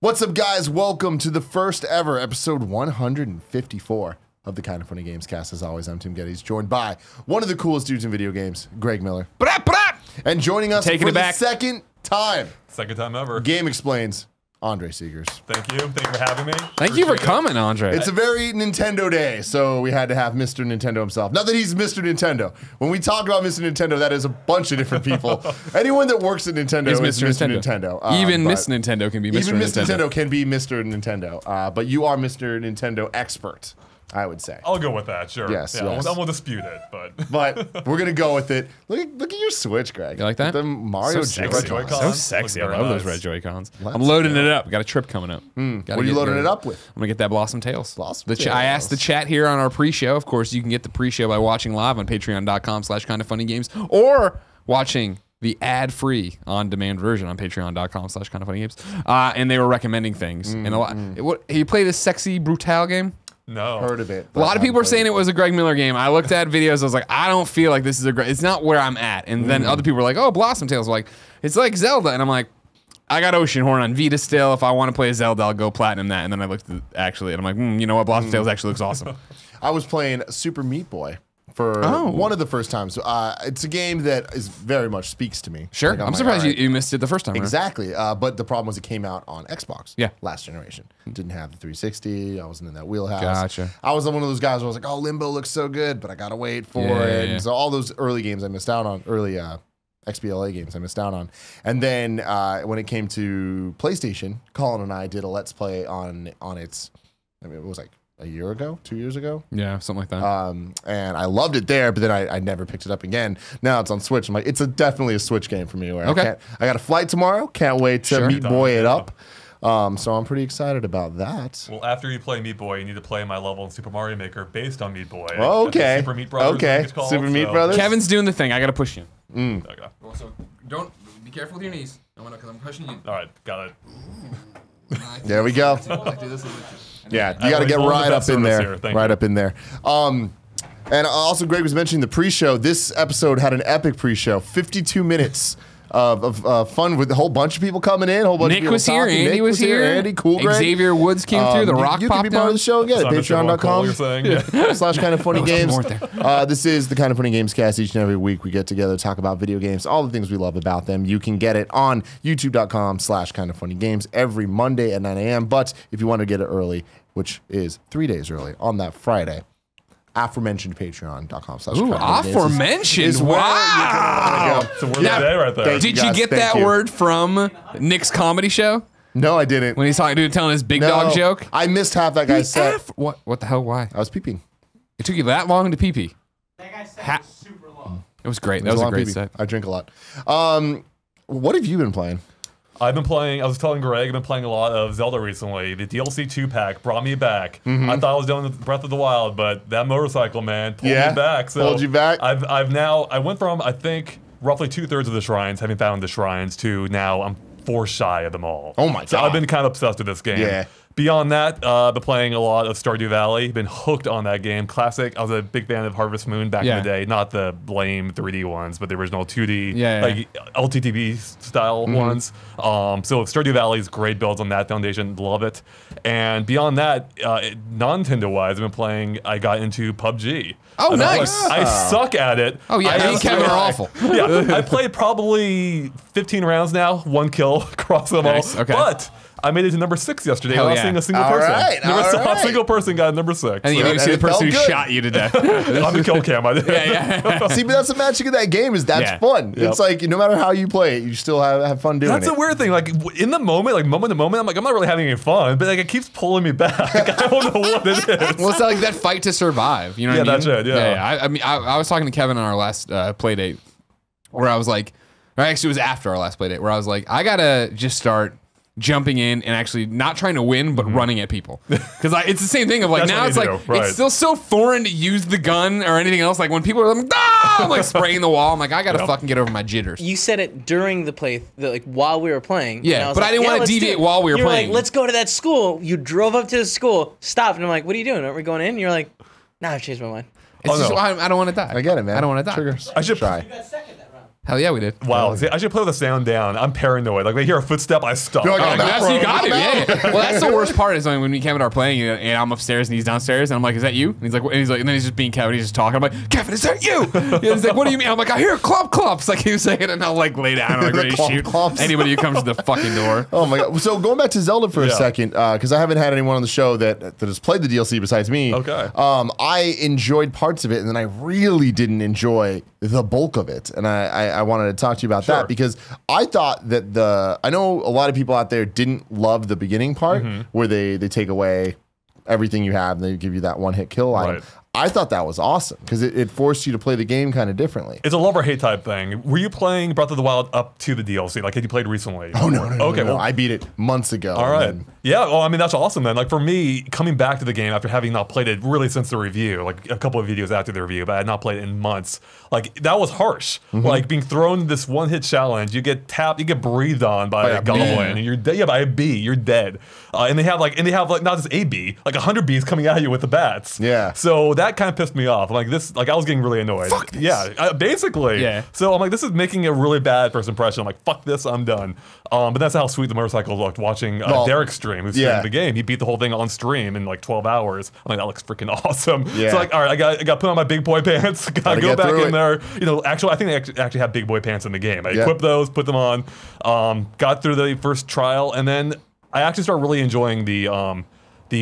What's up, guys? Welcome to the first ever episode 154 of the Kind of Funny Gamescast. As always, I'm Tim Gettys, joined by one of the coolest dudes in video games, Greg Miller. And joining us for the second time ever, GameXplain's Andre Seegers. Thank you for having me. Thank you for coming, Andre. It's a very Nintendo day, so we had to have Mr. Nintendo himself. Not that he's Mr. Nintendo. When we talk about Mr. Nintendo, that is a bunch of different people. Anyone that works at Nintendo is Mr. Nintendo. Even Miss Nintendo can be Mr. Nintendo. Even Miss Nintendo can be Mr. Nintendo. But you are Mr. Nintendo expert, I would say. I'll go with that, sure. Yes, yeah, yes. I won't dispute it, but we're gonna go with it. Look at your Switch, Greg. You like that? The Mario Joy-Cons. So sexy. I love those red Joy-Cons. Let's I'm loading it up. Got a trip coming up. What are you loading it up with? I'm gonna get that Blossom Tales. I asked the chat here on our pre-show. Of course, you can get the pre-show by watching live on patreon.com/kindoffunnygames or watching the ad-free on-demand version on patreon.com/kindoffunnygames. And they were recommending things. And you play this Sexy Brutale game? No. Heard of it. A lot of people are saying it was a Greg Miller game. I looked at videos. I was like, I don't feel like this is a great. It's not where I'm at. And then other people were like, oh, Blossom Tales. Like, it's like Zelda. And I'm like, I got Oceanhorn on Vita still. If I want to play Zelda, I'll go platinum that. And then I looked at and I'm like, you know what? Blossom Tales actually looks awesome. I was playing Super Meat Boy for one of the first times. It's a game that is very much speaks to me. Sure. Like, I'm surprised you missed it the first time. Exactly. But the problem was it came out on Xbox. Yeah. Last generation. Didn't have the 360. I wasn't in that wheelhouse. Gotcha. I was one of those guys where I was like, oh, Limbo looks so good, but I got to wait for it. And so all those early games I missed out on, early XBLA games I missed out on. And then when it came to PlayStation, Colin and I did a Let's Play on its, I mean, it was like a year ago, 2 years ago. Yeah, something like that. And I loved it there, but then I never picked it up again. Now it's on Switch. I'm like, it's definitely a Switch game for me. Where I got a flight tomorrow. Can't wait to Meat Boy it up. So I'm pretty excited about that. Well, after you play Meat Boy, you need to play my level in Super Mario Maker based on Meat Boy. Oh, okay. Super Meat Brothers. Okay. Super Meat Brothers. Kevin's doing the thing. I got to push you. Okay. Also, don't be careful with your knees. Because I'm pushing you. All right, got it. There we go. Yeah, you got to get right up in there. Right up in there. And also, Greg was mentioning the pre-show. This episode had an epic pre-show. 52 minutes of fun with a whole bunch of people coming in. A whole bunch of people was here. talking. Andy was here. Andy, cool, Greg. Xavier Woods came through. The Rock you popped can be part of the show again. Patreon.com/kindoffunnygames. This is the Kind of Funny Gamescast. Each and every week we get together, talk about video games, all the things we love about them. You can get it on youtube.com/kindoffunnygames every Monday at 9 a.m. But if you want to get it early, which is 3 days early, on that Friday, aforementioned patreon.com/kindoffunnygames aforementioned. Wow. It's a word of the day right there. Did you get that word from Nick's comedy show? No, I didn't. When he's telling his big dog joke? I missed half that guy's set. What the hell? Why? I was peeping. It took you that long to pee-pee? That guy's set was super long. It was great. That was a great set. I drink a lot. What have you been playing? I've been playing, I was telling Greg, I've been playing a lot of Zelda recently. The DLC 2-pack brought me back. I thought I was doing Breath of the Wild, but that motorcycle, man, pulled me back. So pulled you back? I went from, I think, roughly 2/3 of the shrines, having found the shrines, to now I'm 4 shy of them all. Oh my God. So I've been kind of obsessed with this game. Yeah. Beyond that, been playing a lot of Stardew Valley. Been hooked on that game. Classic. I was a big fan of Harvest Moon back in the day. Not the lame 3D ones, but the original 2D, like LTTV style ones. So Stardew Valley's great builds on that foundation. Love it. And beyond that, non-Nintendo wise, I've been playing. I got into PUBG. Oh, nice. I suck at it. Oh yeah, me and Kevin are awful. Yeah, I played probably 15 rounds now. 1 kill across them all. Okay. But I made it to number 6 yesterday. Without seeing a single person. Never saw a single person got number 6. And you didn't even see the person who shot you to death. On the kill cam, I did. See, but that's the magic of that game. Is that's fun. It's like no matter how you play it, you still have fun doing it. That's a weird thing. Like in the moment, like moment to moment, I'm like, I'm not really having any fun, but like it keeps pulling me back. I don't know what it is. Well, it's like that fight to survive. You know what I mean? That's it. Yeah. I mean, I was talking to Kevin on our last play date, where I was like, or actually it was after our last play date, where I was like, I gotta just start jumping in and actually not trying to win, but running at people. Because it's the same thing of like, now it's like, it's still so foreign to use the gun or anything else. Like when people are like, ah! I'm like spraying the wall. I'm like, I gotta fucking get over my jitters. You said it during the play, like while we were playing. Yeah, but I didn't want to deviate while we were playing. You were like, let's go to that school. You drove up to the school, stopped, and I'm like, what are you doing? Aren't we going in? And you're like, nah, I've changed my mind. It's just, I don't want to die. I get it, man. I don't want to die. Triggers. I should try. You got second that round. Hell yeah, we did. Wow. See, I should put the sound down. I'm paranoid. Like, when I hear a footstep, I stop. Like, I'm That's you got to. Yeah. Well, that's the worst part is when me and Kevin are playing and I'm upstairs and he's downstairs and I'm like, is that you? And he's like, and then he's just being Kevin. He's just talking. I'm like, Kevin, is that you? And he's like, what do you mean? I'm like, I hear clump clumps. Like he was saying, and I'll like lay down and like ready to shoot anybody who comes to the fucking door. Oh my god! So going back to Zelda for a second, because I haven't had anyone on the show that has played the DLC besides me. Okay. I enjoyed parts of it, and then I really didn't enjoy the bulk of it, and I wanted to talk to you about that because I thought that I know a lot of people out there didn't love the beginning part where they take away everything you have and they give you that one-hit kill item. I thought that was awesome because it forced you to play the game kind of differently. It's a love or hate type thing. Were you playing Breath of the Wild up to the DLC? Like, had you played recently? Oh, no. Okay, well, I beat it months ago. All right. Yeah, well, I mean, that's awesome then. Like, for me, coming back to the game after having not played it really since the review, like a couple of videos after the review, but I had not played it in months, like, that was harsh. Like, being thrown this one-hit challenge, you get tapped, you get breathed on by a goblin, and you're dead. Yeah, by a bee, you're dead. And they have like not just a bee, like 100 bees coming at you with the bats. Yeah. So that kind of pissed me off. Like this, like I was getting really annoyed. Fuck this. Yeah, basically. Yeah. So I'm like, this is making a really bad first impression. I'm like, fuck this, I'm done. But that's how sweet the motorcycle looked. Watching Derek stream, who streamed the game, he beat the whole thing on stream in like 12 hours. I'm like, that looks freaking awesome. Yeah. So like, all right, I got to put on my big boy pants. Gotta go back in there. You know, actually, I think they actually have big boy pants in the game. I equipped those, put them on, got through the first trial, and then I actually started really enjoying the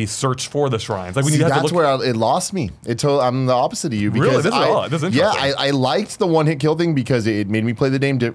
search for the shrines. Like when you have that's to look, where it lost me. I'm the opposite of you. Because really, this is interesting. Yeah, I liked the one hit kill thing because it made me play the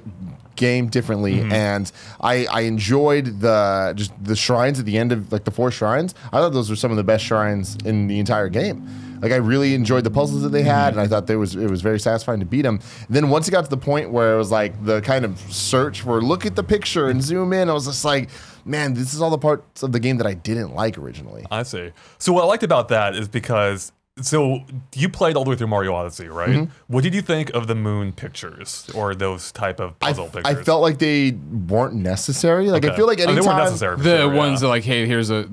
game differently, and I enjoyed the shrines at the end of like the 4 shrines. I thought those were some of the best shrines in the entire game. Like I really enjoyed the puzzles that they had, and I thought it was very satisfying to beat them. And then once it got to the point where it was like the kind of search for look at the picture and zoom in, I was just like, man, this is all the parts of the game that I didn't like originally. I see. So what I liked about that is because so you played all the way through Mario Odyssey, right? What did you think of the moon pictures or those type of puzzle pictures? I felt like they weren't necessary. Like I feel like anytime they weren't necessary. The ones that like, hey, here's a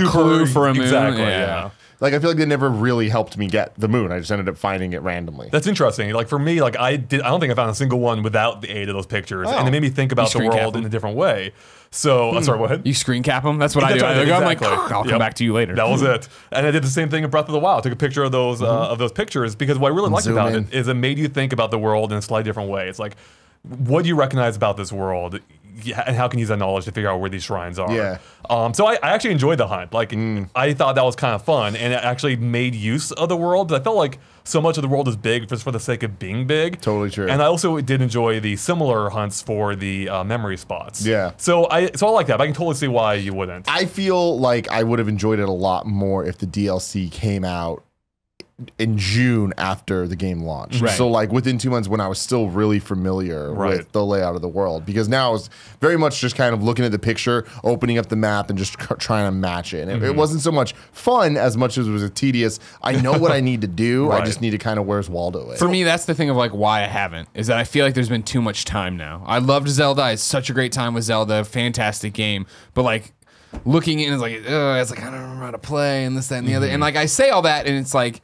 clue for a moon. Exactly. Yeah. Like I feel like they never really helped me get the moon. I just ended up finding it randomly. That's interesting. Like for me, like I don't think I found a single one without the aid of those pictures, and it made me think about the world in a different way. So, sorry, what? You screen cap them? That's what I do. Exactly. I'm like, I'll come back to you later. That was it. And I did the same thing in Breath of the Wild. I took a picture of those pictures because what I really liked about it is it made you think about the world in a slightly different way. It's like, what do you recognize about this world? And how can you use that knowledge to figure out where these shrines are? Yeah. So I actually enjoyed the hunt. Like, I thought that was kind of fun, and it actually made use of the world. I felt like so much of the world is big just for the sake of being big. Totally true. And I also did enjoy the similar hunts for the memory spots. Yeah. So I like that, but I can totally see why you wouldn't. I feel like I would have enjoyed it a lot more if the DLC came out in June after the game launched. Right. So like within 2 months when I was still really familiar with the layout of the world, because now I was very much just kind of looking at the picture, opening up the map and just trying to match it. And it wasn't so much fun as much as it was tedious. I know what I need to do. I just need to kind of where's Waldo it. For me, that's the thing of like why I haven't, is that I feel like there's been too much time now. I loved Zelda. I had such a great time with Zelda. Fantastic game. But like looking in, it's like I don't remember how to play and this, that, and the other. And like I say all that and it's like,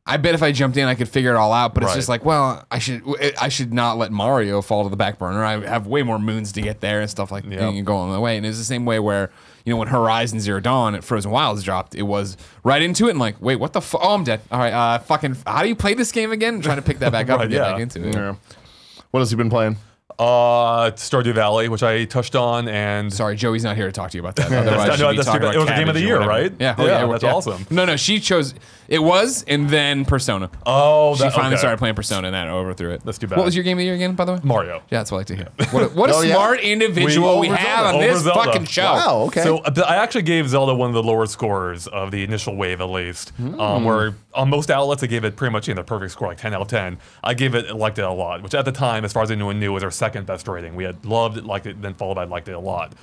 I bet if I jumped in, I could figure it all out. But it's just like, well, I should not let Mario fall to the back burner. I have way more moons to get there and stuff like that and go on the way. And it's the same way where, you know, when Horizon Zero Dawn at Frozen Wilds dropped, it was right into it and like, wait, what the fuck? Oh, I'm dead. All right, how do you play this game again? I'm trying to pick that back up and get back into it. Yeah. What else have you been playing? Stardew Valley, which I touched on, and sorry, Joey's not here to talk to you about that. Otherwise, it was the game of the year, right? Yeah, that's awesome. No, she chose it and then Persona. Oh, she finally started playing Persona, and that overthrew it. That's too bad. What was your game of the year again, by the way? Mario. Yeah, that's what I like to hear. What a smart individual we have on this fucking show. Wow, okay. So I actually gave Zelda one of the lower scores of the initial wave, at least. Where on most outlets, I gave it pretty much the perfect score, like 10 out of 10. I gave it, liked it a lot, which at the time, as far as anyone knew, was our second best rating. We had loved it, liked it, then followed by liked it a lot.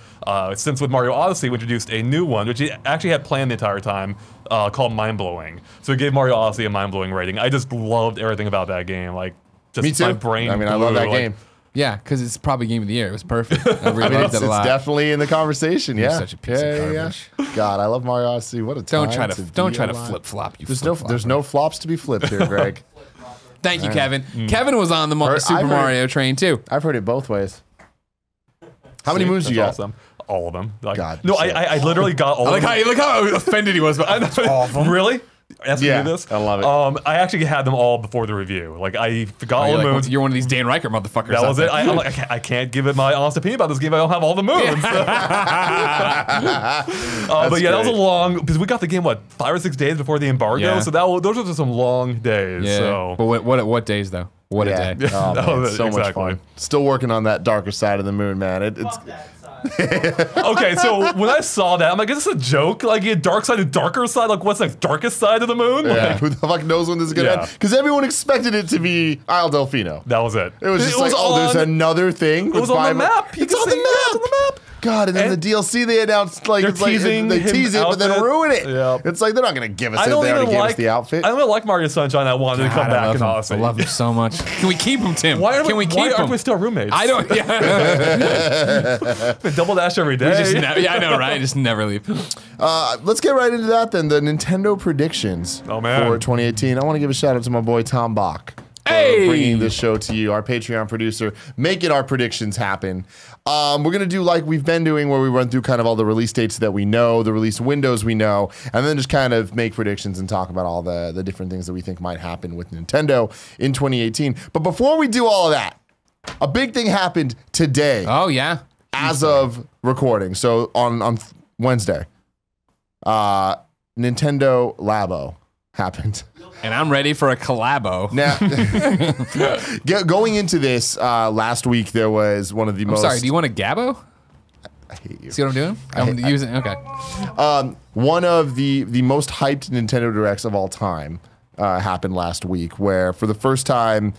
Since with Mario Odyssey, we introduced a new one, which he actually had planned the entire time, called Mind Blowing. So we gave Mario Odyssey a mind blowing rating. I just loved everything about that game. Like, just me too. My brain. I mean, I love that game. Yeah, because it's probably game of the year. It was perfect. I really liked it a lot. It's definitely in the conversation. Yeah, such a piece of garbage. God, I love Mario Odyssey. What a time! Don't try to flip flop. There's no flops to be flipped here, Greg. Thank you, Kevin. Kevin was on the Super Mario train too. I've heard it both ways. How many moons you got? Awesome. All of them. Like, God. No, I literally got all of them. Look how offended he was. But all of them. Really? Ask me to do this? I love it. I actually had them all before the review. Like, I forgot all the moons. You're one of these Dan Riker motherfuckers. That was it. I'm like, I can't give it my honest opinion about this game. I don't have all the moons. But yeah, that was a long, because we got the game, what, 5 or 6 days before the embargo? Yeah. So those were just some long days. Yeah. So. But what days, though? What a day. Oh, man, so exactly. much fun. Still working on that darker side of the moon, man. It's Okay, so when I saw that, I'm like, is this a joke? Like, a dark side and darker side? Like, what's the darkest side of the moon? yeah. Like, Who the fuck knows when this is gonna end? Because everyone expected it to be Isle Delfino. that was it. It was just like, oh, there's another thing. It was on the map. It's on the map. God, and then the DLC they announced, like, They're it's like teasing they tease it, but then outfit. ruin it. Yep. It's like they're not gonna give us it. They already gave us the outfit. I don't even like Mario Sunshine. I wanted to come back and I honestly. love him so much. Can we keep him, Tim? Can we keep why him? aren't we still roommates? I don't. Yeah. Double dash every day. Yeah, I know, right? Just never leave. Let's get right into that then. The Nintendo predictions Oh, man. for 2018. I want to give a shout out to my boy Tom Bach. Hey! Bringing this show to you, our Patreon producer, making our predictions happen. We're going to do like we've been doing, where we run through kind of all the release dates that we know, the release windows we know, and then just kind of make predictions and talk about all the different things that we think might happen with Nintendo in 2018. But before we do all of that, a big thing happened today. Oh, yeah. As of recording. So on Wednesday, Nintendo Labo happened. And I'm ready for a collabo. Now, going into this last week, there was one of the most. Sorry, do you want a Gabo? I hate you. See what I'm doing? I'm using. Okay. One of the most hyped Nintendo Directs of all time happened last week, where for the first time,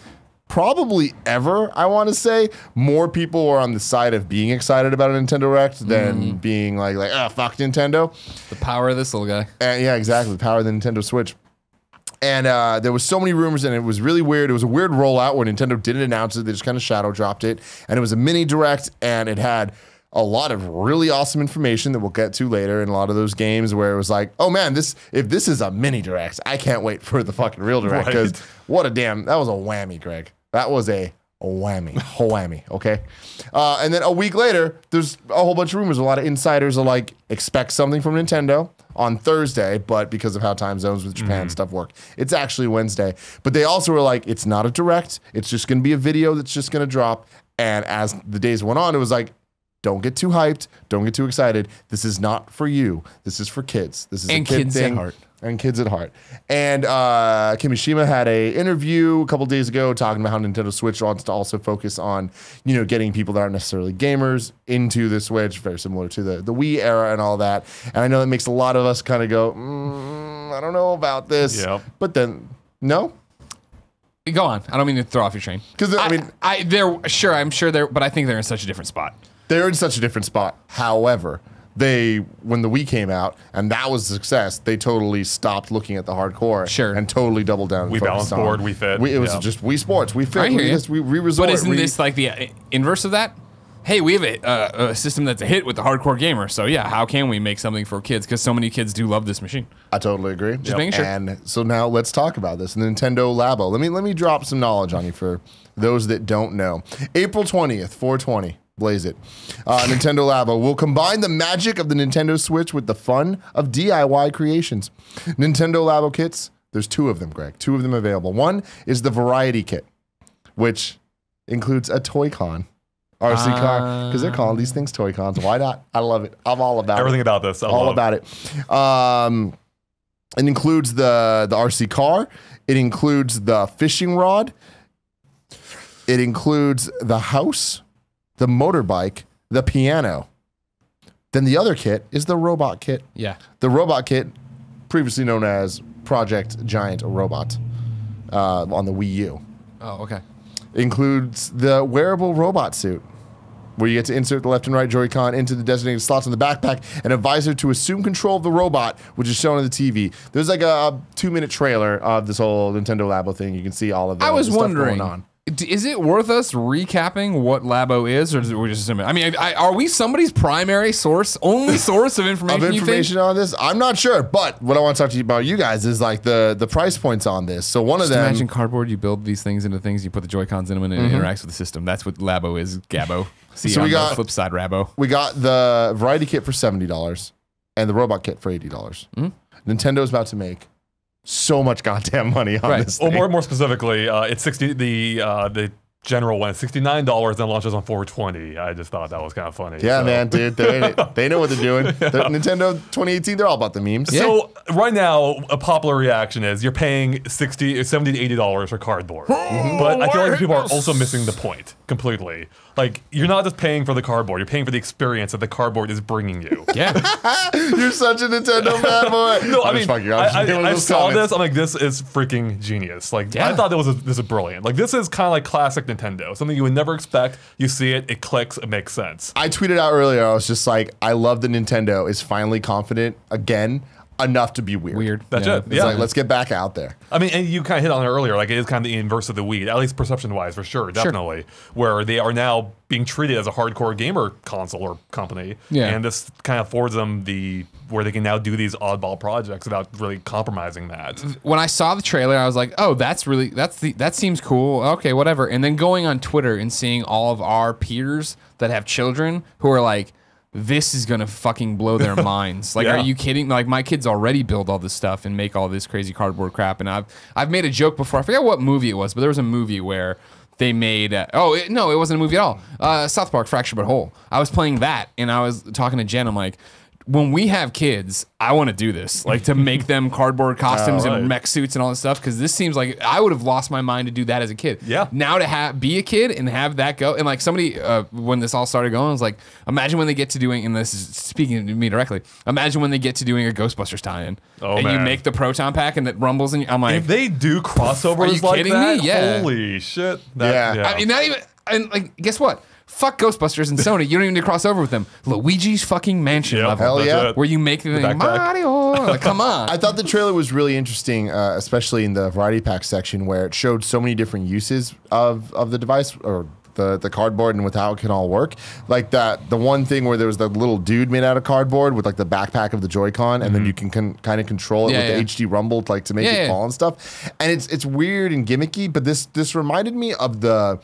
probably ever, I want to say, more people were on the side of being excited about a Nintendo Direct than being like, fuck Nintendo. The power of this little guy. Yeah, exactly. The power of the Nintendo Switch. And there was so many rumors, and it was really weird. It was a weird rollout where Nintendo didn't announce it. They just kind of shadow dropped it. And it was a mini Direct, and it had a lot of really awesome information that we'll get to later in a lot of those games where it was like, oh man, if this is a mini Direct, I can't wait for the fucking real Direct. Because that was a whammy, Greg. That was a whammy, okay? And then a week later, there's a whole bunch of rumors. A lot of insiders are like, expect something from Nintendo on Thursday, but because of how time zones with Japan stuff work, it's actually Wednesday. But they also were like, it's not a Direct. It's just going to be a video that's just going to drop. And as the days went on, it was like, don't get too hyped. Don't get too excited. This is not for you. This is for kids. This is a kid kids thing. at heart. And kids at heart. And Kimishima had a interview a couple days ago talking about how Nintendo Switch wants to also focus on, getting people that aren't necessarily gamers into the Switch, very similar to the Wii era and all that. And I know that makes a lot of us kind of go, I don't know about this. Yep. But then, no? Go on. I don't mean to throw off your train. Because I'm sure they're, but I think they're in such a different spot. They're in such a different spot. However, when the Wii came out and that was a success, they totally stopped looking at the hardcore and totally doubled down. We Balance Board, Wii Fit. It was just Wii Sports, Wii Fit. We resort. But isn't this like the inverse of that? Hey, we have a system that's a hit with the hardcore gamer. So yeah, how can we make something for kids? Because so many kids do love this machine. I totally agree. Just making sure. And so now let's talk about this. Nintendo Labo. Let me drop some knowledge on you for those that don't know. April 20th, 420. Blaze it. Nintendo Labo will combine the magic of the Nintendo Switch with the fun of DIY creations. Nintendo Labo kits, there's 2 of them, Greg. 2 of them available. One is the Variety Kit, which includes a Toy-Con. RC car, because they're calling these things Toy-Cons. Why not? I love it. I'm all about Everything it. about this. All about it. It includes the RC car. It includes the fishing rod. It includes the house, the motorbike, the piano. Then the other kit is the robot kit. Yeah. The robot kit, previously known as Project Giant Robot, on the Wii U. Oh, okay. Includes the wearable robot suit, where you get to insert the left and right Joy-Con into the designated slots in the backpack, and a visor to assume control of the robot, which is shown on the TV. There's like a 2-minute trailer of this whole Nintendo Labo thing. You can see all of that. I was wondering, going on. is it worth us recapping what Labo is, or is it we're just assuming? I mean, are we somebody's primary source, only source of information? On this? I'm not sure, but what I want to talk to you about, you guys, is like the price points on this. So one of them, imagine cardboard. You build these things into things. You put the Joy-Cons in them, and it interacts with the system. That's what Labo is. Gabo. See, so we got the flip side, Rabo. We got the variety kit for $70 and the robot kit for $80. Nintendo's about to make so much goddamn money on this thing. Or more specifically, it's 60. The general one, $69, and launches on 420. I just thought that was kind of funny. Yeah, so. Man, dude, they know what they're doing. Nintendo 2018, they're all about the memes. Yeah. So right now, a popular reaction is you're paying $70 to $80 for cardboard, but I feel like people are also missing the point completely. Like, you're not just paying for the cardboard, you're paying for the experience that the cardboard is bringing you. Yeah. You're such a Nintendo fanboy. No, I mean, I saw this, I'm like, this is freaking genius. Like, I thought this is brilliant. Like, this is kind of like classic Nintendo. Something you would never expect. You see it, it clicks, it makes sense. I tweeted out earlier, I was just like, I love that Nintendo is finally confident again enough to be weird. That's it. It's like, let's get back out there. I mean, and you kind of hit on it earlier, like it is kind of the inverse of the Wii, at least perception-wise, for sure, definitely, where they are now being treated as a hardcore gamer console or company, and this kind of affords them where they can now do these oddball projects without really compromising that. When I saw the trailer, I was like, oh, that seems cool. Okay, whatever. And then going on Twitter and seeing all of our peers that have children who are like, this is gonna fucking blow their minds. Like, are you kidding? Like, my kids already build all this stuff and make all this crazy cardboard crap. And I've made a joke before. I forget what movie it was, but there was a movie where they made. No, it wasn't a movie at all. South Park: Fractured But Whole. I was playing that, and I was talking to Jen. I'm like, when we have kids, I want to do this, like to make them cardboard costumes and mech suits and all this stuff, because this seems like I would have lost my mind to do that as a kid. Yeah. Now to be a kid and have that go, and like somebody, when this all started going, I was like, imagine when they get to doing, and this is speaking to me directly, imagine when they get to doing a Ghostbusters tie-in. And you make the Proton Pack and it rumbles, and I'm like, if they do crossovers are you like kidding that, me? Yeah. Holy shit. I mean, not even, and like, guess what? Fuck Ghostbusters and Sony. You don't even need to cross over with them. Luigi's fucking mansion level. Hell yeah. Where you make the thing, Mario. Like, come on. I thought the trailer was really interesting, especially in the variety pack section where it showed so many different uses of the device or the cardboard and with how it can all work. Like the one thing where there was the little dude made out of cardboard with like the backpack of the Joy-Con, and then you can kind of control it with the HD rumble like to make it fall and stuff. And it's weird and gimmicky, but this reminded me of the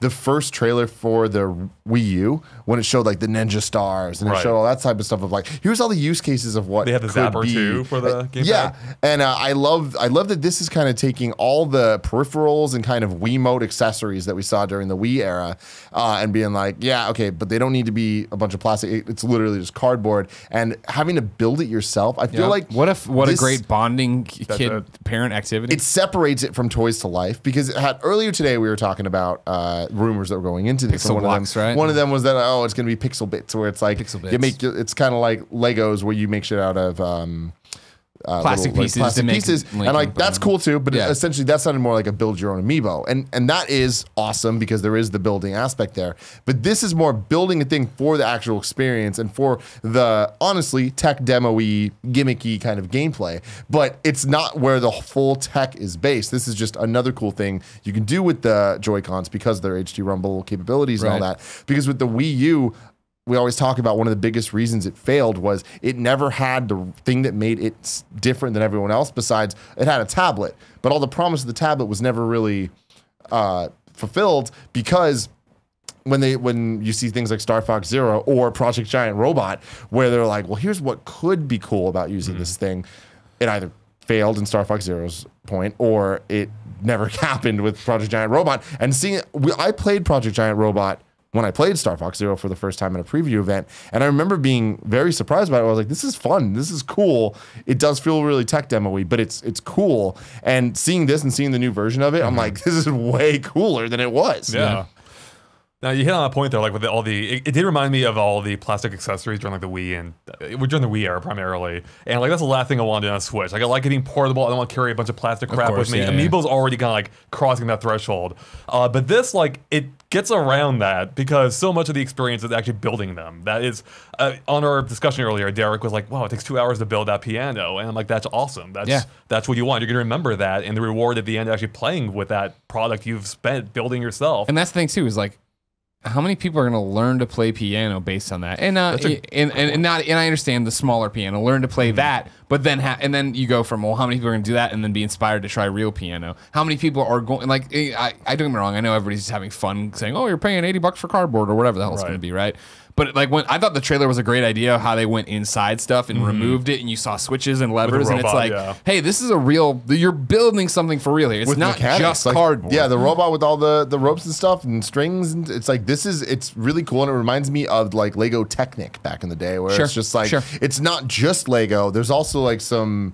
first trailer for the Wii U when it showed like the ninja stars and it showed all that type of stuff of like, here's all the use cases of what they have the Zapper too for the gamepad. Yeah, and I love that this is kind of taking all the peripherals and kind of Wiimote accessories that we saw during the Wii era and being like, yeah, okay, but they don't need to be a bunch of plastic. It's literally just cardboard, and having to build it yourself. I feel like what a great bonding kid parent activity. It separates it from Toys to Life, because earlier today we were talking about rumors that were going into this. Pixel blocks, right? One of them was that it's going to be pixel bits, where it's like it's kind of like Legos where you make shit out of plastic pieces, and like that's cool too. But essentially, that sounded more like a build your own amiibo, and that is awesome because there is the building aspect there. But this is more building a thing for the actual experience and for the honestly tech demo-y, gimmicky kind of gameplay. But it's not where the full tech is based. This is just another cool thing you can do with the Joy-Cons because of their HD rumble capabilities and all that. Because with the Wii U, we always talk about one of the biggest reasons it failed was it never had the thing that made it different than everyone else. Besides, it had a tablet, but all the promise of the tablet was never really fulfilled, because when you see things like Star Fox Zero or Project Giant Robot, where they're like, well, here's what could be cool about using this thing, it either failed in Star Fox Zero's point, or it never happened with Project Giant Robot. And I played Project Giant Robot when I played Star Fox Zero for the first time at a preview event, and I remember being very surprised by it. I was like, this is fun, this is cool. It does feel really tech demo-y, but it's cool. And seeing this and seeing the new version of it, I'm like, this is way cooler than it was. Yeah. Now you hit on a point there, like with it did remind me of all the plastic accessories during like the Wii and during the Wii era primarily, and like that's the last thing I wanted on a Switch. Like I like it being portable. I don't want to carry a bunch of plastic crap with me. Amiibo's already kind of like crossing that threshold, but this like it gets around that because so much of the experience is actually building them. That is on our discussion earlier. Derek was like, "Wow, it takes 2 hours to build that piano," and I'm like, "That's awesome. That's what you want. You're gonna remember that, and the reward at the end actually playing with that product you've spent building yourself." And that's the thing too is like, how many people are going to learn to play piano based on that? And I understand the smaller piano, learn to play that, but then and then you go from, well, how many people are going to do that and then be inspired to try real piano? How many people are going, like, I don't get me wrong, I know everybody's just having fun saying, oh, you're paying $80 for cardboard or whatever the hell it's going to be, right? But like when I thought the trailer was a great idea how they went inside stuff and removed it and you saw switches and levers and it's like, hey, this is a real, you're building something for real here. It's with not just like, cardboard. Yeah, the robot with all the ropes and stuff and strings. And it's like, it's really cool. And it reminds me of like Lego Technic back in the day where it's just like, it's not just Lego. There's also like some,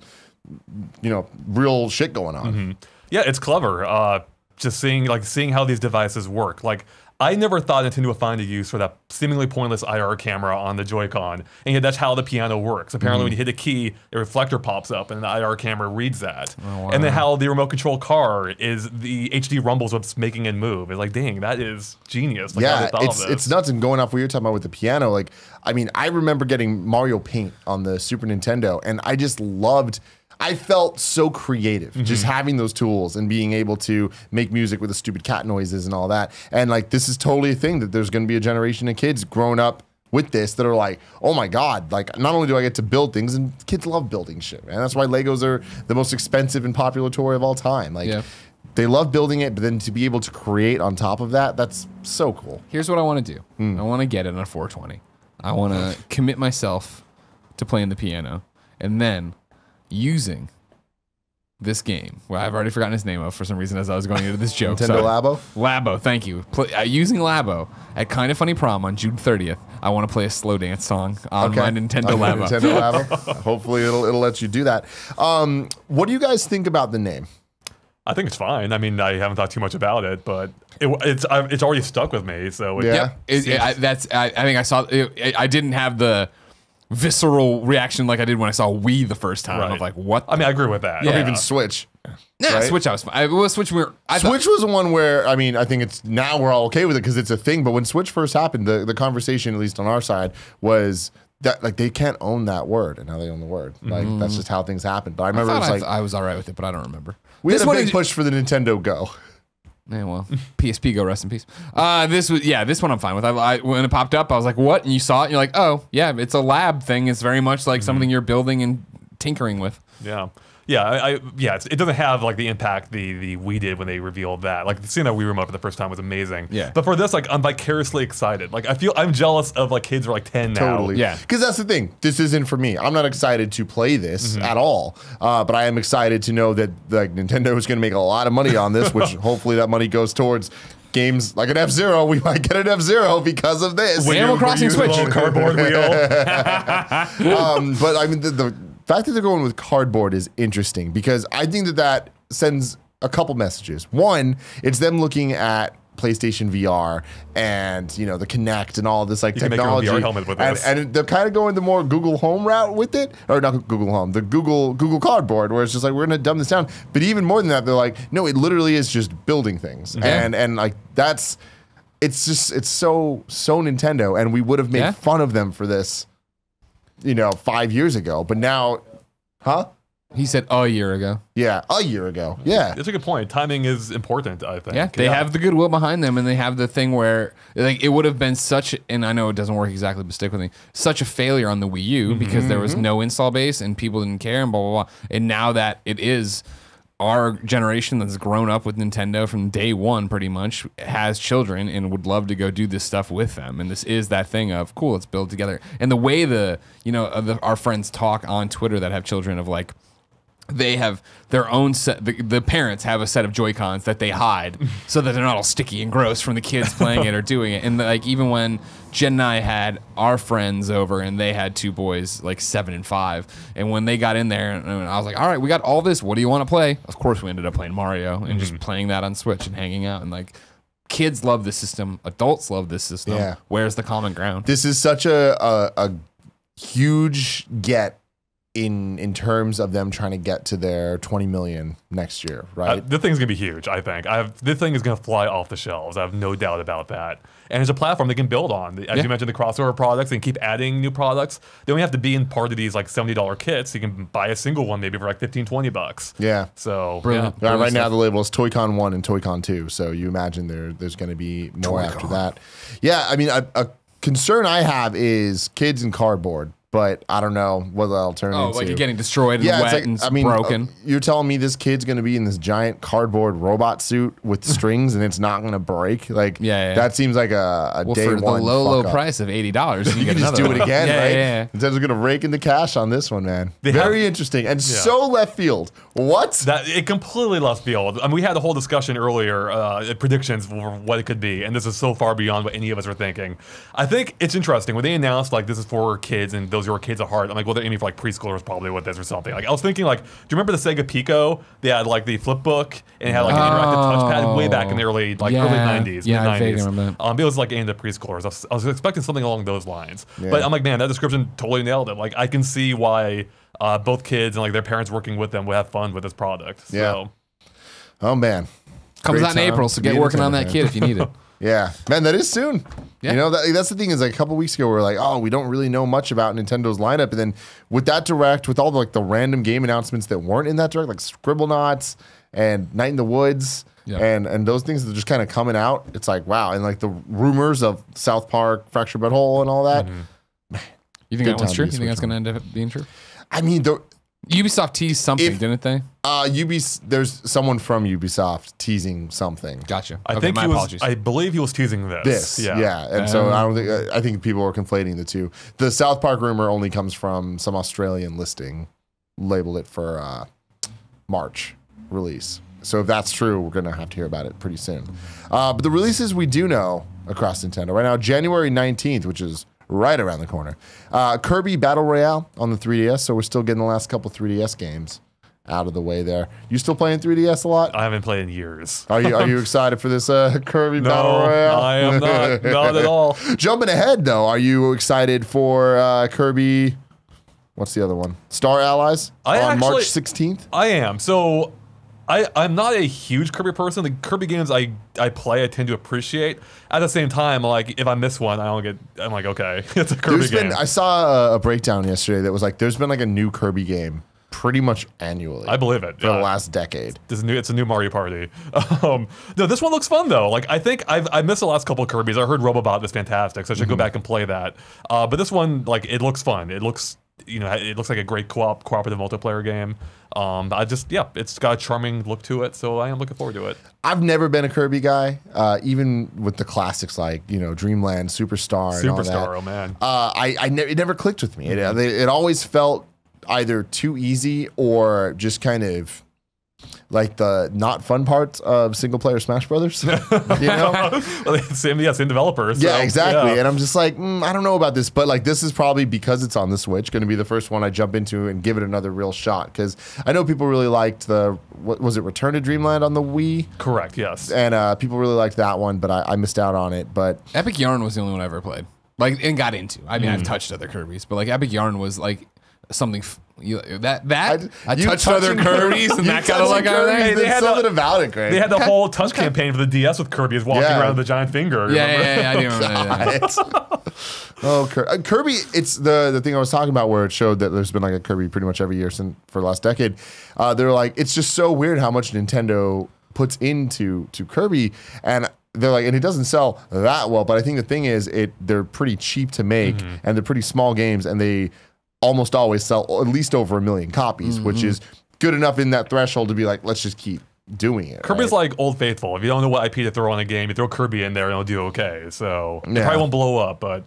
real shit going on. Yeah, it's clever. Just seeing how these devices work. Like, I never thought Nintendo would find a use for that seemingly pointless IR camera on the Joy-Con, and yet that's how the piano works. Apparently, when you hit a key, a reflector pops up, and the IR camera reads that. Oh, wow. And then how the remote control car is the HD rumbles what's making it move. It's like, dang, that is genius. Like, yeah, it's nuts. And going off what you're talking about with the piano, like, I mean, I remember getting Mario Paint on the Super Nintendo, and I just loved. I felt so creative just having those tools and being able to make music with the stupid cat noises and all that. And like, this is totally a thing that there's going to be a generation of kids growing up with this that are like, oh my God, like not only do I get to build things, and kids love building shit, man. That's why Legos are the most expensive and popular toy of all time. Like they love building it, but then to be able to create on top of that, that's so cool. Here's what I want to do. I want to get it on a 420. I want to commit myself to playing the piano and then using this game, well, I've already forgotten his name of for some reason as I was going into this joke. Nintendo Labo? Labo, thank you. Using Labo at Kind of Funny Prom on June 30th, I want to play a slow dance song on my Nintendo Labo. Nintendo Labo. Hopefully it'll let you do that. What do you guys think about the name? I think it's fine. I mean, I haven't thought too much about it, but it's already stuck with me. So I think I saw. I didn't have the visceral reaction like I did when I saw Wii the first time. Of like, what? I mean, I agree with that. Or even Switch. Nah, Switch I was fine. Switch was the one where, I mean, I think it's now we're all okay with it because it's a thing. But when Switch first happened, the conversation, at least on our side, was that like they can't own that word, and now they own the word. Like that's just how things happen. But I remember it was like I was all right with it, but I don't remember. We had a big push for the Nintendo Go. Yeah, well, PSP Go, rest in peace. This one I'm fine with. When it popped up, I was like, what? And you saw it, and you're like, oh, yeah, it's a lab thing. It's very much like something you're building and tinkering with. Yeah. It doesn't have like the impact the Wii did when they revealed that. Like seeing that Wii remote for the first time was amazing. Yeah. But for this, like I'm vicariously excited. Like I'm jealous of like kids who are like 10 now. Totally. Yeah. Because that's the thing. This isn't for me. I'm not excited to play this at all. But I am excited to know that like Nintendo is going to make a lot of money on this, which hopefully that money goes towards games like an F-Zero. We might get an F-Zero because of this. Animal Crossing Switch. Cardboard wheel. But I mean the fact that they're going with cardboard is interesting because I think that sends a couple messages. One, it's them looking at PlayStation VR and the Kinect and all this like technology. Make your own VR helmet with this. And they're kind of going the more Google Home route with it, or not Google Home, the Google Cardboard, where it's just like we're gonna dumb this down. But even more than that, they're like, no, it literally is just building things, and like it's so Nintendo, and we would have made fun of them for this. 5 years ago, but now, He said a year ago. Yeah, a year ago. Yeah. That's a good point. Timing is important, I think. Yeah, they have the goodwill behind them, and they have the thing where like it would have been such, and I know it doesn't work exactly, but stick with me, such a failure on the Wii U because there was no install base and people didn't care and blah, blah, blah. And now that it is our generation that's grown up with Nintendo from day one pretty much, has children and would love to go do this stuff with them. And this is that thing of, cool, let's build together. And the way our friends talk on Twitter that have children of like, they have their own set, the parents have a set of Joy-Cons that they hide so that they're not all sticky and gross from the kids playing it or doing it. And like even when Jen and I had our friends over and they had two boys like 7 and 5, and when they got in there and I was like, all right, we got all this, what do you want to play? Of course we ended up playing Mario and just playing that on Switch and hanging out, and like kids love this system, adults love this system. Yeah. Where's the common ground? This is such a huge get in terms of them trying to get to their 20 million next year, right? This thing's gonna be huge, I think. This thing is gonna fly off the shelves. I have no doubt about that. And it's a platform they can build on. As you mentioned, the crossover products, they can keep adding new products. They only have to be in part of these like $70 kits. You can buy a single one maybe for like 15, 20 bucks. Yeah. So Brilliant. Yeah. Right now the label is Toy-Con 1 and Toy-Con 2. So you imagine there's going to be more after that. Yeah, I mean, a concern I have is kids and cardboard. But I don't know what that'll turn into. Oh, like you're getting destroyed and wet and broken. You're telling me this kid's going to be in this giant cardboard robot suit with strings and it's not going to break? Like, that seems like a day for one the low price of $80. You can just do it again, right? Yeah. Instead of going to rake in the cash on this one, man. Very interesting and so left field. What? It completely left field. I mean, we had a whole discussion earlier, predictions for what it could be, and this is so far beyond what any of us are thinking. I think it's interesting when they announced like this is for kids and those who are kids at heart. I'm like, well, they're aiming for like preschoolers probably with this or something. Like I was thinking like, do you remember the Sega Pico? They had like the flip book and it had like an interactive touchpad way back in the early 90s. Yeah, I vaguely remember that. It was like aimed at preschoolers. I was expecting something along those lines. But I'm like, man, that description totally nailed it. Like I can see why both kids and like their parents working with them would have fun with this product. So. Oh man. Comes out in April, so get working on that kit if you need it. Yeah, man, that is soon. Yeah. You know, that's the thing is like a couple weeks ago we were like, oh, we don't really know much about Nintendo's lineup, and then with that direct, with all the, like the random game announcements that weren't in that direct, like Scribblenauts and Night in the Woods, and those things that are just kind of coming out, it's like wow, and like the rumors of South Park, Fractured But Whole, and all that. You think that one's true? You think that's going to end up being true? I mean, Ubisoft teased something, didn't they? There's someone from Ubisoft teasing something. Gotcha. I think I believe he was teasing this. Yeah. And so I think people are conflating the two. The South Park rumor only comes from some Australian listing, labeled it for March release. So if that's true, we're gonna have to hear about it pretty soon. But the releases we do know across Nintendo right now, January 19th, which is right around the corner. Kirby Battle Royale on the 3DS, so we're still getting the last couple 3DS games out of the way there. You still playing 3DS a lot? I haven't played in years. Are you excited for this Kirby Battle Royale? I am not. Not at all. Jumping ahead, though, are you excited for Kirby, what's the other one? Star Allies on March 16th? I am. So I'm not a huge Kirby person. The Kirby games I play, I tend to appreciate. At the same time, like if I miss one, I'm like, okay, it's a Kirby game. I saw a breakdown yesterday that was like, there's been like a new Kirby game pretty much annually. I believe it. For the last decade. It's a new Mario Party. No, this one looks fun though. Like I think I missed the last couple of Kirby's. I heard Robobot is fantastic, so I should go back and play that. But this one, like, it looks fun. It looks, it looks like a great cooperative multiplayer game. It's got a charming look to it, so I am looking forward to it. I've never been a Kirby guy, even with the classics like Dreamland, Superstar, and all that. Superstar, oh man. It never clicked with me. It always felt either too easy or just kind of like the not fun parts of single player Smash Brothers. Same developers. Yeah, exactly. Yeah. And I'm just like, I don't know about this, but like this is probably because it's on the Switch going to be the first one I jump into and give it another real shot, because I know people really liked what was it, Return to Dreamland on the Wii? Correct. Yes. And people really liked that one, but I missed out on it. But Epic Yarn was the only one I ever played, like, and got into. I mean, I've touched other Kirby's, but like Epic Yarn was like something. I touched other Kirby's and that kind of like they had something about it, Greg. They had the whole touch campaign for the DS with Kirby walking around with a giant finger. Yeah, I do remember that. Oh, Kirby! It's the thing I was talking about where it showed that there's been like a Kirby pretty much every year for the last decade. They're like, it's just so weird how much Nintendo puts into Kirby, and they're like, and it doesn't sell that well. But I think the thing is, they're pretty cheap to make, and they're pretty small games, and they almost always sell at least over 1 million copies, which is good enough in that threshold to be like, let's just keep doing it. Kirby's like Old Faithful. If you don't know what IP to throw on a game, you throw Kirby in there and it'll do okay. So it probably won't blow up, but.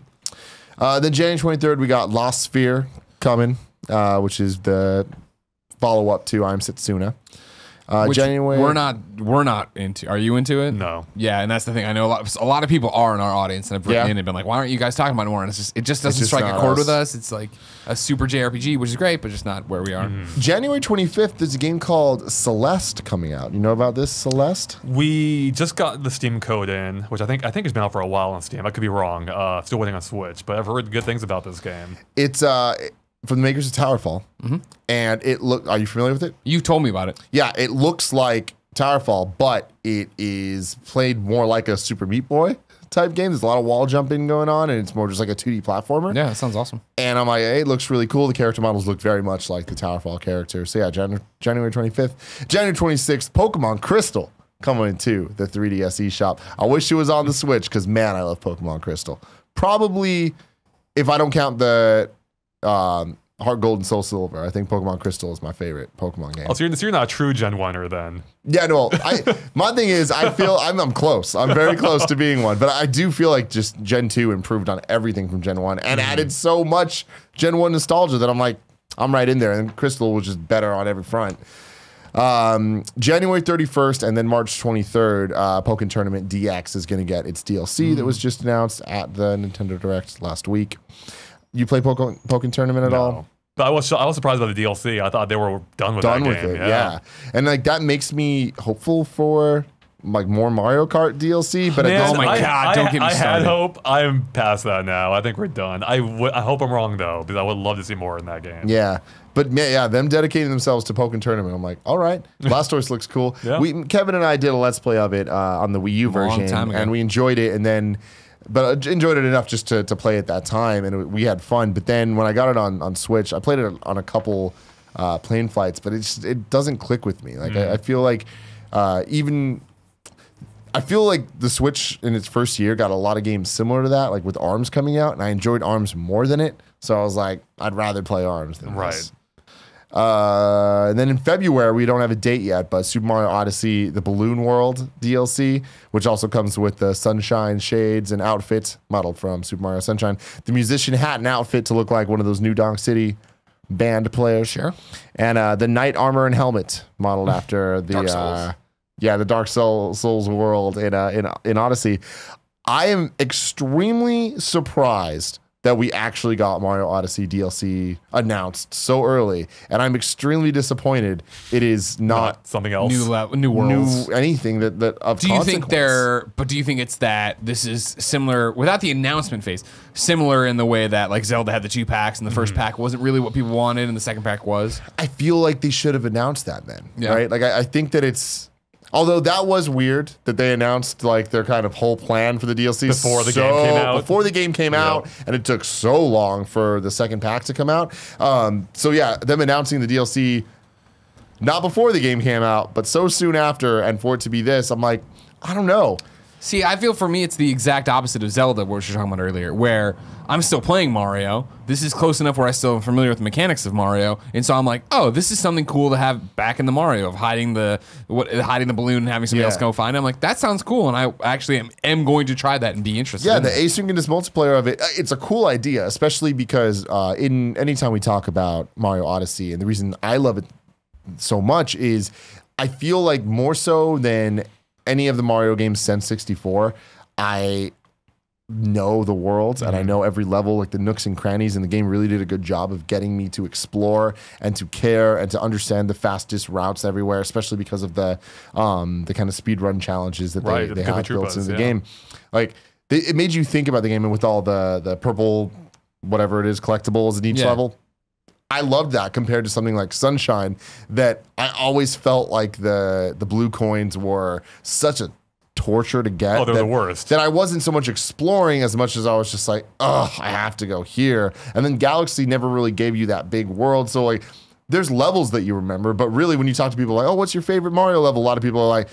Then January 23rd, we got Lost Sphere coming, which is the follow-up to I'm Setsuna. January. We're not into. Are you into it? No. Yeah, and that's the thing. I know a lot of people are in our audience and have written in and been like, "Why aren't you guys talking about it more?" And it just doesn't strike a chord with us. It's like a super JRPG, which is great, but just not where we are. January 25th, there's a game called Celeste coming out. You know about this, Celeste? We just got the Steam code in, which I think has been out for a while on Steam. I could be wrong. Still waiting on Switch, but I've heard good things about this game. It's from the makers of Towerfall, and it look. Are you familiar with it? You told me about it. Yeah, it looks like Towerfall, but it is played more like a Super Meat Boy type game. There's a lot of wall jumping going on, and it's more just like a 2D platformer. Yeah, that sounds awesome. And I'm like, hey, it looks really cool. The character models look very much like the Towerfall characters. So yeah, January 25th. January 26th, Pokemon Crystal coming into the 3DS eShop. I wish it was on the Switch because, man, I love Pokemon Crystal. Probably, if I don't count the Heart Gold and Soul Silver, I think Pokemon Crystal is my favorite Pokemon game. Oh, so you're not a true Gen 1er then? Yeah, no. My thing is, I feel I'm close. I'm very close to being one, but I do feel like just Gen 2 improved on everything from Gen 1 and added so much Gen 1 nostalgia that I'm like, I'm right in there. And Crystal was just better on every front. January 31st and then March 23rd, Pokken Tournament DX is going to get its DLC that was just announced at the Nintendo Direct last week. You play Pokken Tournament at all? But I was surprised by the DLC. I thought they were done with that game. Yeah. And like that makes me hopeful for like more Mario Kart DLC. But Man, oh my God, don't get me started. I had hope. I'm past that now. I think we're done. I hope I'm wrong though, because I would love to see more in that game. Yeah. But yeah, them dedicating themselves to Pokken Tournament, I'm like, all right, Blastoise looks cool. Yeah. Kevin and I did a Let's Play of it on the Wii U version, and we enjoyed it. And then, but I enjoyed it enough just to play it that time, and we had fun. But then when I got it on Switch, I played it on a couple plane flights, but it doesn't click with me. Like I feel like I feel like the Switch in its first year got a lot of games similar to that, like with ARMS coming out, and I enjoyed ARMS more than it. So I was like, I'd rather play ARMS than this. And then in February, we don't have a date yet, but Super Mario Odyssey, the Balloon World DLC, which also comes with the sunshine shades and outfit modeled from Super Mario Sunshine, the musician hat and outfit to look like one of those New Donk City band players. Sure. And the knight armor and helmet modeled after the Dark Souls. The Dark Souls world in Odyssey. I am extremely surprised that we actually got Mario Odyssey DLC announced so early, and I'm extremely disappointed it is not something else, new worlds, new anything that of do you consequence. Do you think it's that this is similar without the announcement phase, similar in the way that like Zelda had the 2 packs and the first pack wasn't really what people wanted and the second pack was? I feel like they should have announced that then, right? Like I think that it's. Although that was weird that they announced like their kind of whole plan for the DLC before the game came out. Before the game came out, and it took so long for the second pack to come out. So yeah, them announcing the DLC not before the game came out, but so soon after, and for it to be this, I'm like, I don't know. See, I feel for me it's the exact opposite of Zelda, which we were talking about earlier, where I'm still playing Mario. This is close enough where I still am familiar with the mechanics of Mario, and so I'm like, oh, this is something cool to have back in the Mario of hiding the balloon and having somebody else go find it. I'm like, that sounds cool, and I actually am going to try that and be interested. Yeah, in the it. asynchronous multiplayer of it, it's a cool idea, especially because anytime we talk about Mario Odyssey, and the reason I love it so much is I feel like more so than any of the Mario games since 64, I know the worlds and I know every level, like the nooks and crannies, and the game really did a good job of getting me to explore and to care and to understand the fastest routes everywhere, especially because of the kind of speedrun challenges that they have built into the game. Like it made you think about the game, and with all the purple whatever it is collectibles in each level. I loved that compared to something like Sunshine, that I always felt like the blue coins were such a torture to get. Oh, they're the worst. That I wasn't so much exploring as much as I was just like, oh, I have to go here. And then Galaxy never really gave you that big world. So like, there's levels that you remember, but really when you talk to people like, oh, what's your favorite Mario level? A lot of people are like,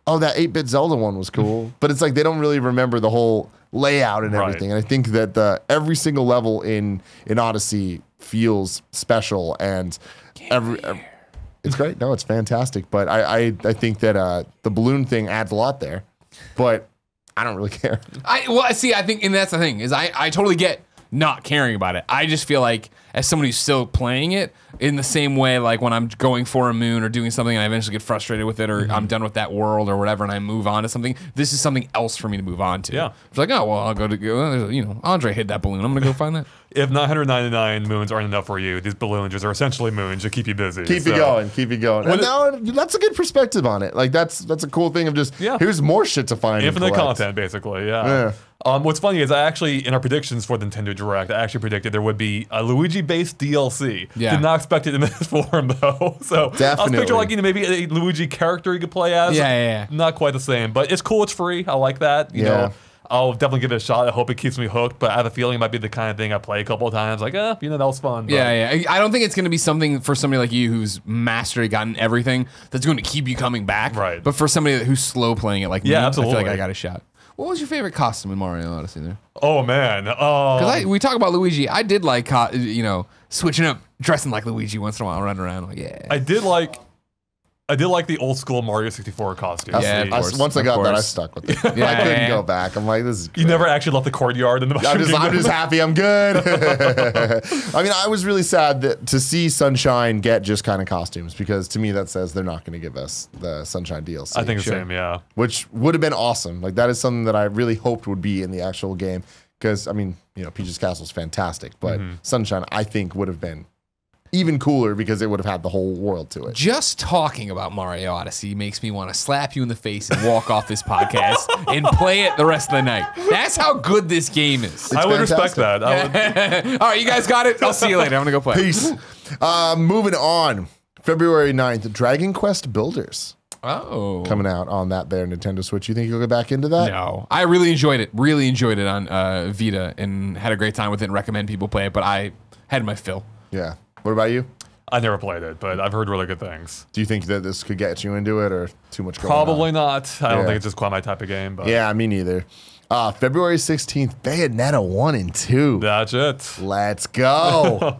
oh, that 8-bit Zelda one was cool. But it's like they don't really remember the whole layout and everything. And I think that every single level in Odyssey feels special, and it's great. No, it's fantastic. But I think that the balloon thing adds a lot there, but I don't really care. I think, and that's the thing, is I totally get not caring about it. I just feel like as somebody who's still playing it in the same way, like when I'm going for a moon or doing something and I eventually get frustrated with it, or I'm done with that world or whatever, and I move on to something, this is something else for me to move on to. Yeah. It's like, oh, well, I'll go to, Andre hit that balloon. I'm going to go find that. If 999 moons aren't enough for you, these balloons are essentially moons to keep you busy. Keep you going. And now that's a good perspective on it. Like that's a cool thing of just here's more shit to find. Infinite content, basically. Yeah. What's funny is I actually, in our predictions for the Nintendo Direct, I actually predicted there would be a Luigi-based DLC. Yeah. Did not expect it in this form though. So definitely. I was picturing like maybe a Luigi character you could play as. Yeah. Not quite the same, but it's cool. It's free. I like that. You know. I'll definitely give it a shot. I hope it keeps me hooked, but I have a feeling it might be the kind of thing I play a couple of times. Like, that was fun. But. Yeah. I don't think it's going to be something for somebody like you who's mastered, gotten everything, that's going to keep you coming back. Right. But for somebody who's slow playing it like me, absolutely. I feel like I got a shot. What was your favorite costume in Mario Odyssey there? Oh, man. Because we talk about Luigi. I did like, switching up, dressing like Luigi once in a while, running around. Like, yeah. I did like the old school Mario 64 costume. Yeah, of course, once I got that, I stuck with it. I couldn't go back. I'm like, this is great. You never actually left the courtyard in the I'm just happy. I'm good. I mean, I was really sad to see Sunshine get just kind of costumes, because to me that says they're not going to give us the Sunshine DLC. I think the same, yeah. Which would have been awesome. Like that is something that I really hoped would be in the actual game, because I mean, Peach's Castle is fantastic, but Sunshine I think would have been even cooler because it would have had the whole world to it. Just talking about Mario Odyssey makes me want to slap you in the face and walk off this podcast and play it the rest of the night. That's how good this game is. I would respect that. All right, you guys got it? I'll see you later. I'm going to go play. Peace. Moving on. February 9th, Dragon Quest Builders. Oh. Coming out on that there Nintendo Switch. You think you'll get back into that? No. I really enjoyed it. Really enjoyed it on Vita and had a great time with it and recommend people play it, but I had my fill. Yeah. What about you? I never played it, but I've heard really good things. Do you think that this could get you into it, or too much going Probably on? not. I don't think it's just quite my type of game. But yeah, me neither. February 16th, Bayonetta 1 and 2. That's it. Let's go.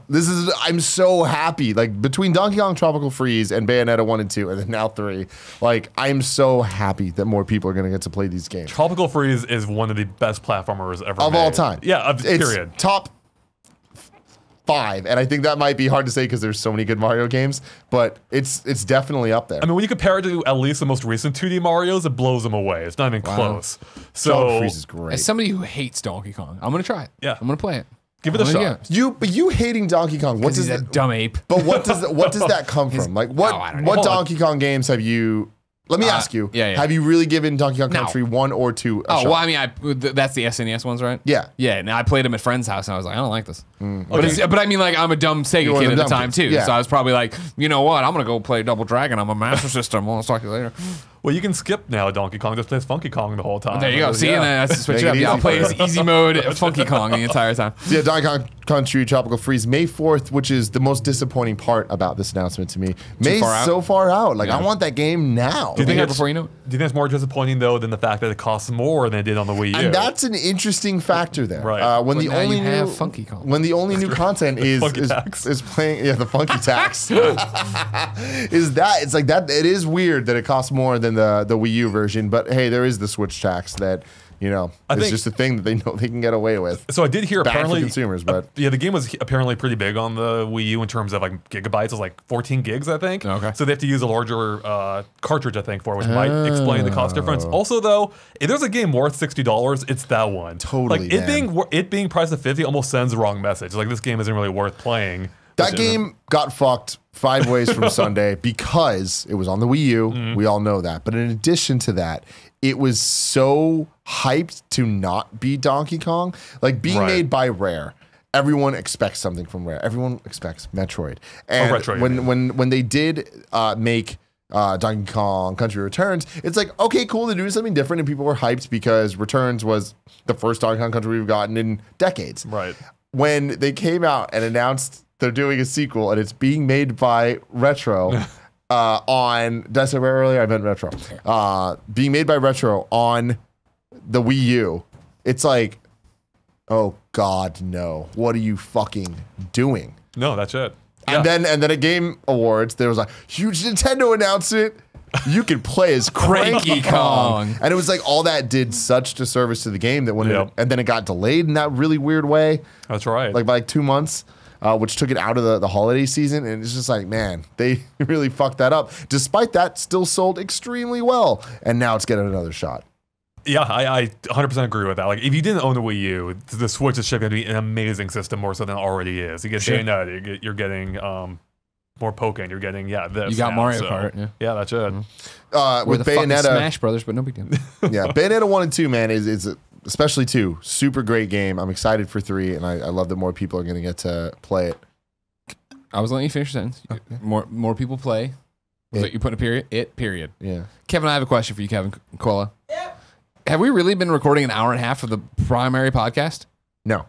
I'm so happy. Like, between Donkey Kong Tropical Freeze and Bayonetta 1 and 2, and then now 3, like, I'm so happy that more people are going to get to play these games. Tropical Freeze is one of the best platformers ever of made. all time. Yeah, it's period. Top 5, and I think that might be hard to say because there's so many good Mario games, but it's definitely up there. I mean, when you compare it to at least the most recent 2D Marios, it blows them away. It's not even close. Tropical Freeze is great. As somebody who hates Donkey Kong, I'm gonna try it. Yeah, I'm gonna play it. Give it a shot. You hating Donkey Kong? What does that dumb ape? But what does that come from? Like what Donkey Kong games have you? Let me ask you. Have you really given Donkey Kong Country 1 or 2 a shot? Well, I mean, that's the SNES ones, right? Yeah. Yeah, and I played them at friends' house, and I was like, I don't like this. But I mean, like, I'm a dumb Sega kid at the time, too. Yeah. So I was probably like, you know what? I'm going to go play Double Dragon on my Master System. Well, I'll talk to you later. Well, you can skip now Donkey Kong. Just plays Funky Kong the whole time. There you go. See, and then that's switch it up. Yeah, I'll play easy mode Funky Kong the entire time. Yeah, Donkey Kong Country Tropical Freeze, May 4th, which is the most disappointing part about this announcement to me. May's so far out. Like, I want that game now. Do you think before you know it? Do you think it's more disappointing, though, than the fact that it costs more than it did on the Wii U? And that's an interesting factor there. Right. When the only new Funky Kong. When the only new content is playing, the Funky Tax is that it's like that. It is weird that it costs more than the Wii U version, but hey, there is the Switch tax that it's just a thing that they know they can get away with. So I did hear Bad apparently for consumers, but the game was apparently pretty big on the Wii U in terms of like gigabytes. It was like 14 gigs, I think. Okay. So they have to use a larger cartridge, I think, for it, which might explain the cost difference. Also, though, if there's a game worth $60, it's that one. Totally. Like it being priced at $50 almost sends the wrong message. Like this game isn't really worth playing. That game got fucked 5 ways from Sunday because it was on the Wii U. We all know that. But in addition to that, it was so hyped to not be Donkey Kong. Like being made by Rare. Everyone expects something from Rare. Everyone expects Metroid. And when they did make Donkey Kong Country Returns, it's like, okay, cool, they're doing something different, and people were hyped because Returns was the first Donkey Kong Country we've gotten in decades. Right. When they came out and announced they're doing a sequel and it's being made by Retro did I say Rare earlier? I meant Retro. Being made by Retro on the Wii U. It's like, oh God, no. What are you fucking doing? No, that's it. And then at Game Awards, there was a huge Nintendo announcement. you could play as Cranky Kong. And it was like all that did such disservice to the game that when and then it got delayed in that really weird way. That's right. Like by 2 months. Which took it out of the holiday season, and it's just like, man, they really fucked that up. Despite that, still sold extremely well, and now it's getting another shot. Yeah, I 100% agree with that. Like, if you didn't own the Wii U, the Switch is going to be an amazing system more so than it already is. You get Bayonetta, you're getting more Pokken, you're getting this. You got Mario Kart. Yeah, that's it. With Bayonetta, Smash Brothers, but no big deal. Yeah, Bayonetta 1 and 2, man, is especially 2, super great game. I'm excited for 3, and I love that more people are going to get to play it. I was letting you finish your sentence. Okay. More people play. You put a period? Period. Yeah. Kevin, I have a question for you, Kevin Cola. Yep. Have we really been recording an hour and a half of the primary podcast? No.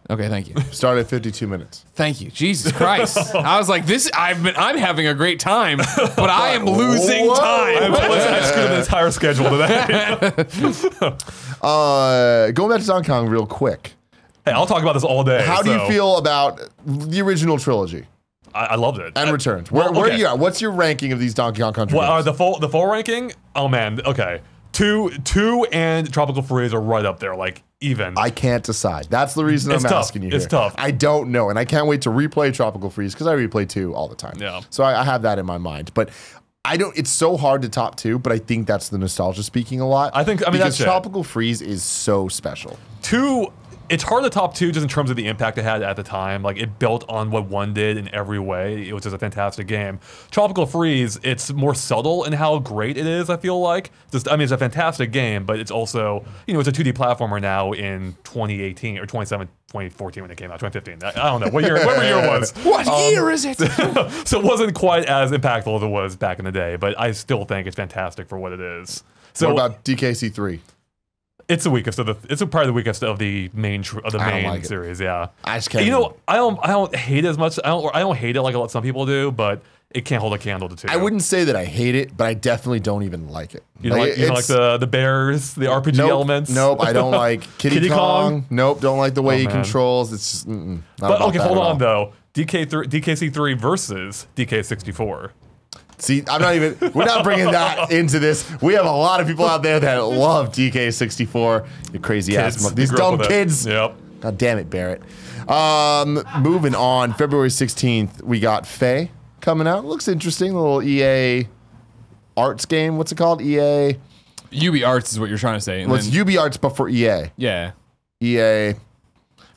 Okay, thank you. Started at 52 minutes. Thank you. Jesus Christ. I was like, I'm having a great time, but I am losing time. I screwed the entire schedule today. Going back to Donkey Kong real quick. Hey, I'll talk about this all day. How do you feel about the original trilogy? I loved it. And Returns. Where are you at? What's your ranking of these Donkey Kong Country games? The full ranking? Oh man, okay. 2 and Tropical Freeze are right up there, like even. I can't decide. That's the reason I'm asking you. It's tough. I don't know, and I can't wait to replay Tropical Freeze because I replay 2 all the time. Yeah. So I have that in my mind, but I don't. It's so hard to top 2, but I think that's the nostalgia speaking a lot. Because that's Tropical Freeze is so special. 2. It's hard to top 2 just in terms of the impact it had at the time. Like, it built on what 1 did in every way. It was just a fantastic game. Tropical Freeze, it's more subtle in how great it is, I feel like. It's a fantastic game, but it's also, it's a 2D platformer now in 2018 or 2014 when it came out, 2015. I don't know, whatever year it was. What year is it? So it wasn't quite as impactful as it was back in the day, but I still think it's fantastic for what it is. So, what about DKC 3? It's the weakest of it's probably the weakest of the main series. Yeah, I just can't. I don't hate it as much. I don't hate it like some people do, but it can't hold a candle to 2. I wouldn't say that I hate it, but I definitely don't even like it. You don't like the bears, the RPG elements. Nope, I don't like Kitty Kong. Nope, don't like the way he controls. It's just. But okay, hold on though. DKC3 versus DK64. See, we're not bringing that into this. We have a lot of people out there that love DK64. You crazy ass, these dumb kids. Yep. God damn it, Barrett. Moving on, February 16th, we got Faye coming out. Looks interesting, a little EA Arts game. What's it called? EA? UB Arts is what you're trying to say. Well, it's UB Arts, but for EA. Yeah. EA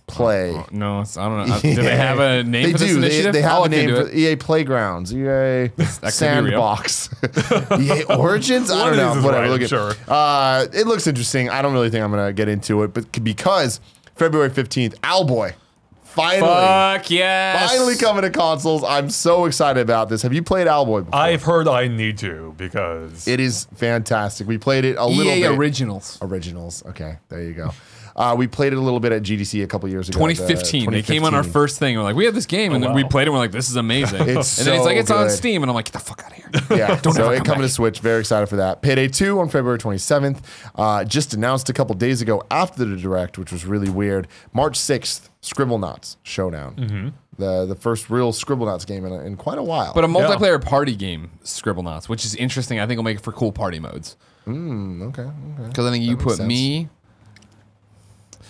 Play. No, I don't know. Do they have a name for this initiative? They have a name for EA Playgrounds, EA Sandbox, EA Origins. I don't know. Whatever. Look at it looks interesting. I don't really think I'm gonna get into it, but because February 15th, Owlboy, finally coming to consoles. I'm so excited about this. Have you played Owlboy before? I've heard I need to because it is fantastic. We played it a little bit. EA Originals. Okay, there you go. We played it a little bit at GDC a couple years ago. 2015. They came on our first thing. We're like, we have this game, and then we played it. And we're like, this is amazing. And then it's like, it's on Steam, and I'm like, get the fuck out of here. Yeah. So it coming to Switch. Very excited for that. Payday 2 on February 27th. Just announced a couple days ago after the Direct, which was really weird. March 6th, Scribblenauts Showdown. The first real Scribblenauts game in quite a while. But a multiplayer party game, Scribblenauts, which is interesting. I think will make it for cool party modes. Okay. Because I think you put me.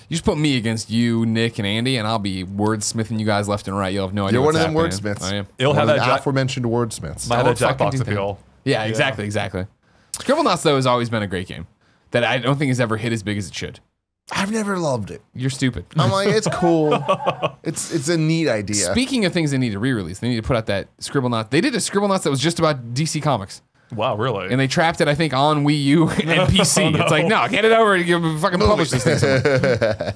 You just put me against you, Nick, and Andy, and I'll be wordsmithing you guys left and right. You'll have no idea. You're one of them happening. wordsmiths. I am. It'll have that aforementioned wordsmiths. Might have that Jackbox appeal. Yeah, exactly. Scribblenauts, though, has always been a great game that I don't think has ever hit as big as it should. I've never loved it. You're stupid. I'm like, it's cool. It's a neat idea. Speaking of things they need to re-release, they need to put out that Scribblenauts. They did a Scribblenauts that was just about DC Comics. Wow, really? And they trapped it, I think, on Wii U and PC. It's like, no, get it over and you fucking publish this thing somewhere.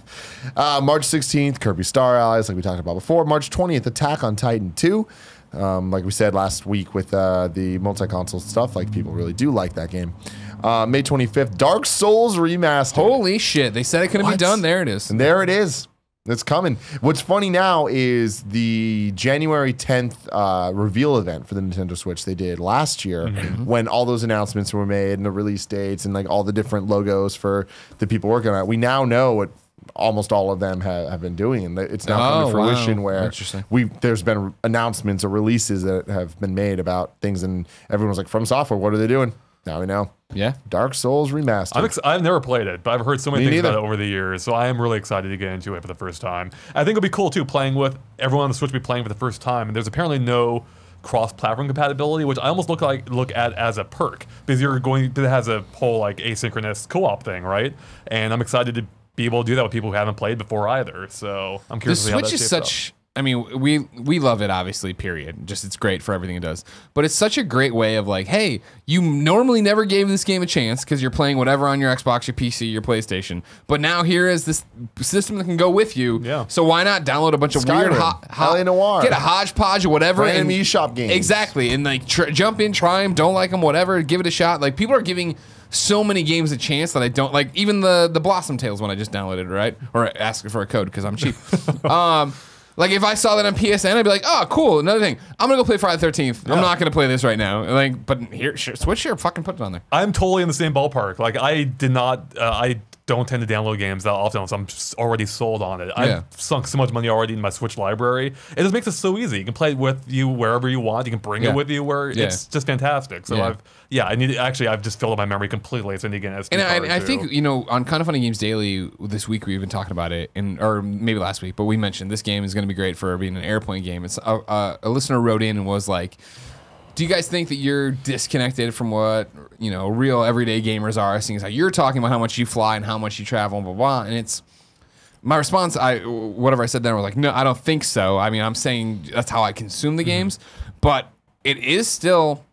March 16th, Kirby Star Allies, like we talked about before. March 20th, Attack on Titan 2. Like we said last week with the multi-console stuff, like people really do like that game. May 25th, Dark Souls Remastered. Holy shit, they said it couldn't be done. There it is. And there it is. It's coming. What's funny now is the January 10th reveal event for the Nintendo Switch they did last year when all those announcements were made and the release dates and like all the different logos for the people working on it. We now know almost all of them have been doing, and it's now come to fruition where there's been announcements or releases that have been made about things, and everyone's like, From Software, what are they doing? Now we know. Yeah. Dark Souls Remastered. I've never played it, but I've heard so many things about it over the years, so I am really excited to get into it for the first time. I think it'll be cool too, playing with everyone on the Switch will be playing for the first time, and there's apparently no cross-platform compatibility, which I almost look at as a perk, because it has a whole like asynchronous co-op thing, right? And I'm excited to be able to do that with people who haven't played before either. So I'm curious to see how that shapes up. I mean, we love it, obviously, period. Just it's great for everything it does. But it's such a great way of like, hey, you normally never gave this game a chance because you're playing whatever on your Xbox, your PC, your PlayStation. But now here is this system that can go with you. Yeah. So why not download a bunch of weird Noir. Get a hodgepodge or whatever. Random eShop games. Exactly. And like jump in, try them, don't like them, whatever. Give it a shot. Like people are giving so many games a chance that I don't like. Even the Blossom Tales one I just downloaded, right? Or asking for a code because I'm cheap. Like, if I saw that on PSN, I'd be like, oh, cool, another thing. I'm going to go play Friday the 13th. I'm not going to play this right now. Like, but here, Switch here, fucking put it on there. I'm totally in the same ballpark. Like, I don't tend to download games that often, so I'm just already sold on it. I've sunk so much money already in my Switch library. It just makes it so easy. You can play it with you wherever you want. You can bring it with you where it's just fantastic. So I've just filled up my memory completely. So I need to get an SD card I think, on Kind of Funny Games Daily this week, we've been talking about it, or maybe last week, but we mentioned this game is going to be great for being an airplane game. It's a listener wrote in and was like, do you guys think that you're disconnected from what, real everyday gamers are, seeing as how you're talking about how much you fly and how much you travel and blah, blah, and it's, my response, whatever I said then, was like, no, I don't think so. I mean, I'm saying that's how I consume the games, but it is still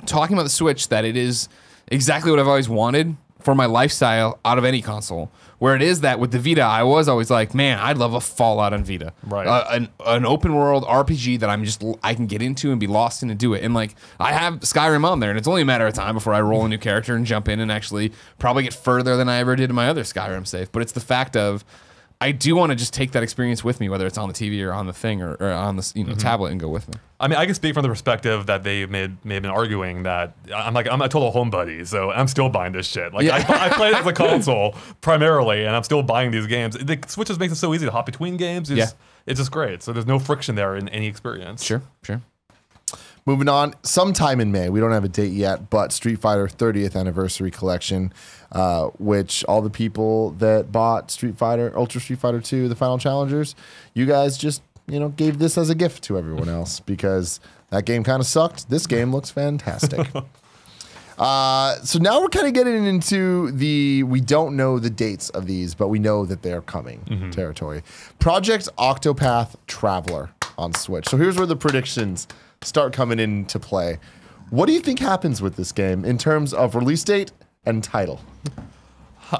talking about the Switch that it is exactly what I've always wanted for my lifestyle out of any console. Where it is that with the Vita, I was always like, man, I'd love a Fallout on Vita. Right. An open world RPG that I can get into and be lost in and do it. And like, I have Skyrim on there, and it's only a matter of time before I roll a new character and jump in and actually probably get further than I ever did in my other Skyrim save. But it's the fact of, I do want to just take that experience with me, whether it's on the TV or on the thing or on the tablet, and go with me. I mean, I can speak from the perspective that they may have been arguing that I'm a total homebody, so I'm still buying this shit. Like I play it as a console primarily, and I'm still buying these games. The Switch just makes it so easy to hop between games. It's just great. So there's no friction there in any experience. Sure. Moving on, sometime in May, we don't have a date yet, but Street Fighter 30th Anniversary Collection, which all the people that bought Street Fighter, Ultra Street Fighter 2, the Final Challengers, you guys just, gave this as a gift to everyone else because that game kind of sucked. This game looks fantastic. So now we're kind of getting into we don't know the dates of these, but we know that they're coming territory. Project Octopath Traveler on Switch. So here's where the predictions start coming into play. What do you think happens with this game in terms of release date and title?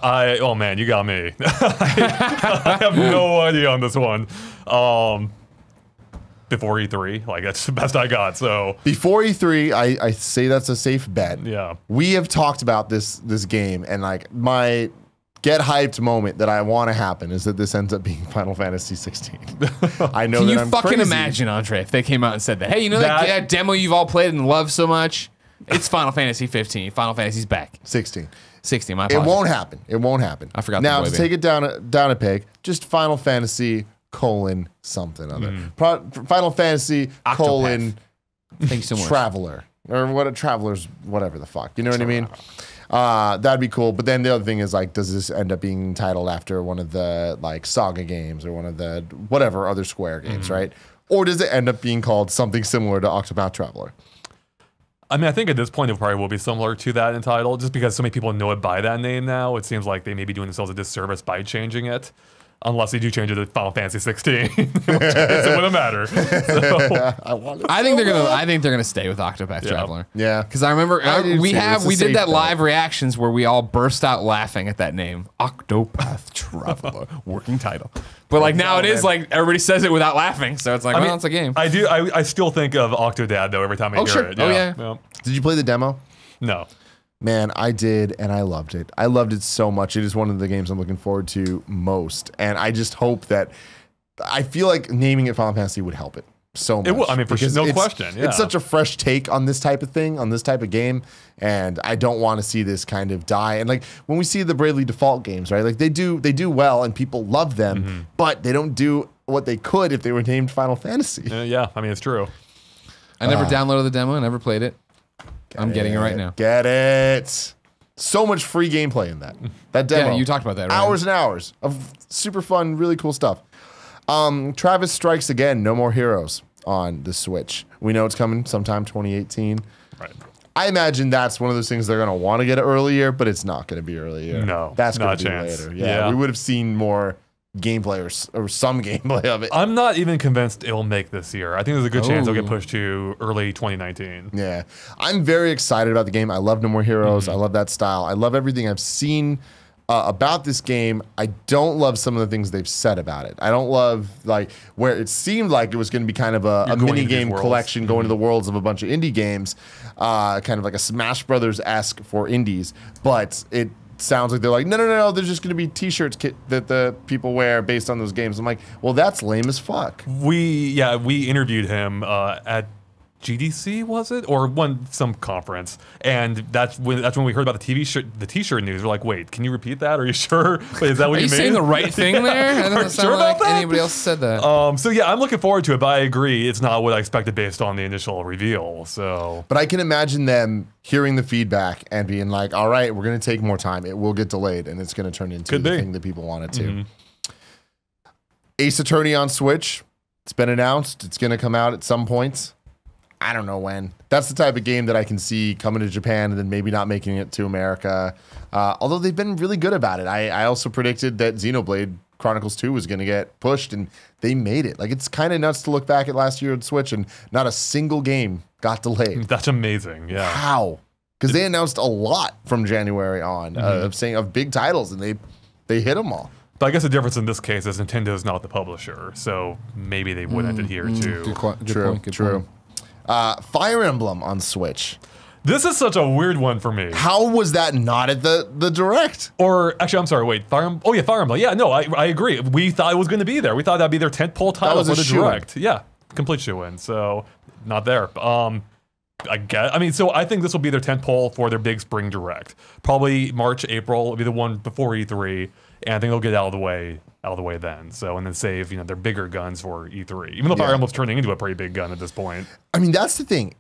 Oh man, you got me. I have no idea on this one. Before E3, like that's the best I got. So before E3, I say that's a safe bet. Yeah, we have talked about this game, and like my get hyped moment that I want to happen is that this ends up being Final Fantasy 16. I know. Can you fucking imagine, Andre, if they came out and said that? Hey, that demo you've all played and loved so much? It's Final Fantasy 15. Final Fantasy's back. 16. 16. My apologies. It won't happen. It won't happen. I forgot. Now to take it down a peg, just Final Fantasy something other. Final Fantasy Octopath. Thanks so much. Traveler or what a Traveler's whatever the fuck. You know what I mean? That'd be cool. But then the other thing is like, does this end up being titled after one of the like Saga games or one of the whatever other Square games, right? Or does it end up being called something similar to Octopath Traveler? I mean, I think at this point it probably will be similar to that in title, just because so many people know it by that name now. It seems like they may be doing themselves a disservice by changing it. Unless they do change it to Final Fantasy 16, it wouldn't matter. So. I think they're gonna stay with Octopath Traveler. Yeah, because I remember we did that live reactions where we all burst out laughing at that name, Octopath Traveler, working title. But like now it is like everybody says it without laughing, so it's like it's a game. I still think of Octodad though every time I hear it. Oh yeah. Did you play the demo? No. Man, I did, and I loved it. I loved it so much. It is one of the games I'm looking forward to most, and I just hope that I feel like naming it Final Fantasy would help it so much. It will, I mean, for no question. Yeah. It's such a fresh take on this type of thing, on this type of game, and I don't want to see this kind of die. And like when we see the Bravely Default games, right? Like they do well, and people love them, but they don't do what they could if they were named Final Fantasy. Yeah, I mean, it's true. I never downloaded the demo. I never played it. I'm getting it right now. Get it. So much free gameplay in that demo. Yeah, you talked about that, right? Hours and hours of super fun, really cool stuff. Travis strikes again. No More Heroes on the Switch. We know it's coming sometime 2018. Right. I imagine that's one of those things they're going to want to get earlier, but it's not going to be earlier. No, that's going not to be a chance. later. Yeah, we would have seen more gameplay or some gameplay of it. I'm not even convinced it'll make this year. I think there's a good chance it'll get pushed to early 2019. Yeah, I'm very excited about the game. I love No More Heroes. I love that style. I love everything I've seen about this game. I don't love some of the things they've said about it. I don't love like where it seemed like it was going to be kind of a mini game collection going to the worlds of a bunch of indie games, kind of like a Smash Brothers-esque for indies, but it sounds like they're like, no, there's just going to be t-shirts that the people wear based on those games. I'm like, well, that's lame as fuck. We interviewed him at GDC, was it, or some conference, and that's when we heard about the t-shirt news. We're like, wait, can you repeat that? Are you sure? Wait, is that what Are you mean? Saying the right thing there? That doesn't sound like anybody else said that. So yeah, I'm looking forward to it, but I agree, it's not what I expected based on the initial reveal. So, but I can imagine them hearing the feedback and being like, all right, we're going to take more time. It will get delayed, and it's going to turn into the thing that people want it to. Ace Attorney on Switch. It's been announced. It's going to come out at some point. I don't know when. That's the type of game that I can see coming to Japan and then maybe not making it to America. Although they've been really good about it. I also predicted that Xenoblade Chronicles 2 was going to get pushed, and they made it. Like, it's kind of nuts to look back at last year on Switch and not a single game got delayed. That's amazing. Yeah. How? Because they announced a lot from January on of big titles, and they hit them all. But I guess the difference in this case is Nintendo's not the publisher, so maybe they wouldn't adhere to. Good point. Fire Emblem on Switch. This is such a weird one for me. How was that not at the Direct? Or actually, I'm sorry. Wait, Fire Emblem. Oh yeah, Fire Emblem. Yeah, no, I agree. We thought it was going to be there. We thought that'd be their tentpole title for the Direct. Yeah, complete shoe-in. So not there. I mean, so I think this will be their tentpole for their big spring Direct. Probably March, April will be the one before E3, and I think they'll get out of the way then. So, and then save, their bigger guns for E3. Even though Fire Emblem's turning into a pretty big gun at this point. I mean, that's the thing.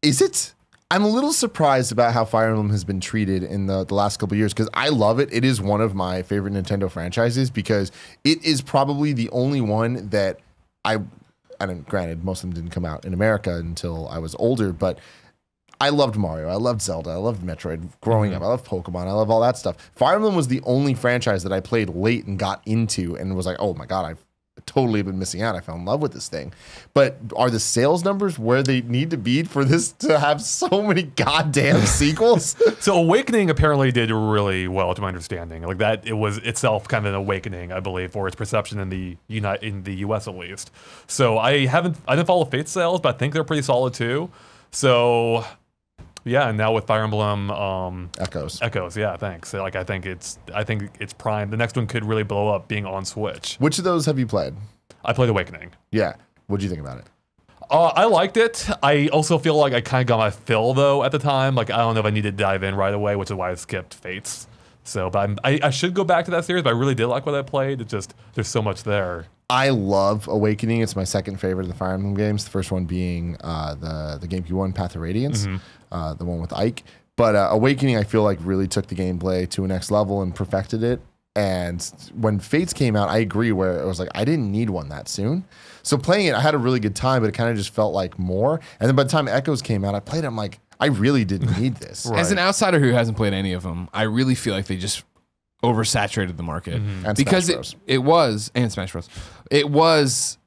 Is it? I'm a little surprised about how Fire Emblem has been treated in the last couple of years, because I love it. It is one of my favorite Nintendo franchises because it is probably the only one that granted, most of them didn't come out in America until I was older, but I loved Mario, I loved Zelda, I loved Metroid growing up, I loved Pokemon, I love all that stuff. Fire Emblem was the only franchise that I played late and got into and was like, oh my God, I've totally been missing out. I fell in love with this thing. But are the sales numbers where they need to be for this to have so many goddamn sequels? So Awakening apparently did really well, to my understanding. Like that, it was itself kind of an awakening, I believe, for its perception in the US at least. So I didn't follow Fate's sales, but I think they're pretty solid too. So yeah, and now with Fire Emblem Echoes, yeah, thanks. Like I think it's prime. The next one could really blow up being on Switch. Which of those have you played? I played Awakening. Yeah. What'd you think about it? I liked it. I also feel like I kind of got my fill though at the time. Like I don't know if I needed to dive in right away, which is why I skipped Fates. So, but I should go back to that series. But I really did like what I played. It's just there's so much there. I love Awakening. It's my second favorite of the Fire Emblem games. The first one being the GameCube one, Path of Radiance, the one with Ike. But Awakening, I feel like really took the gameplay to a next level and perfected it. And when Fates came out, I agree where it was like, I didn't need one that soon. So playing it, I had a really good time, but it kind of just felt like more. And then by the time Echoes came out, I played it, I'm like, I really didn't need this. Right. As an outsider who hasn't played any of them, I really feel like they just oversaturated the market. And because it was, and Smash Bros. It was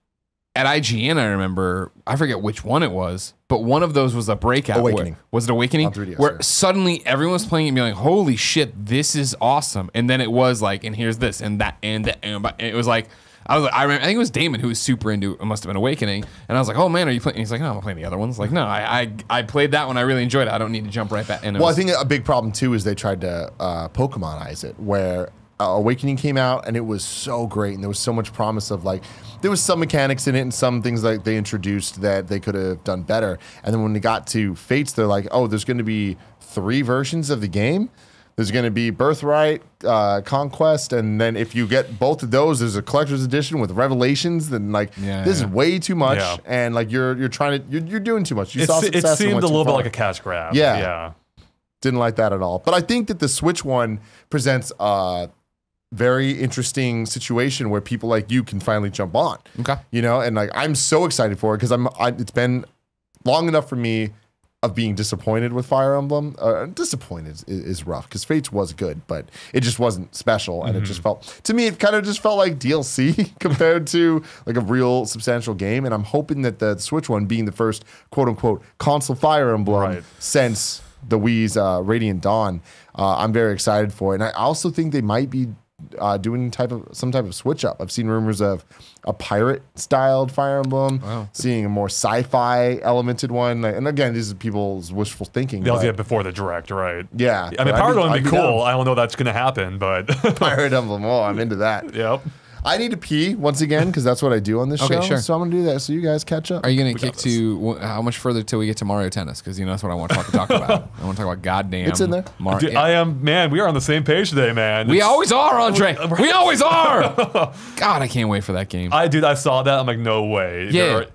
at IGN, I remember, I forget which one it was, but one of those was a breakout. Awakening. Was it Awakening? On 3DS, where suddenly everyone was playing it and being like, holy shit, this is awesome. And then it was like, and here's this and that and that. And it was like, I think it was Damon who was super into it, must have been Awakening. And I was like, oh man, are you playing? And he's like, no, I'm not playing the other ones. Like, no, I played that one. I really enjoyed it. I don't need to jump right back in. Well, I think a big problem too is they tried to Pokemonize it, where Awakening came out, and it was so great, and there was so much promise of like, there was some mechanics in it and some things like they introduced that they could have done better. And then when they got to Fates, they're like, oh, there's going to be 3 versions of the game. There's going to be Birthright, Conquest, and then if you get both of those, there's a collector's edition with Revelations. Then like this is way too much, and like you're trying to you're doing too much. You saw success. It seemed a little bit like a cash grab. Yeah, didn't like that at all. But I think that the Switch one presents a very interesting situation where people like you can finally jump on. Okay, you know, and like I'm so excited for it because it's been long enough for me of being disappointed with Fire Emblem. Disappointed is rough because Fates was good, but it just wasn't special, and it just felt, to me, it kind of just felt like DLC compared to like a real substantial game. And I'm hoping that the Switch one, being the first quote unquote console Fire Emblem since the Wii's Radiant Dawn, I'm very excited for it. And I also think they might be doing some type of switch up. I've seen rumors of a pirate-styled Fire Emblem, seeing a more sci-fi elemented one. And again, this is people's wishful thinking. That was before the Direct, right? Yeah. I mean, Pirate Emblem would be cool. I don't know that's going to happen, but Pirate Emblem. Oh, I'm into that. Yep. I need to pee once again because that's what I do on this show. Sure. So I'm going to do that so you guys catch up. Are you going to kick to how much further till we get to Mario Tennis? Because you know that's what I want to talk about. I want to talk about goddamn. It's in there. Mario. Dude, I am, man. We are on the same page today, man. We always are, Andre. We always are. God, I can't wait for that game. I saw that. I'm like, no way. Yeah.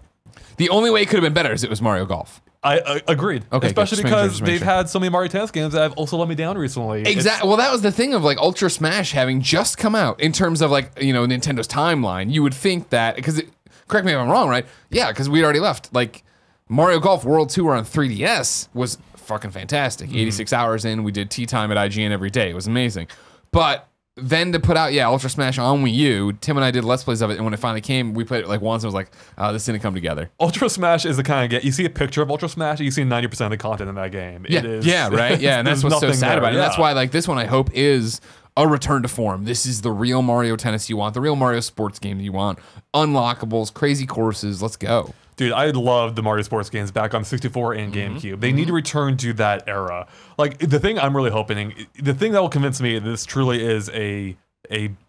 The only way it could have been better is it was Mario Golf. I agreed. Okay, especially because they've had so many Mario Tennis games that have also let me down recently. Exactly. Well, that was the thing of like Ultra Smash having just come out in terms of like, you know, Nintendo's timeline. You would think that, because, correct me if I'm wrong, right? Yeah, because we'd already left. Like Mario Golf World Tour on 3DS was fucking fantastic. 86 hours in, we did tea time at IGN every day. It was amazing. But then to put out, Ultra Smash on Wii U, Tim and I did Let's Plays of it, and when it finally came, we played it like once, and was like, this didn't come together. Ultra Smash is the kind of game, you see a picture of Ultra Smash, you see 90% of the content in that game. Yeah, it is, right? Yeah, and that's what's so sad about it. And that's why, like, this one, I hope, is a return to form. This is the real Mario Tennis you want, the real Mario sports game you want. Unlockables, crazy courses, let's go. Dude, I loved the Mario sports games back on 64 and GameCube. They need to return to that era. Like, the thing I'm really hoping, the thing that will convince me this truly is a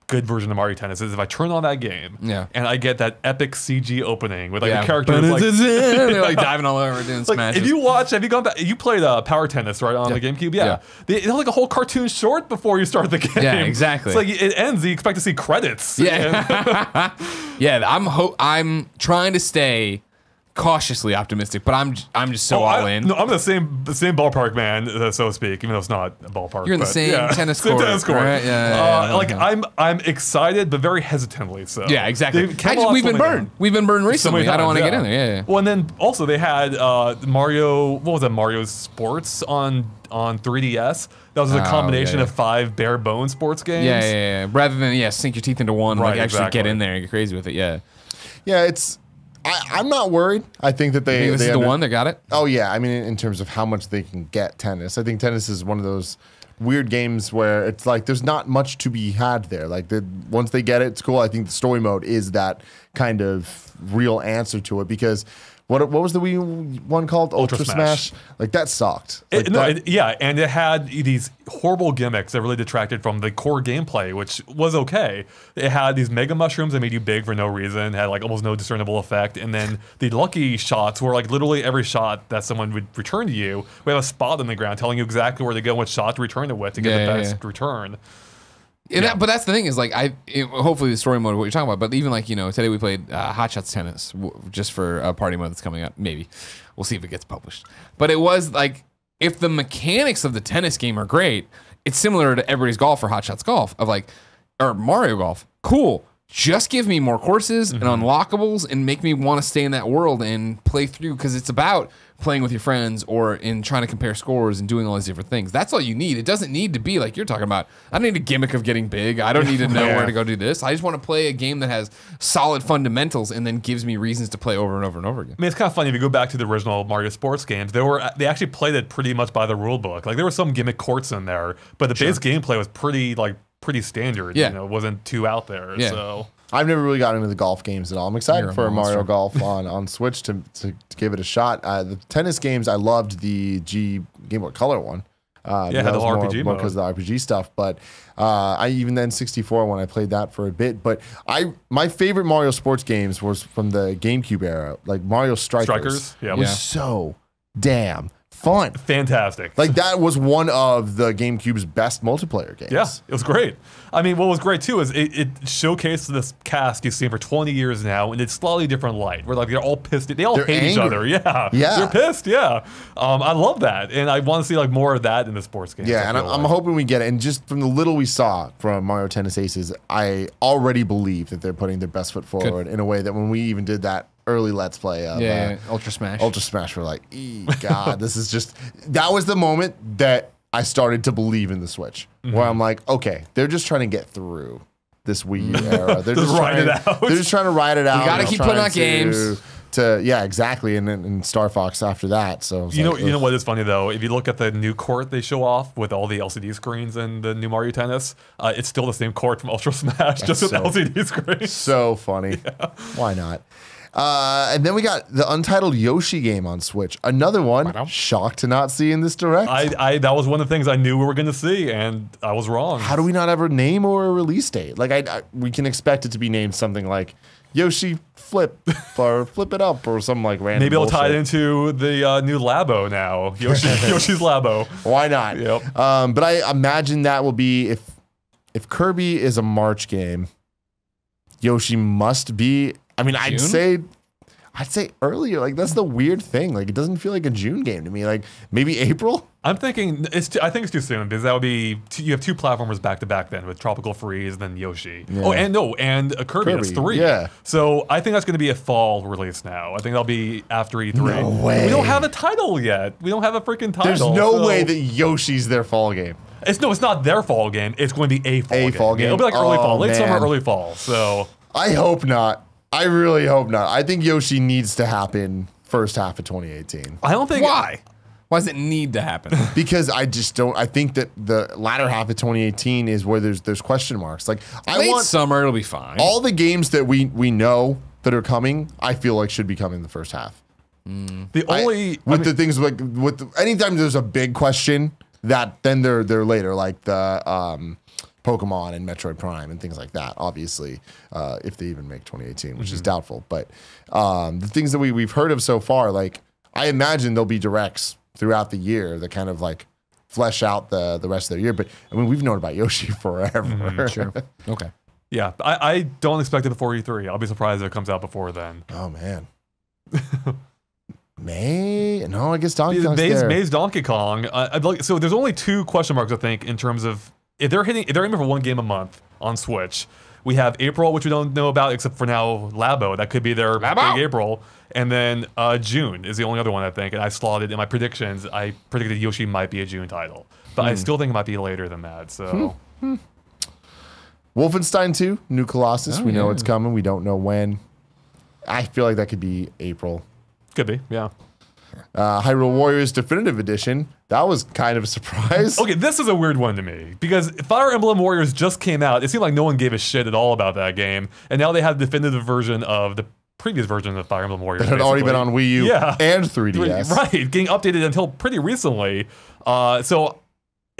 good version of Mario Tennis is if I turn on that game and I get that epic CG opening with like the characters like they're like diving all over doing smashes. If you watch, have you gone back? You played Power Tennis right on the GameCube? Yeah. They have like a whole cartoon short before you start the game. Yeah, exactly. It's like it ends, you expect to see credits. Yeah. I'm trying to stay cautiously optimistic, but I'm just so all in. No, I'm the same ballpark, man, so to speak. Even though it's not a ballpark. You're in the same tennis court. Same tennis court. Right? Yeah, like I'm excited, but very hesitantly so. Yeah, exactly. We've been burned. We've been burned recently. So I don't want to get in there. Yeah. Well, and then also they had Mario. What was that? Mario Sports on 3DS. That was a combination of 5 bare bone sports games. Yeah. Rather than sink your teeth into one, like actually get in there and get crazy with it. Yeah. Yeah, it's. I'm not worried. I think that this is the one that got it. Oh yeah, I mean in terms of how much they can get tennis. I think tennis is one of those weird games where it's like there's not much to be had there. Like once they get it, it's cool. I think the story mode is that kind of real answer to it because. What was the Wii one called? Ultra Smash. Like that sucked. And it had these horrible gimmicks that really detracted from the core gameplay, which was okay. It had these mega mushrooms that made you big for no reason, had like almost no discernible effect, and then the lucky shots were like literally every shot that someone would return to you, we have a spot on the ground telling you exactly where to go, what shot to return it with to get the best return. But that's the thing is like hopefully the story mode what you're talking about. But even like today we played Hot Shots Tennis just for a party mode that's coming up. Maybe we'll see if it gets published. But it was like if the mechanics of the tennis game are great, it's similar to Everybody's Golf or Hot Shots Golf or Mario Golf. Cool. Just give me more courses and unlockables and make me want to stay in that world and play through because it's about playing with your friends or in trying to compare scores and doing all these different things. That's all you need. It doesn't need to be like you're talking about. I don't need a gimmick of getting big. I don't need to know where to go do this. I just want to play a game that has solid fundamentals and then gives me reasons to play over and over and over again. I mean, it's kind of funny if you go back to the original Mario sports games. They actually played it pretty much by the rule book. Like there were some gimmick courts in there, but the base gameplay was pretty standard. It wasn't too out there. Yeah. So I've never really gotten into the golf games at all. I'm excited for Mario Golf on Switch to give it a shot. The tennis games, I loved the Game Boy Color one. Yeah, had the whole RPG mode because of the RPG stuff. But I even then 64 when I played that for a bit. But my favorite Mario sports games was from the GameCube era, like Mario Strikers. Yeah, was so damn fun. Fantastic. Like that was one of the GameCube's best multiplayer games. Yeah, it was great. I mean, what was great too is it showcased this cast you've seen for 20 years now in a slightly different light. Where like they're all pissed. They all hate each other. Yeah. They're pissed. Yeah. I love that, and I want to see like more of that in the sports games. Yeah, and I'm hoping we get it. And just from the little we saw from Mario Tennis Aces, I already believe that they're putting their best foot forward in a way that when we even did that early Let's Play of Ultra Smash. Ultra Smash, we're like, God, this is just. That was the moment that I started to believe in the Switch, where I'm like, okay, they're just trying to get through this Wii U era. They're just ride it out. They're just trying to ride it out. You got to keep putting out games. Yeah, exactly, and Star Fox after that. So you know what is funny though? If you look at the new court they show off with all the LCD screens and the new Mario Tennis, it's still the same court from Ultra Smash, just with LCD screens. So funny. Yeah. Why not? And then we got the Untitled Yoshi game on Switch. Another one. Shocked to not see in this direct. That was one of the things I knew we were going to see, and I was wrong. How do we not ever name or a release date? Like we can expect it to be named something like Yoshi Flip or Flip It Up or something like random. Maybe it'll bullshit. tie it into the new Labo now. Yoshi's Labo. Why not? Yep. But I imagine that will be if Kirby is a March game, Yoshi must be. I mean, I'd say earlier. Like that's the weird thing. Like it doesn't feel like a June game to me. Like maybe April. I'm thinking I think it's too soon because that would be you have two platformers back to back then with Tropical Freeze and then Yoshi. Yeah. Oh, and a Kirby. That's 3. Yeah. So I think that's going to be a fall release now. I think that'll be after E3. No way. We don't have a title yet. We don't have a freaking title. There's no way that Yoshi's their fall game. It's not their fall game. It's going to be a fall game. It'll be like early fall, late summer, early fall. So I hope not. I really hope not. I think Yoshi needs to happen first half of 2018. I don't think. Why? Why does it need to happen? Because I just don't. I think that the latter half of 2018 is where there's question marks. Like late summer, it'll be fine. All the games that we know that are coming, I feel like should be coming in the first half. The things like anytime there's a big question, that then they're later, like the Pokemon and Metroid Prime and things like that. Obviously, if they even make 2018, which is doubtful. But the things that we've heard of so far, like I imagine there'll be directs throughout the year that kind of like flesh out the rest of the year. But I mean, we've known about Yoshi forever. Sure. Okay. Yeah, I don't expect it before E3. I'll be surprised if it comes out before then. Oh man. May? No, I guess Donkey Kong's there. May's Donkey Kong. So there's only 2 question marks, I think, in terms of if they're aiming for 1 game a month on Switch. We have April, which we don't know about except for now Labo. That could be their big April. And then June is the only other one, I think. And I slotted in my predictions. I predicted Yoshi might be a June title. But I still think it might be later than that. So Wolfenstein 2, New Colossus. We know it's coming. We don't know when. I feel like that could be April. Could be, yeah. Hyrule Warriors Definitive Edition. That was kind of a surprise. Okay, this is a weird one to me because Fire Emblem Warriors just came out. It seemed like no one gave a shit at all about that game, and now they have the definitive version of the previous version of Fire Emblem Warriors. That had already been on Wii U and 3DS. Right, getting updated until pretty recently. So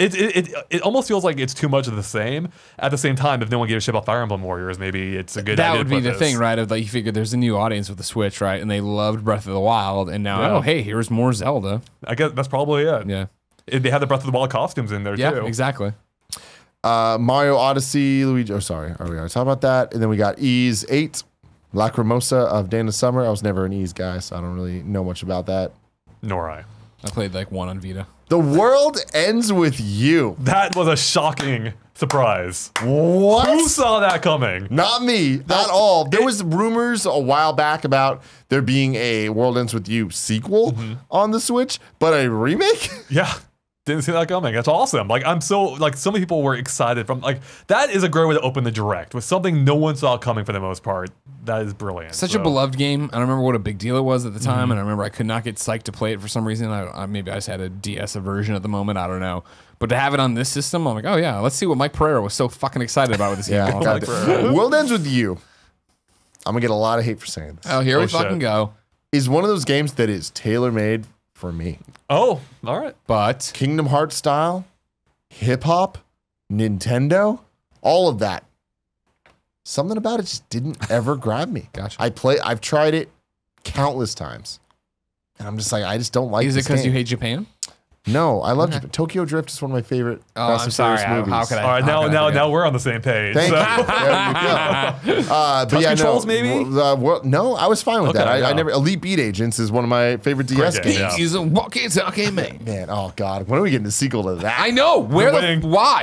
it almost feels like it's too much of the same. At the same time, if no one gave a shit about Fire Emblem Warriors, maybe it's a good idea. That would be the thing, right? Of like you figure there's a new audience with the Switch, right? And they loved Breath of the Wild, and now hey, here's more Zelda. I guess that's probably it. Yeah, they have the Breath of the Wild costumes in there too. Yeah, exactly. Mario Odyssey, Luigi. Oh, sorry, are we going to talk about that? And then we got Ys 8, Lacrimosa of Day in the Summer. I was never an Ys guy, so I don't really know much about that. Nor I. I played like 1 on Vita. The World Ends With You. That was a shocking surprise. What? Who saw that coming? Not me at all. There was rumors a while back about there being a World Ends With You sequel on the Switch, but a remake? Yeah. Didn't see that coming. That's awesome. Like I'm so many people were excited from that is a great way to open the direct with something no one saw coming for the most part. That is brilliant. Such a beloved game. I don't remember what a big deal it was at the time, and I remember I could not get psyched to play it for some reason. Maybe I just had a DS aversion at the moment. I don't know. But to have it on this system, I'm like, oh yeah, let's see what Mike Pereira was so fucking excited about with this game. World Ends With You. I'm gonna get a lot of hate for saying this. Oh, here we fucking go. Is one of those games that is tailor-made for me. Oh, all right. But Kingdom Hearts style, hip hop, Nintendo, all of that. Something about it just didn't ever grab me. Gotcha. I've tried it countless times. And I'm just like, I just don't like is it because you hate Japan? No, I love Japan. Tokyo Drift is one of my favorite Fast and sorry. Furious movies. How could I? All right, now we're on the same page. Thank so. you. There you go. But controls, maybe? No, I was fine with Okay, that. yeah. I never. Elite Beat Agents is one of my favorite DS game, games. yeah. He's a walkie-talkie man. Man, oh god, when are we getting the sequel to that? I know. Where why?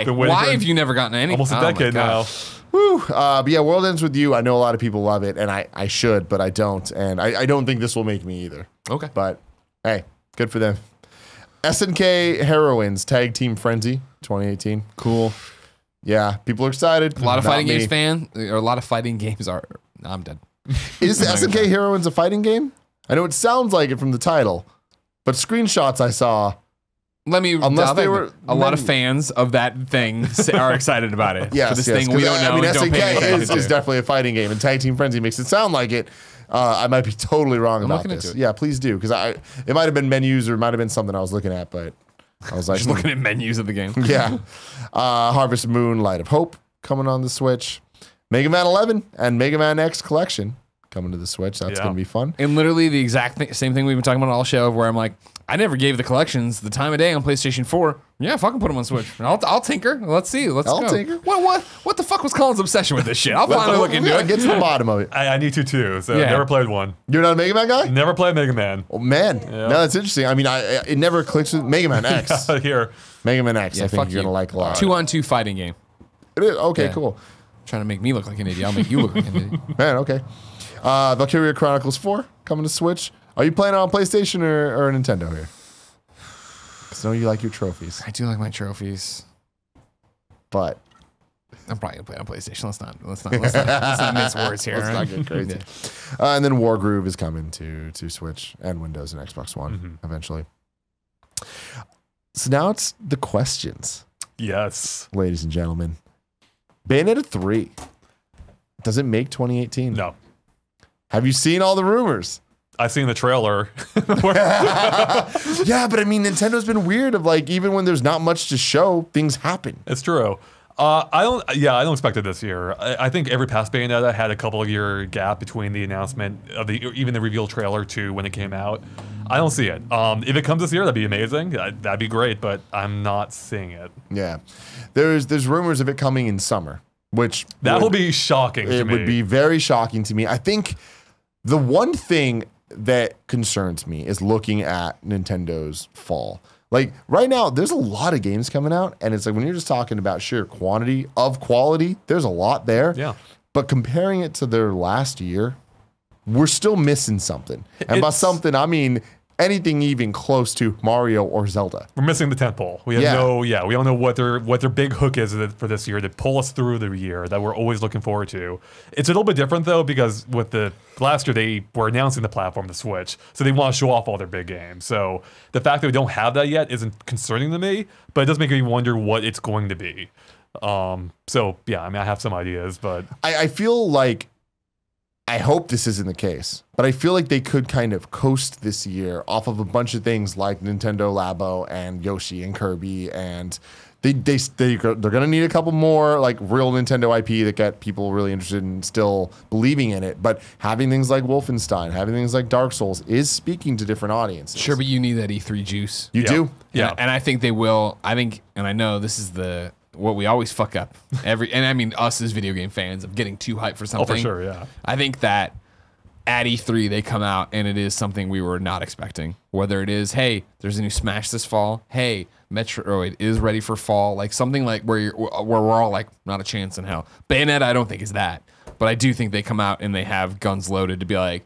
Been waiting Why for have you never gotten any? Almost a Oh my decade now. gosh. Whew. But yeah, World Ends With You. I know a lot of people love it, and I should, but I don't, and I don't think this will make me either. Okay. But hey, good for them. SNK Heroines Tag Team Frenzy 2018. Cool. Yeah, people are excited. A lot of Not fighting me. games fan, or a lot of fighting games are. I'm dead. Is SNK Heroines a fighting game? I know it sounds like it from the title, but screenshots I saw. Unless they were a lot of fans of that thing are excited about it. Yes, for this yes, thing we 'cause, don't know. I mean, and don't pay SNK attention is to. definitely a fighting game, and Tag Team Frenzy makes it sound like it. I might be totally wrong about looking this. into it. Yeah, please do, because it might have been menus or it might have been something I was looking at, but I was like, Just looking at menus of the game. yeah. Harvest Moon, Light of Hope coming on the Switch. Mega Man 11 and Mega Man X Collection coming to the Switch. That's going to be fun. And literally the exact same thing we've been talking about all show, where I'm like, I never gave the collections the time of day on PlayStation 4. Yeah, fucking put them on Switch. I'll tinker. Let's see. I'll go. Tinker. What the fuck was Colin's obsession with this shit? I'll finally look into it. Get to the bottom of it. I need to too, so Yeah. never played one. You're not a Mega Man guy? Never played Mega Man. Oh, man. No, that's interesting. I mean, it never clicks with Mega Man X. Here. Mega Man X, I think fuck you're going to like a lot. 2-on-2 fighting game. It is? Okay, Yeah. cool. Trying to make me look like an idiot. I'll make you look like an idiot. Man, okay. Valkyria Chronicles 4 coming to Switch. Are you playing on PlayStation or Nintendo here? Because I know you like your trophies, I do like my trophies. but I'm probably gonna play it on PlayStation. Let's not mince words here. let's right? not get crazy. And then Wargroove is coming to Switch and Windows and Xbox One eventually. So now it's the questions, Yes. ladies and gentlemen. Bayonetta 3. Does it make 2018? No. Have you seen all the rumors? I seen the trailer. Yeah, but I mean, Nintendo's been weird of like, even when there's not much to show, things happen. It's true. I don't expect it this year. I think every past Bayonetta had a couple of year gap between the announcement of even the reveal trailer to when it came out. I don't see it. If it comes this year, that'd be amazing. That'd be great, but I'm not seeing it. Yeah. There's rumors of it coming in summer, which That will be shocking to it me. would be very shocking to me. I think the one thing that concerns me is looking at Nintendo's fall. Like right now, there's a lot of games coming out, and it's like when you're just talking about sheer quantity of quality, there's a lot there. Yeah. But comparing it to their last year, we're still missing something. And by something, I mean anything even close to Mario or Zelda. We're missing the tentpole. We have we don't know what their big hook is for this year to pull us through the year that we're always looking forward to. It's a little bit different though, because with the last year they were announcing the platform, the Switch, so they want to show off all their big games. So the fact that we don't have that yet isn't concerning to me, but it does make me wonder what it's going to be. So yeah, I mean, I have some ideas, but I feel like, I hope this isn't the case, but I feel like they could kind of coast this year off of a bunch of things like Nintendo Labo and Yoshi and Kirby, and they're gonna need a couple more like real Nintendo IP that get people really interested in still believing in it. But having things like Wolfenstein, having things like Dark Souls is speaking to different audiences. Sure, but you need that E3 juice. You do? Yeah. And I think they will. I think, and I know this is what we always fuck up and I mean us as video game fans of getting too hyped for something. oh, for sure, yeah. I think that at E3 they come out and it is something we were not expecting. Whether it is, hey, there's a new Smash this fall. Hey, Metroid is ready for fall. Like something like where we're all like, not a chance in hell. Bayonetta, I don't think is that, but I do think they come out and they have guns loaded to be like,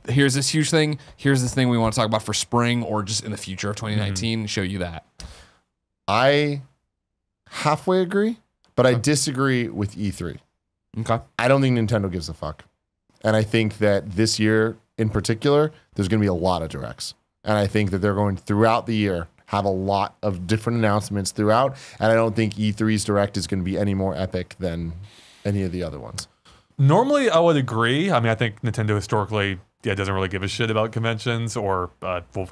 here's this huge thing. Here's this thing we want to talk about for spring or just in the future of 2019 and show you that. I halfway agree, but I disagree with E3. Okay. I don't think Nintendo gives a fuck. And I think that this year in particular, there's going to be a lot of directs. And I think that they're going throughout the year have a lot of different announcements throughout. And I don't think E3's direct is going to be any more epic than any of the other ones. Normally, I would agree. I mean, I think Nintendo historically, doesn't really give a shit about conventions or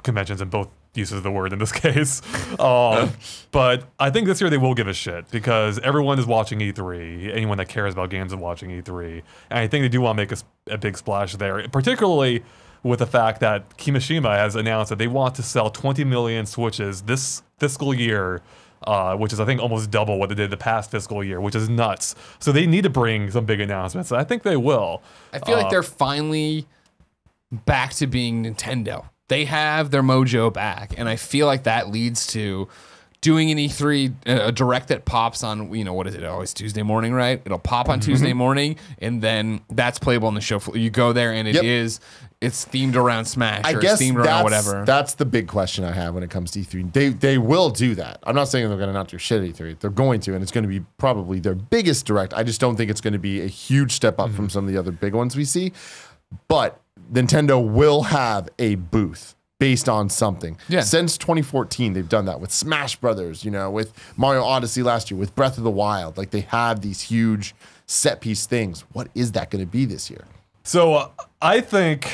conventions in both uses the word in this case. But I think this year they will give a shit because everyone is watching E3. Anyone that cares about games is watching E3. And I think they do want to make a big splash there, particularly with the fact that Kimishima has announced that they want to sell 20 million Switches this fiscal year, which is, I think, almost double what they did the past fiscal year, which is nuts. So they need to bring some big announcements, and I think they will. I feel like they're finally back to being Nintendo. They have their mojo back, and I feel like that leads to doing an E3, a direct that pops on, what is it, always Tuesday morning, right? It'll pop on Tuesday morning, and then that's playable on the show floor. You go there, and it's themed around Smash, or it's themed around whatever. That's the big question I have when it comes to E3. They will do that. I'm not saying they're going to not do shit at E3. They're going to, and it's going to be probably their biggest direct. I just don't think it's going to be a huge step up from some of the other big ones we see. But Nintendo will have a booth based on something. Yeah. Since 2014, they've done that with Smash Brothers, with Mario Odyssey last year, with Breath of the Wild. Like, they have these huge set piece things. What is that going to be this year? So I think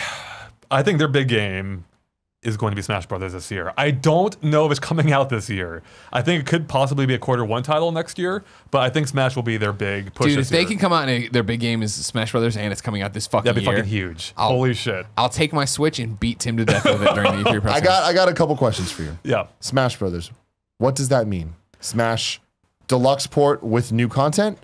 their big game is going to be Smash Brothers this year. I don't know if it's coming out this year. I think it could possibly be a Q1 title next year, but I think Smash will be their big push. Dude, this if they year. can come out and their big game is Smash Brothers and it's coming out this fucking year, that'd be fucking huge. Holy shit. I'll take my Switch and beat Tim to death with it during the E3 press. I got a couple questions for you. Yeah. Smash Brothers. What does that mean? Smash Deluxe port with new content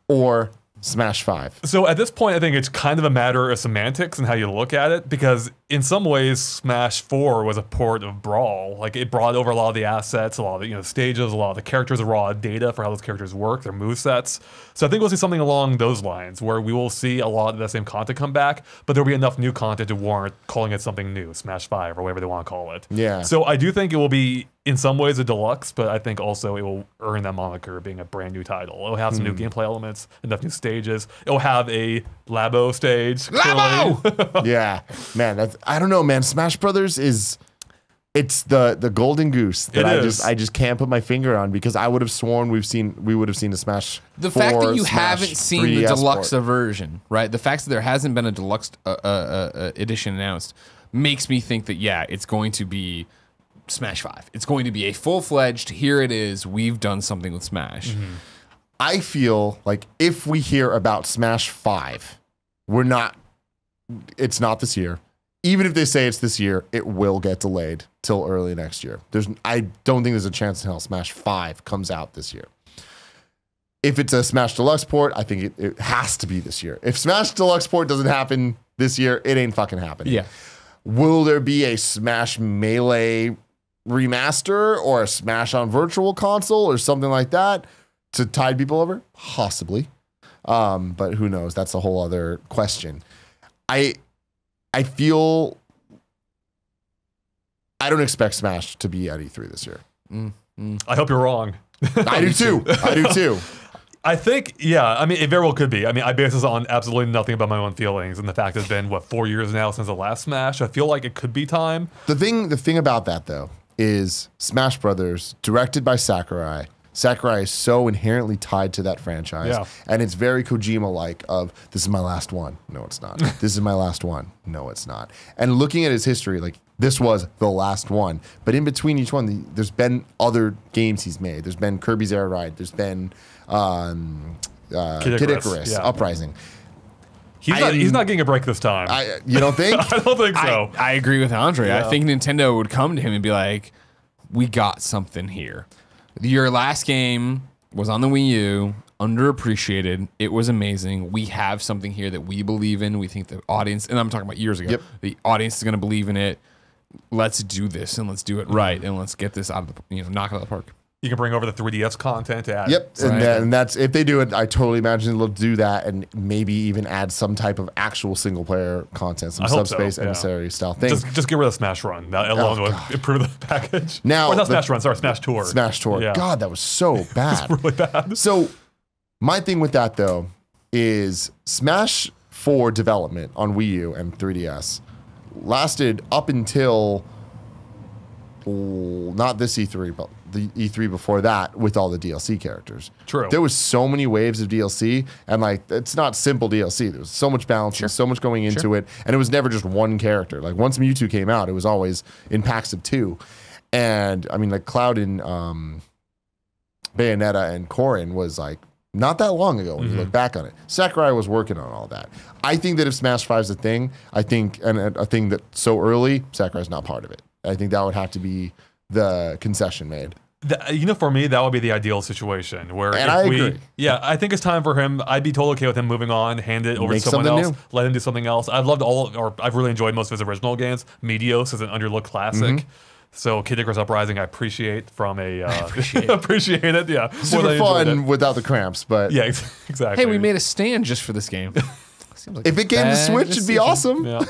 or Smash 5? So at this point, I think it's kind of a matter of semantics and how you look at it, because in some ways, Smash 4 was a port of Brawl. Like, it brought over a lot of the assets, a lot of the stages, a lot of the characters, raw data for how those characters work, their movesets. So I think we'll see something along those lines, where we will see a lot of that same content come back, but there'll be enough new content to warrant calling it something new, Smash 5 or whatever they want to call it. Yeah. So I do think it will be, in some ways, a deluxe, but I think also it will earn that moniker being a brand new title. It'll have some new gameplay elements, enough new stages. It'll have a Labo stage. Labo! Yeah, man. I don't know, man. Smash Brothers it's the golden goose that I just can't put my finger on, because I would have sworn we would have seen a Smash. The fact that you haven't seen the deluxe version, right? The fact that there hasn't been a deluxe edition announced makes me think that it's going to be Smash 5. It's going to be a full-fledged, here it is, we've done something with Smash. I feel like if we hear about Smash 5, it's not this year. Even if they say it's this year, it will get delayed till early next year. I don't think there's a chance in hell Smash 5 comes out this year. If it's a Smash Deluxe port, I think it has to be this year. If Smash Deluxe port doesn't happen this year, it ain't fucking happening. Yeah. Will there be a Smash Melee remaster or a Smash on Virtual Console or something like that to tide people over? Possibly. But who knows? That's a whole other question. I feel I don't expect Smash to be at E3 this year. I hope you're wrong. I do too. I do too. I think, I mean, it very well could be. I mean, I base this on absolutely nothing about my own feelings, and the fact it's been, 4 years now since the last Smash. I feel like it could be time. The thing about that, though, is Smash Brothers, directed by Sakurai. Sakurai is so inherently tied to that franchise, and it's very Kojima-like of, this is my last one. No, it's not. This is my last one. No, it's not. And looking at his history, like, this was the last one. But in between each one, there's been other games he's made. There's been Kirby's Air Ride. There's been Kid Icarus, Uprising. He's not getting a break this time. You don't think? I don't think so. I agree with Andre. Yeah. I think Nintendo would come to him and be like, we got something here. Your last game was on the Wii U, underappreciated. It was amazing. We have something here that we believe in. We think the audience, and I'm talking about years ago, the audience is going to believe in it. Let's do this, and let's do it right, and let's get this out of the, knock it out of the park. You can bring over the 3DS content to add. Yep, and that's if they do it. I totally imagine they'll do that, and maybe even add some type of actual single player content, some subspace emissary style thing. Just get rid of Smash Run. That alone would improve the package. Now, or not Smash Run. Sorry, Smash Tour. Smash Tour. Yeah. God, that was so bad. It's really bad. So, my thing with that though is Smash 4 development on Wii U and 3DS lasted up until not this E3, but the E3 before that with all the DLC characters. True. There was so many waves of DLC, and like it's not simple DLC. There was so much balance and so much going into it, and it was never just one character. Like once Mewtwo came out, it was always in packs of 2. And I mean, like Cloud in Bayonetta and Corrin was like not that long ago when you look back on it. Sakurai was working on all that. I think that if Smash 5 is a thing, I think, and a thing that's so early, Sakurai's not part of it. I think that would have to be the concession made. You know, for me, that would be the ideal situation where and I agree. Yeah, I think it's time for him. I'd be totally okay with him moving on, hand it over to someone else, let him do something else. I've really enjoyed most of his original games. Medios is an underlooked classic. So Kid Icarus Uprising, I appreciate from a appreciate it. Yeah, super fun without the cramps, but yeah, exactly. Hey, we made a stand just for this game. Like if it came to Switch, it'd be awesome. Yeah.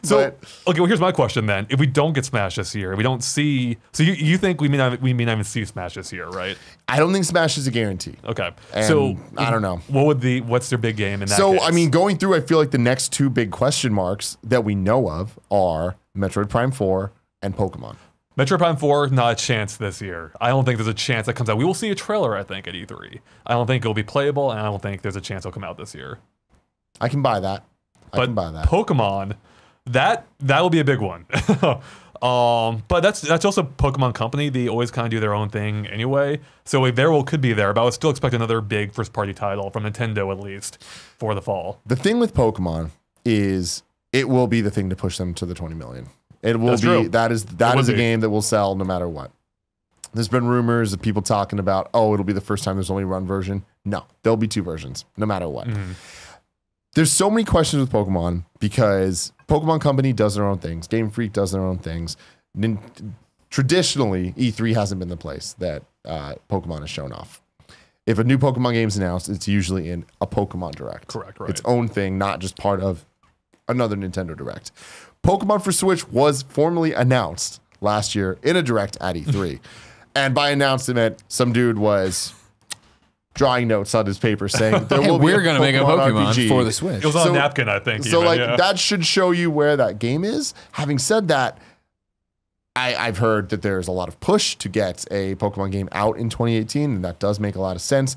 So okay, well here's my question then: if we don't get Smash this year, we don't see. So you think we may not even see Smash this year, right? I don't think Smash is a guarantee. Okay, and so I don't know. What's their big game in that? So case? I mean, going through, I feel like the next two big question marks that we know of are Metroid Prime 4 and Pokemon. Metroid Prime 4, not a chance this year. I don't think there's a chance that comes out. We will see a trailer, I think, at E3. I don't think it'll be playable, and I don't think there's a chance it'll come out this year. I can buy that. I can buy that. Pokemon, that will be a big one. But that's also Pokemon Company. They always kind of do their own thing anyway. So a could be there, but I would still expect another big first-party title from Nintendo at least for the fall. The thing with Pokemon is it will be the thing to push them to the 20 million. It will be. That is a game that will sell no matter what. There's been rumors of people talking about, it'll be the first time there's only one version. No, there'll be two versions, no matter what. There's so many questions with Pokemon because Pokemon Company does their own things. Game Freak does their own things. Traditionally, E3 hasn't been the place that Pokemon has shown off. If a new Pokemon game is announced, it's usually in a Pokemon Direct. Correct, right. Its own thing, not just part of another Nintendo Direct. Pokemon for Switch was formally announced last year in a Direct at E3. And by announced, it meant some dude was drawing notes on his paper saying there will we're going to make a Pokemon RPG for the Switch. It was on a napkin, I think. So that should show you where that game is. Having said that, I've heard that there's a lot of push to get a Pokemon game out in 2018, and that does make a lot of sense.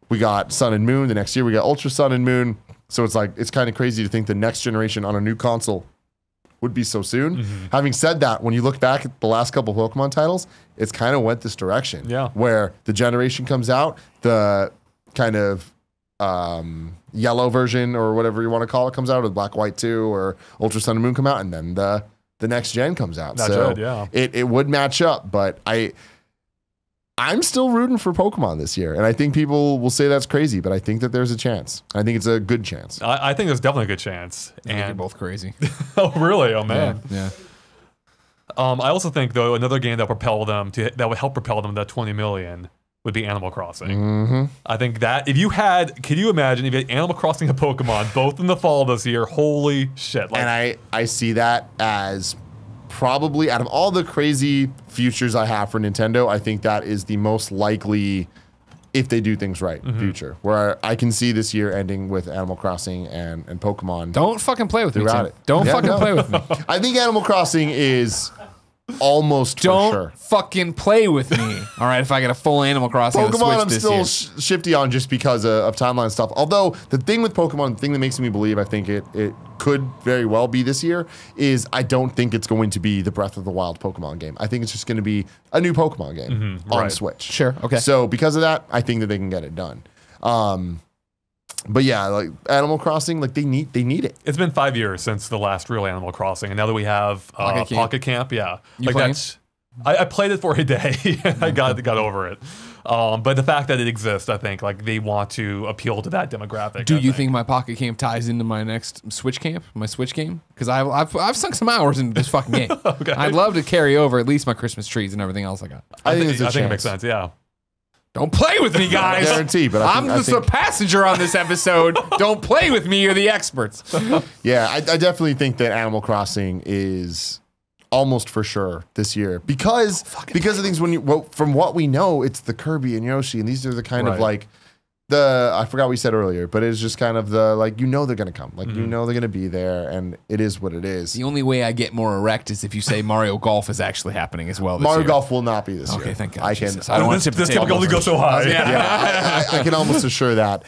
We got Sun and Moon. The next year we got Ultra Sun and Moon. So it's kind of crazy to think the next generation on a new console would be so soon. Having said that, when you look back at the last couple of Pokemon titles, it's kind of went this direction. Yeah. Where the generation comes out, the kind of yellow version or whatever you want to call it comes out, or Black, White 2 or Ultra Sun and Moon come out, and then the next gen comes out. It would match up, but I'm still rooting for Pokemon this year, and I think people will say that's crazy, but I think that there's a chance. I think it's a good chance. I think there's definitely a good chance. And you're both crazy. Oh, really? Oh, man. Yeah. I also think, though, another game that would help propel them to that 20 million would be Animal Crossing. I think that can you imagine if you had Animal Crossing and Pokemon both in the fall this year? Holy shit. And I see that as probably, out of all the crazy futures I have for Nintendo, I think that is the most likely, if they do things right, future. Where I can see this year ending with Animal Crossing and Pokemon. Don't fucking play with me, Tim. It. Don't play with me. I think Animal Crossing is almost for sure. Fucking play with me. All right, if I get a full Animal Crossing on the Switch I'm still shifty on just because of timeline stuff. Although the thing with Pokemon, the thing that makes me believe I think it could very well be this year is I don't think it's going to be the Breath of the Wild Pokemon game. I think it's just going to be a new Pokemon game on Switch. Sure, okay. So because of that, I think that they can get it done. But yeah, like Animal Crossing, like they need it. It's been 5 years since the last real Animal Crossing, and now that we have Pocket Camp, yeah, I played it for a day. I got over it. But the fact that it exists, I think, like they want to appeal to that demographic. Do you think my Pocket Camp ties into my next Switch camp, my Switch game? Because I've sunk some hours into this fucking game. Okay. I'd love to carry over at least my Christmas trees and everything else I got. I think it makes sense. Yeah. Don't play with me, guys. I guarantee, but I'm just a passenger on this episode. Don't play with me. You're the experts. Yeah, I definitely think that Animal Crossing is almost for sure this year because of things from what we know, it's the Kirby and Yoshi, and these are the kind of like I forgot what we said earlier, but it's just kind of the like they're gonna come, like they're gonna be there, and it is what it is. The only way I get more erect is if you say Mario Golf is actually happening as well. Mario Golf will not be this year. Okay, thank God. I don't want to this can only go so high. I can almost assure that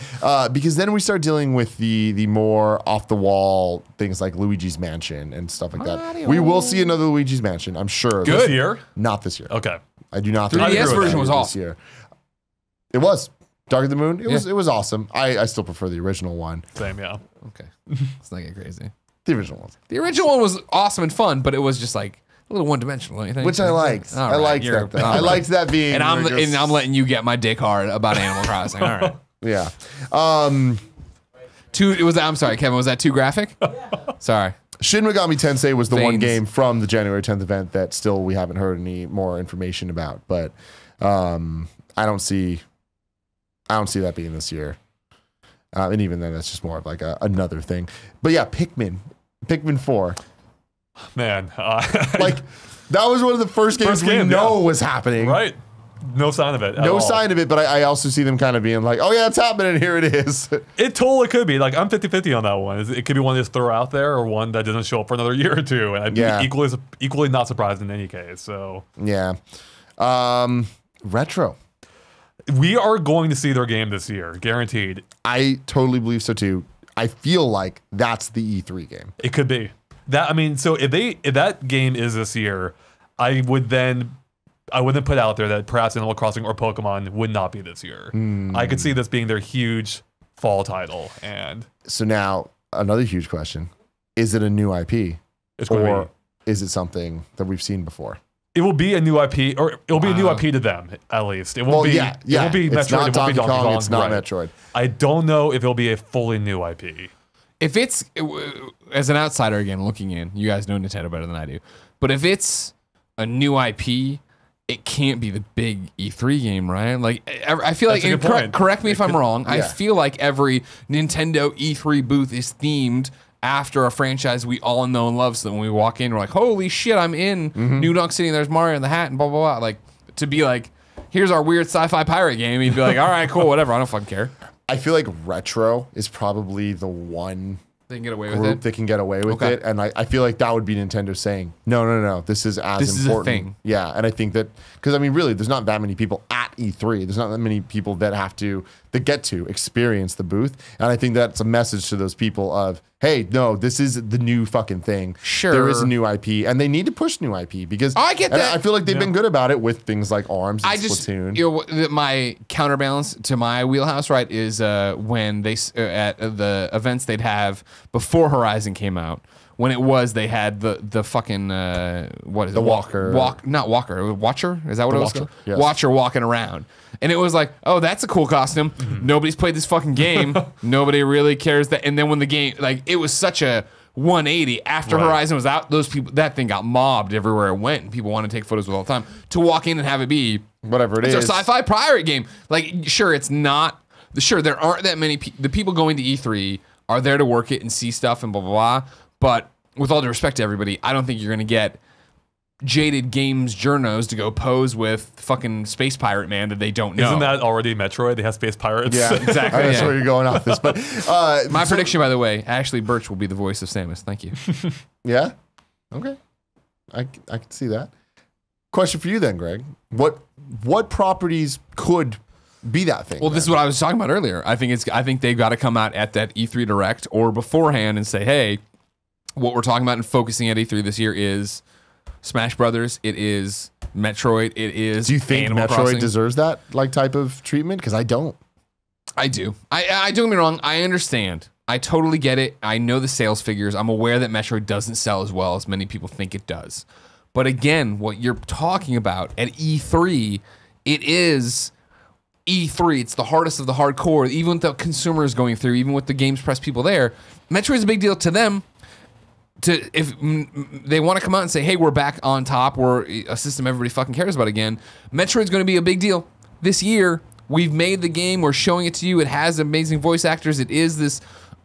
because then we start dealing with the more off the wall things like Luigi's Mansion and stuff like that. We will see another Luigi's Mansion, I'm sure. Good. This year? Not this year. Okay. I do not. 3DS version was awesome. This year. It was. Dark of the Moon, it was awesome. I still prefer the original one. Same, yeah. Okay. Let's not get crazy. The original one. The original one was awesome and fun, but it was just like a little one-dimensional, don't you think? Which I liked. I liked that. I liked that being. And I'm letting you get my dick hard about Animal Crossing. All right. Yeah. I'm sorry, Kevin, was that too graphic? Sorry. Shin Megami Tensei was the one game from the January 10th event that still we haven't heard any more information about, but I don't see that being this year. And even then, that's just more of like another thing. But yeah, Pikmin 4. Man. Like, that was one of the first games we know was happening. Right. No sign of it. No sign of it, but I also see them kind of being like, oh yeah, it's happening, here it is. It totally could be. Like, I'm 50-50 on that one. It could be one to just throw out there or one that doesn't show up for another year or two. And I'd be equally not surprised in any case. So yeah. Retro. We are going to see their game this year, guaranteed. I totally believe so too. I feel like that's the E3 game. It could be. So if that game is this year, I would then put out there that perhaps Animal Crossing or Pokemon would not be this year. I could see this being their huge fall title. So now another huge question: is it a new IP, or is it something that we've seen before? It will be a new IP, or it'll be a new IP to them at least. It won't be. It won't be it's Metroid. Not it won't be Donkey Kong. It's not Metroid. I don't know if it'll be a fully new IP. If it's, as an outsider again looking in, you guys know Nintendo better than I do, but if it's a new IP, it can't be the big E3 game, right? Like, I feel like, correct me if I'm wrong, I feel like every Nintendo E3 booth is themed after a franchise we all know and love, so that when we walk in, we're like, holy shit, I'm in New Donk City, and there's Mario in the hat, and blah, blah, blah. Like, to be like, here's our weird sci-fi pirate game, you'd be like, all right, cool, whatever, I don't fucking care. I feel like retro is probably the one they can get away with it. That can get away with it, and I feel like that would be Nintendo saying, no, this is important. This is a thing. Yeah, and I think that because I mean, really, there's not that many people at E3. There's not that many people that get to experience the booth, and I think that's a message to those people of, hey, no, this is the new fucking thing. Sure, there is a new IP, and they need to push new IP because I get that. I feel like they've been good about it with things like ARMS and Splatoon. My counterbalance to my wheelhouse, right, is when they at the events they'd have before Horizon came out. When it was, they had the fucking what is the it? Watcher? Watcher? Is that what it was? Watcher, yes. Watcher walking around, and it was like, oh, that's a cool costume. Nobody's played this fucking game. Nobody really cares that. And then when the game, like, it was such a 180 after Horizon was out. Those people, that thing got mobbed everywhere it went, and people want to take photos with it all the time. To walk in and have it be whatever it is, it's a sci-fi pirate game. Like, sure, it's not. Sure, there aren't that many. The people going to E3 are there to work it and see stuff and blah blah blah. But with all due respect to everybody, I don't think you're going to get jaded games journos to go pose with fucking Space Pirate Man that they don't know. Isn't that already Metroid? They have space pirates. Yeah, exactly. That's where you're going off this. But my prediction, by the way, Ashley Birch will be the voice of Samus. Thank you. Yeah? Okay. I can see that. Question for you then, Greg. What properties could be that thing? Well, this is what I was talking about earlier. I think they've got to come out at that E3 Direct or beforehand and say, hey, what we're talking about and focusing at E3 this year is Smash Brothers. It is Metroid. It is. Do you think Animal Metroid Crossing. deserves that type of treatment? Because I don't. I do. I don't get me wrong. I understand. I totally get it. I know the sales figures. I'm aware that Metroid doesn't sell as well as many people think it does. But again, what you're talking about at E3, it is E3. It's the hardest of the hardcore. Even with the consumers going through, even with the Games Press people there, Metroid's a big deal to them. If they want to come out and say, hey, we're back on top, we're a system everybody fucking cares about again, Metroid's going to be a big deal. This year, we've made the game, we're showing it to you, it has amazing voice actors, it is this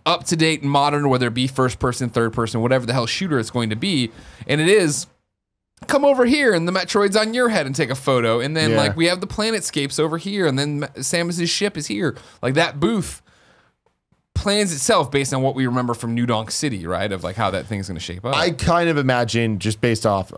up-to-date modern, whether it be first person, third person, whatever the hell shooter it's going to be, and it is come over here and the Metroid's on your head and take a photo. And then like we have the planetscapes over here and then Samus's ship is here. Like that booth plans itself based on what we remember from New Donk City, right? Of like how that thing's going to shape up. I kind of imagine, just based off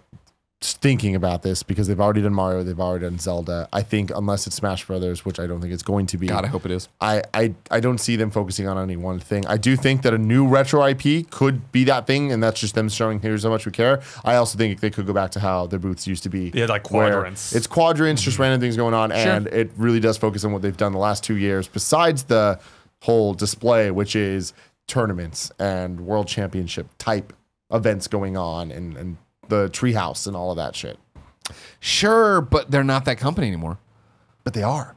thinking about this, because they've already done Mario, they've already done Zelda. I think unless it's Smash Brothers, which I don't think it's going to be. God, I hope it is. I don't see them focusing on any one thing. I do think that a new retro IP could be that thing, and that's just them showing here's how much we care. I also think they could go back to how their booths used to be. Yeah, like quadrants. It's quadrants, just random things going on, and it really does focus on what they've done the last 2 years, besides the whole display, which is tournaments and world championship type events going on, and the treehouse and all of that shit. Sure, but they're not that company anymore. But they are.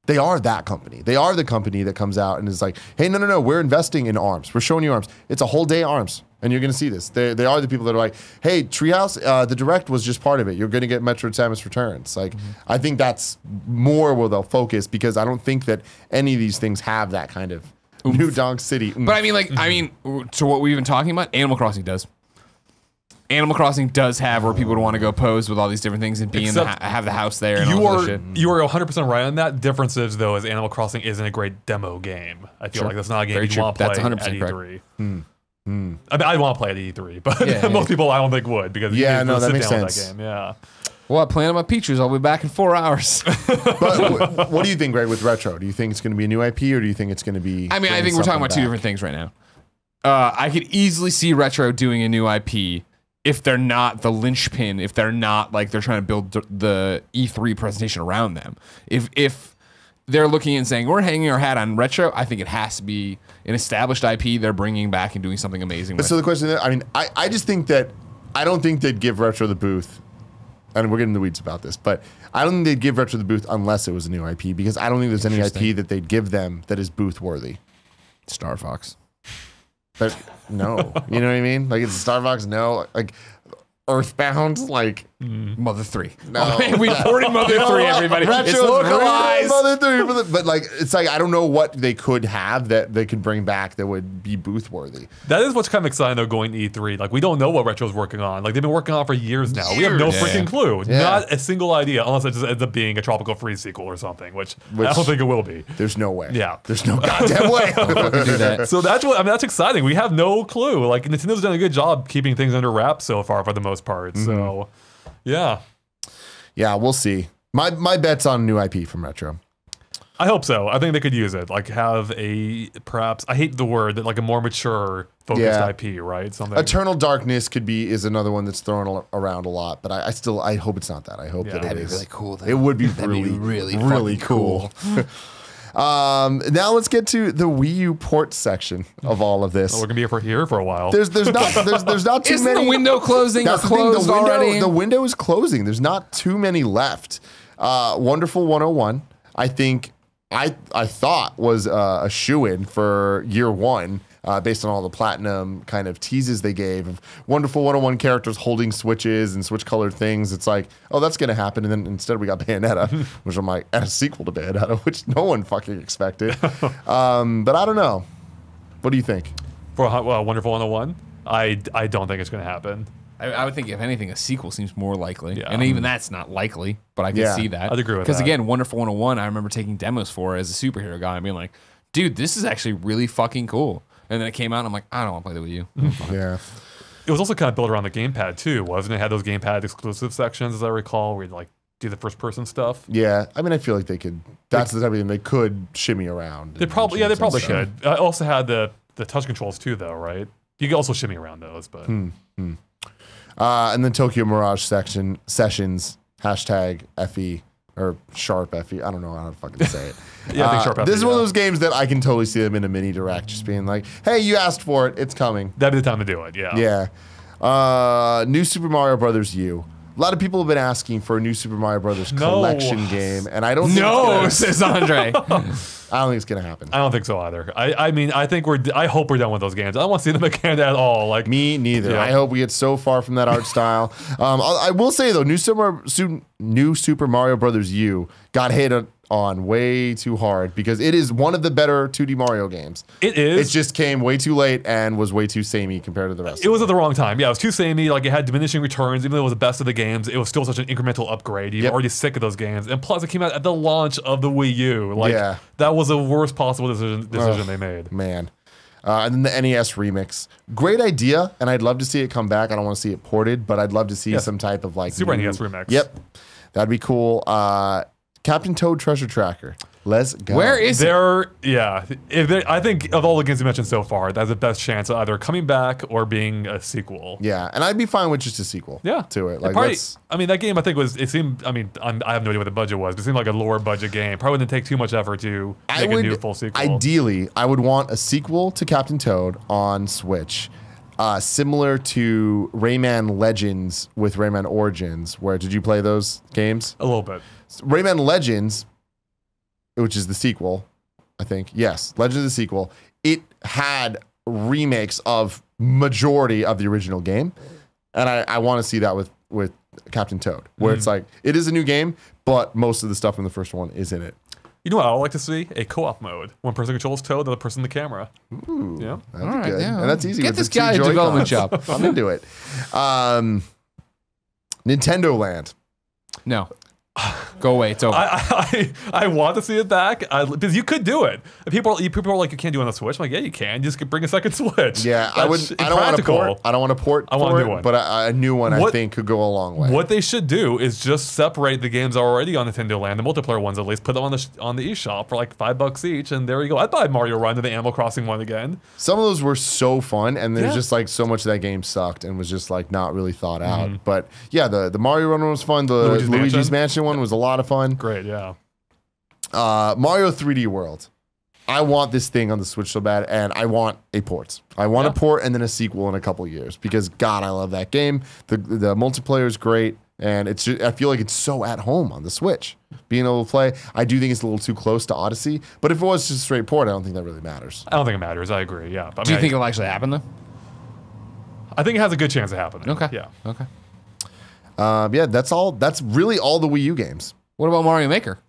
They are that company. They are the company that comes out and is like, hey, no, we're investing in ARMS. We're showing you ARMS. It's a whole day ARMS, and you're going to see this. They are the people that are like, hey, Treehouse, the Direct was just part of it. You're going to get Metroid Samus Returns. Like, I think that's more where they'll focus, because I don't think that any of these things have that kind of New Donk City. But I mean, to what we've been talking about, Animal Crossing does. Animal Crossing does have where people would want to go pose with all these different things and be have the house there. And you all are shit. you are 100% right on that. Difference is though, is Animal Crossing isn't a great demo game. I feel like that's not a game you want to play that's 100% at E3. correct. I mean, I'd want to play at E3, but most people I don't think would, because that makes sense. That game. Yeah. Well, I'm playing on my Pichus. I'll be back in 4 hours. But what do you think, Greg, with retro? Do you think it's going to be a new IP, or do you think it's going to be? I mean, I think we're talking about two different things right now. I could easily see retro doing a new IP. If they're not the linchpin, if they're not like they're trying to build the E3 presentation around them, if they're looking and saying we're hanging our hat on retro, I think it has to be an established IP they're bringing back and doing something amazing with. So the question is, I mean, I just think that I don't think they'd give retro the booth, and we're getting in the weeds about this, but I don't think they'd give retro the booth unless it was a new IP, because I don't think there's any IP that they'd give them that is booth worthy. Star Fox. But no, you know what I mean? Like, it's Star Fox, no. Like, Earthbound, like Mother 3. No, we ported Mother 3, everybody. It's localized. Mother 3, but like, it's like I don't know what they could have that they could bring back that would be booth worthy. That is what's kind of exciting though, going to E3. Like, we don't know what Retro's working on. Like, they've been working on it for years now. We have no freaking clue. Yeah. Not a single idea, unless it just ends up being a Tropical Freeze sequel or something, which I don't think it will be. There's no way. Yeah, there's no goddamn way. Do that. So that's exciting. We have no clue. Like, Nintendo's done a good job keeping things under wraps so far for the most part. So, yeah. Yeah, we'll see. My bet's on new IP from Retro. I hope so. I think they could use it. Like, have perhaps, I hate the word, that like a more mature focused IP, right? Something. Eternal Darkness is another one that's thrown around a lot, but I hope it's not that. I hope that it is really cool. Though. It would be really cool. Now let's get to the Wii U port section of all of this. Well, we're gonna be here for a while. There's not too Isn't many. The window closing? That's or closed the window, already? the window is closing. There's not too many left. Wonderful 101. I think I thought was a shoo-in for year one. Based on all the platinum kind of teases they gave of Wonderful 101 characters holding switches and switch colored things. It's like, oh, that's going to happen. And then instead we got Bayonetta, which I'm like, and a sequel to Bayonetta, which no one fucking expected. But I don't know. What do you think? For Wonderful 101, I don't think it's going to happen. I would think, if anything, a sequel seems more likely. Yeah. And even that's not likely, but I can see that. I'd agree with that. Because again, Wonderful 101, I remember taking demos for as a superhero guy and being like, dude, this is actually really fucking cool. And then it came out, and I'm like, I don't want to play the Wii U. Yeah. It was also kind of built around the gamepad too, wasn't it? It had those gamepad exclusive sections, as I recall, where you'd like do the first person stuff. Yeah. I mean, I feel like they could, that's the type of thing they could shimmy around. They probably could. I also had the touch controls too, though, right? You could also shimmy around those, but. And then Tokyo Mirage sessions, hashtag FE. Or Sharp FE. I don't know how to fucking say it. Yeah, I think Sharp FE. This is one of those games that I can totally see them in a mini direct, just being like, hey, you asked for it. It's coming. That'd be the time to do it, yeah. Yeah. New Super Mario Brothers U. A lot of people have been asking for a new Super Mario Brothers collection game, and I don't think says Andre. I don't think it's gonna happen. I don't think so either. I mean, I hope we're done with those games. I don't want to see them again at all. Like, me neither. Yeah. I hope we get so far from that art style. I will say though, new Super Mario Brothers U got hit on way too hard because it is one of the better 2D Mario games. It is. It just came way too late and was way too samey compared to the rest. It was at the wrong time. Yeah, it was too samey. Like, it had diminishing returns. Even though it was the best of the games, it was still such an incremental upgrade. You're already sick of those games. And plus, it came out at the launch of the Wii U. Like, that was the worst possible decision they made. Man. And then the NES remix. Great idea, and I'd love to see it come back. I don't want to see it ported, but I'd love to see some type of like Super NES remix. Yep. That'd be cool. Captain Toad Treasure Tracker. Let's go. Where is it? Yeah. I think of all the games you mentioned so far, that has the best chance of either coming back or being a sequel. Yeah, and I'd be fine with just a sequel to it. Like, I mean, that game, I think, it seemed, I mean, I have no idea what the budget was, but it seemed like a lower budget game. Probably wouldn't take too much effort to make a new full sequel. Ideally, I would want a sequel to Captain Toad on Switch. Similar to Rayman Legends with Rayman Origins, where did you play those games? A little bit. Rayman Legends, which is the sequel, I think. Yes, Legends is the sequel. It had remakes of majority of the original game, and I want to see that with Captain Toad, where it's like it is a new game, but most of the stuff from the first one is in it. You know what I would like to see? A co-op mode. One person controls Toad, the other person the camera. Ooh, yeah, that'd be good. Yeah. And that's easy. Get this guy a development job. I'm into it. Nintendo Land. No. Go away. It's over. I want to see it back because you could do it. People are like, you can't do it on the Switch. I'm like, yeah, you can. Just bring a second Switch. Yeah, I don't want to port. I don't want to port. I want a new one. But a new one, I think, could go a long way. What they should do is just separate the games already on Nintendo Land, the multiplayer ones at least, put them on the eShop for like $5 each, and there you go. I'd buy Mario Run and the Animal Crossing one again. Some of those were so fun, and there's just like so much of that game sucked and was just like not really thought out. But yeah, the Mario Run one was fun. The Luigi's Mansion one was a lot of fun. Great, yeah. Mario 3D World. I want this thing on the Switch so bad, and I want a port. I want a port and then a sequel in a couple years because God, I love that game. The multiplayer is great, and it's just, I feel like it's so at home on the Switch. Being able to play, I do think it's a little too close to Odyssey, but if it was just a straight port, I don't think that really matters. I don't think it matters. I agree. Yeah. Do you think it'll actually happen though? I think it has a good chance of happening. Okay. Yeah. Okay. Yeah, that's all. That's really all the Wii U games. What about Mario Maker?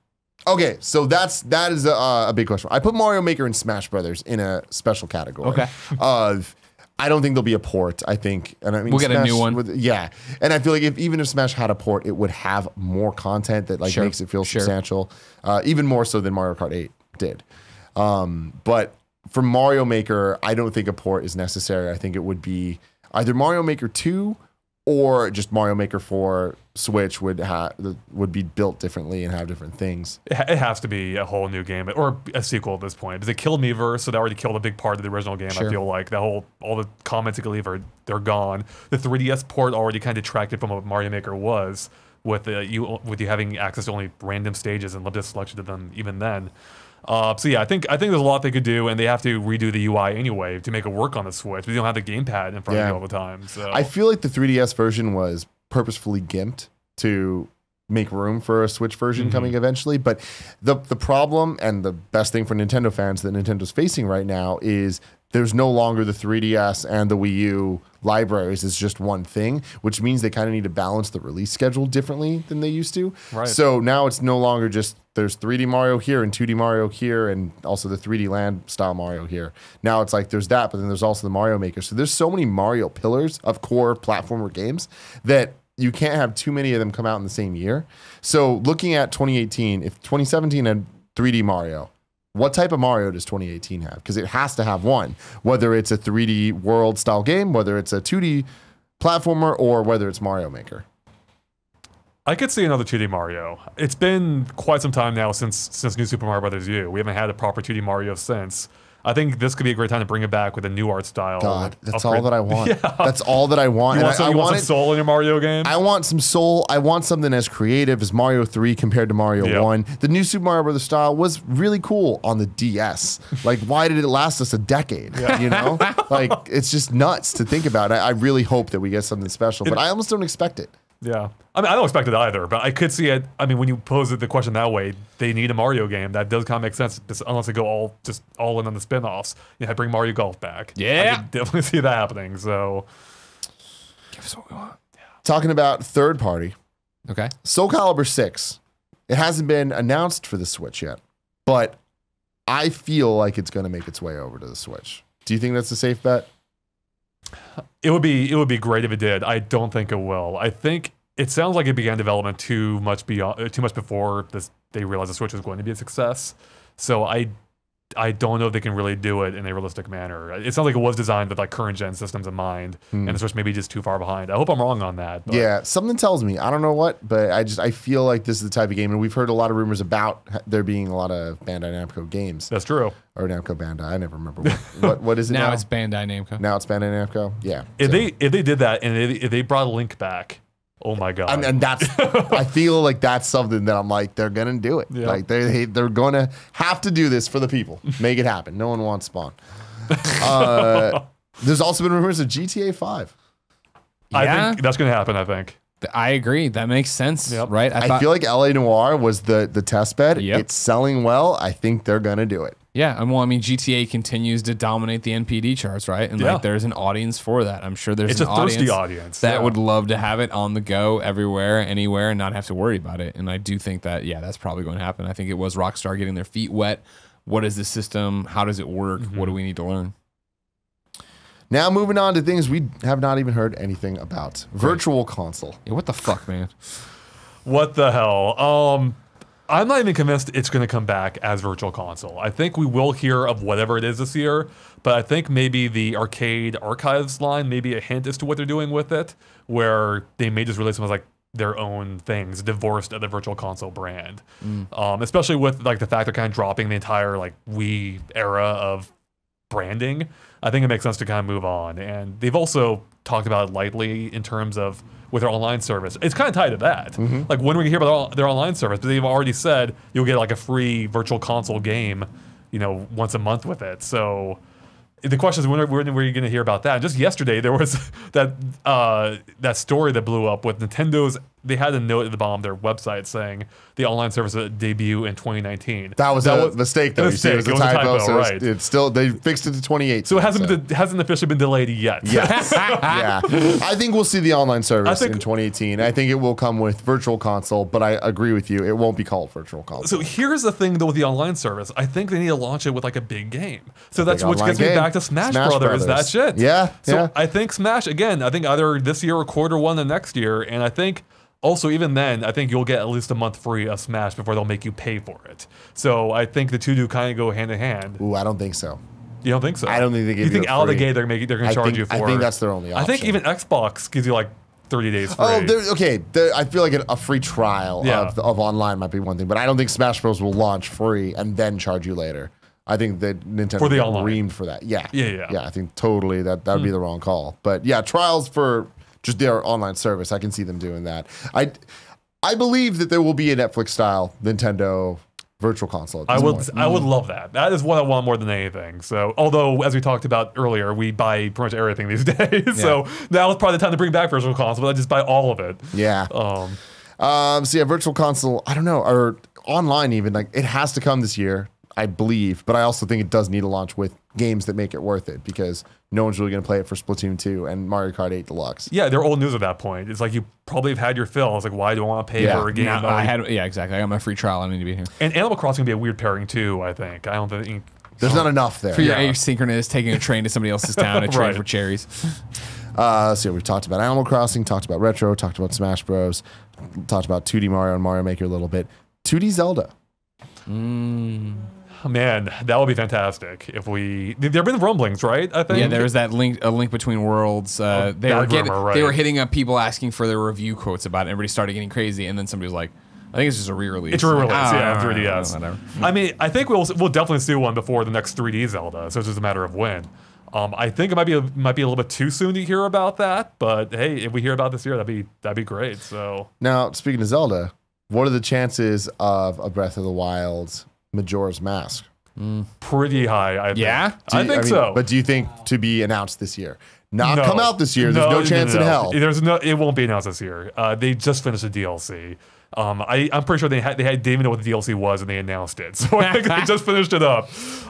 Okay, so that is a big question. I put Mario Maker and Smash Brothers in a special category. Okay. I don't think there'll be a port. I think, and I mean, we'll get a new one. And I feel like even if Smash had a port, it would have more content that like makes it feel substantial, even more so than Mario Kart 8 did. But for Mario Maker, I don't think a port is necessary. I think it would be either Mario Maker 2 or just Mario Maker for Switch would be built differently and have different things. It has to be a whole new game or a sequel at this point because it killed Miiverse, so that already killed a big part of the original game. I feel like all the comments you could leave they're gone. The 3DS port already kind of detracted from what Mario Maker was with you having access to only random stages and limited selection of them even then. So yeah, I think there's a lot they could do, and they have to redo the UI anyway to make it work on the Switch. But you don't have the gamepad in front of you all the time. So I feel like the 3DS version was purposefully gimped to make room for a Switch version coming eventually. But the problem and the best thing for Nintendo fans that Nintendo's facing right now is there's no longer the 3DS and the Wii U libraries. It's just one thing, which means they kind of need to balance the release schedule differently than they used to. Right. So now it's no longer just there's 3D Mario here and 2D Mario here and also the 3D Land style Mario here. Now it's like there's that, but then there's also the Mario Maker. So there's so many Mario pillars of core platformer games that you can't have too many of them come out in the same year. So looking at 2018, if 2017 had 3D Mario, what type of Mario does 2018 have? Because it has to have one, whether it's a 3D world style game, whether it's a 2D platformer, or whether it's Mario Maker. I could see another 2D Mario. It's been quite some time now since New Super Mario Bros. U. We haven't had a proper 2D Mario since. I think this could be a great time to bring it back with a new art style. God, that's all that I want. Yeah. That's all that I want. You want some soul in your Mario game? I want some soul. I want something as creative as Mario 3 compared to Mario 1. The new Super Mario Bros. Style was really cool on the DS. Like, why did it last us a decade? You know? Like, it's just nuts to think about. I really hope that we get something special, but I almost don't expect it. Yeah. I mean, I don't expect it either, but I could see it. I mean, when you pose the question that way, they need a Mario game. That does kind of make sense, unless they go all in on the spin-offs. You know, bring Mario Golf back. Yeah. I could definitely see that happening, so. Give us what we want. Talking about third party. Okay. Soul Calibur 6 It hasn't been announced for the Switch yet, but I feel like it's going to make its way over to the Switch. Do you think that's a safe bet? It would be great if it did. I don't think it will. I think it sounds like it began development too much before they realized the Switch was going to be a success. So I don't know if they can really do it in a realistic manner. It sounds like it was designed with like current gen systems in mind, and the Switch maybe just too far behind. I hope I'm wrong on that. But. Yeah, something tells me, I don't know what, but I feel like this is the type of game, and we've heard a lot of rumors about there being a lot of Bandai Namco games. That's true. Or Namco Bandai, I never remember what is it now? Now it's Bandai Namco. Now it's Bandai Namco. Yeah. If they did that and if they brought a Link back. Oh my god! And that's I feel like that's something that I'm like they're gonna do it. Yeah. Like they're gonna have to do this for the people. Make it happen. No one wants Spawn. There's also been rumors of GTA 5. I think that's gonna happen. I think. I agree. That makes sense, right? I feel like LA Noire was the test bed. Yep. It's selling well. I think they're gonna do it. Yeah, and well, I mean, GTA continues to dominate the NPD charts, right? And like, there's an audience for that. I'm sure there's it's a thirsty audience that would love to have it on the go, everywhere, anywhere, and not have to worry about it. And I do think that, that's probably going to happen. I think it was Rockstar getting their feet wet. What is the system? How does it work? What do we need to learn? Now moving on to things we have not even heard anything about. Virtual Console. Yeah, what the fuck, man? What the hell? I'm not even convinced it's going to come back as Virtual Console. I think we will hear of whatever it is this year, but I think maybe the Arcade Archives line may be a hint as to what they're doing with it, where they may just release them as like their own things, divorced of the Virtual Console brand. Especially with like the fact they're kind of dropping the entire like Wii era of branding. I think it makes sense to kind of move on. And they've also talked about it lightly in terms of with their online service. It's kind of tied to that. Like when we hear about their online service, but they've already said you'll get like a free Virtual Console game, once a month with it. So the question is when are you going to hear about that? Just yesterday there was that story that blew up with Nintendo's. They had a note at the bottom of their website saying the online service will debut in 2019. That was a mistake, though. It was a typo, right? It's still, they fixed it to 2018. So it hasn't officially been delayed yet. Yes. Yeah. I think we'll see the online service in 2018. I think it will come with Virtual Console, but I agree with you. It won't be called Virtual Console. So here's the thing, though, with the online service. I think they need to launch it with like a big game. So that's which gets me back to Smash Brothers. That's it. Yeah. So I think Smash, again, I think either this year or Q1 the next year. And I think also, even then, I think you'll get at least a month free of Smash before they'll make you pay for it. So I think the two do kind of go hand in hand. Ooh, I don't think so. You don't think so? I don't think they give you think out of the gate they're going to charge you for? I think that's their only option. I think even Xbox gives you like 30 days free. I feel like a free trial of online might be one thing, but I don't think Smash Bros. Will launch free and then charge you later. I think that Nintendo for the online reamed for that. Yeah. Yeah. I think totally that would be the wrong call. But yeah, trials for just their online service. I can see them doing that. I believe that there will be a Netflix style Nintendo Virtual Console. I would love that. That is what I want more than anything. So, although as we talked about earlier, we buy pretty much everything these days. Yeah. So now is probably the time to bring back Virtual Console, but I just buy all of it. Yeah. So yeah, Virtual Console. I don't know, or online even. Like it has to come this year, I believe. But I also think it does need to launch with games that make it worth it because no one's really going to play it for Splatoon 2 and Mario Kart 8 Deluxe. Yeah, they're old news at that point. It's like you probably have had your fill. It's like, why do I want to pay for a game? Exactly. I got my free trial. I need to be here. And Animal Crossing would be a weird pairing too, I think. I don't think... There's not enough there. For your asynchronous, taking a train to somebody else's town and trade for cherries. So we've talked about Animal Crossing, talked about Retro, talked about Smash Bros, talked about 2D Mario and Mario Maker a little bit. 2D Zelda. Man, that would be fantastic if we. There have been rumblings, right? I think. Yeah, there was that a link between worlds. They were hitting up people asking for their review quotes about it. Everybody started getting crazy, and then somebody was like, "I think it's just a re-release." It's a re-release, yeah, 3DS. Whatever. I mean, I think we'll definitely see one before the next 3D Zelda. So it's just a matter of when. I think it might be a little bit too soon to hear about that, but hey, if we hear about this year, that'd be great. So now, speaking of Zelda, what are the chances of a Breath of the Wild Majora's Mask? Pretty high, I think. I think so. But do you think to be announced this year? Not come out this year. There's no chance in hell. It won't be announced this year. They just finished the DLC. I'm pretty sure they didn't even know what the DLC was and they announced it. So I think they just finished it up.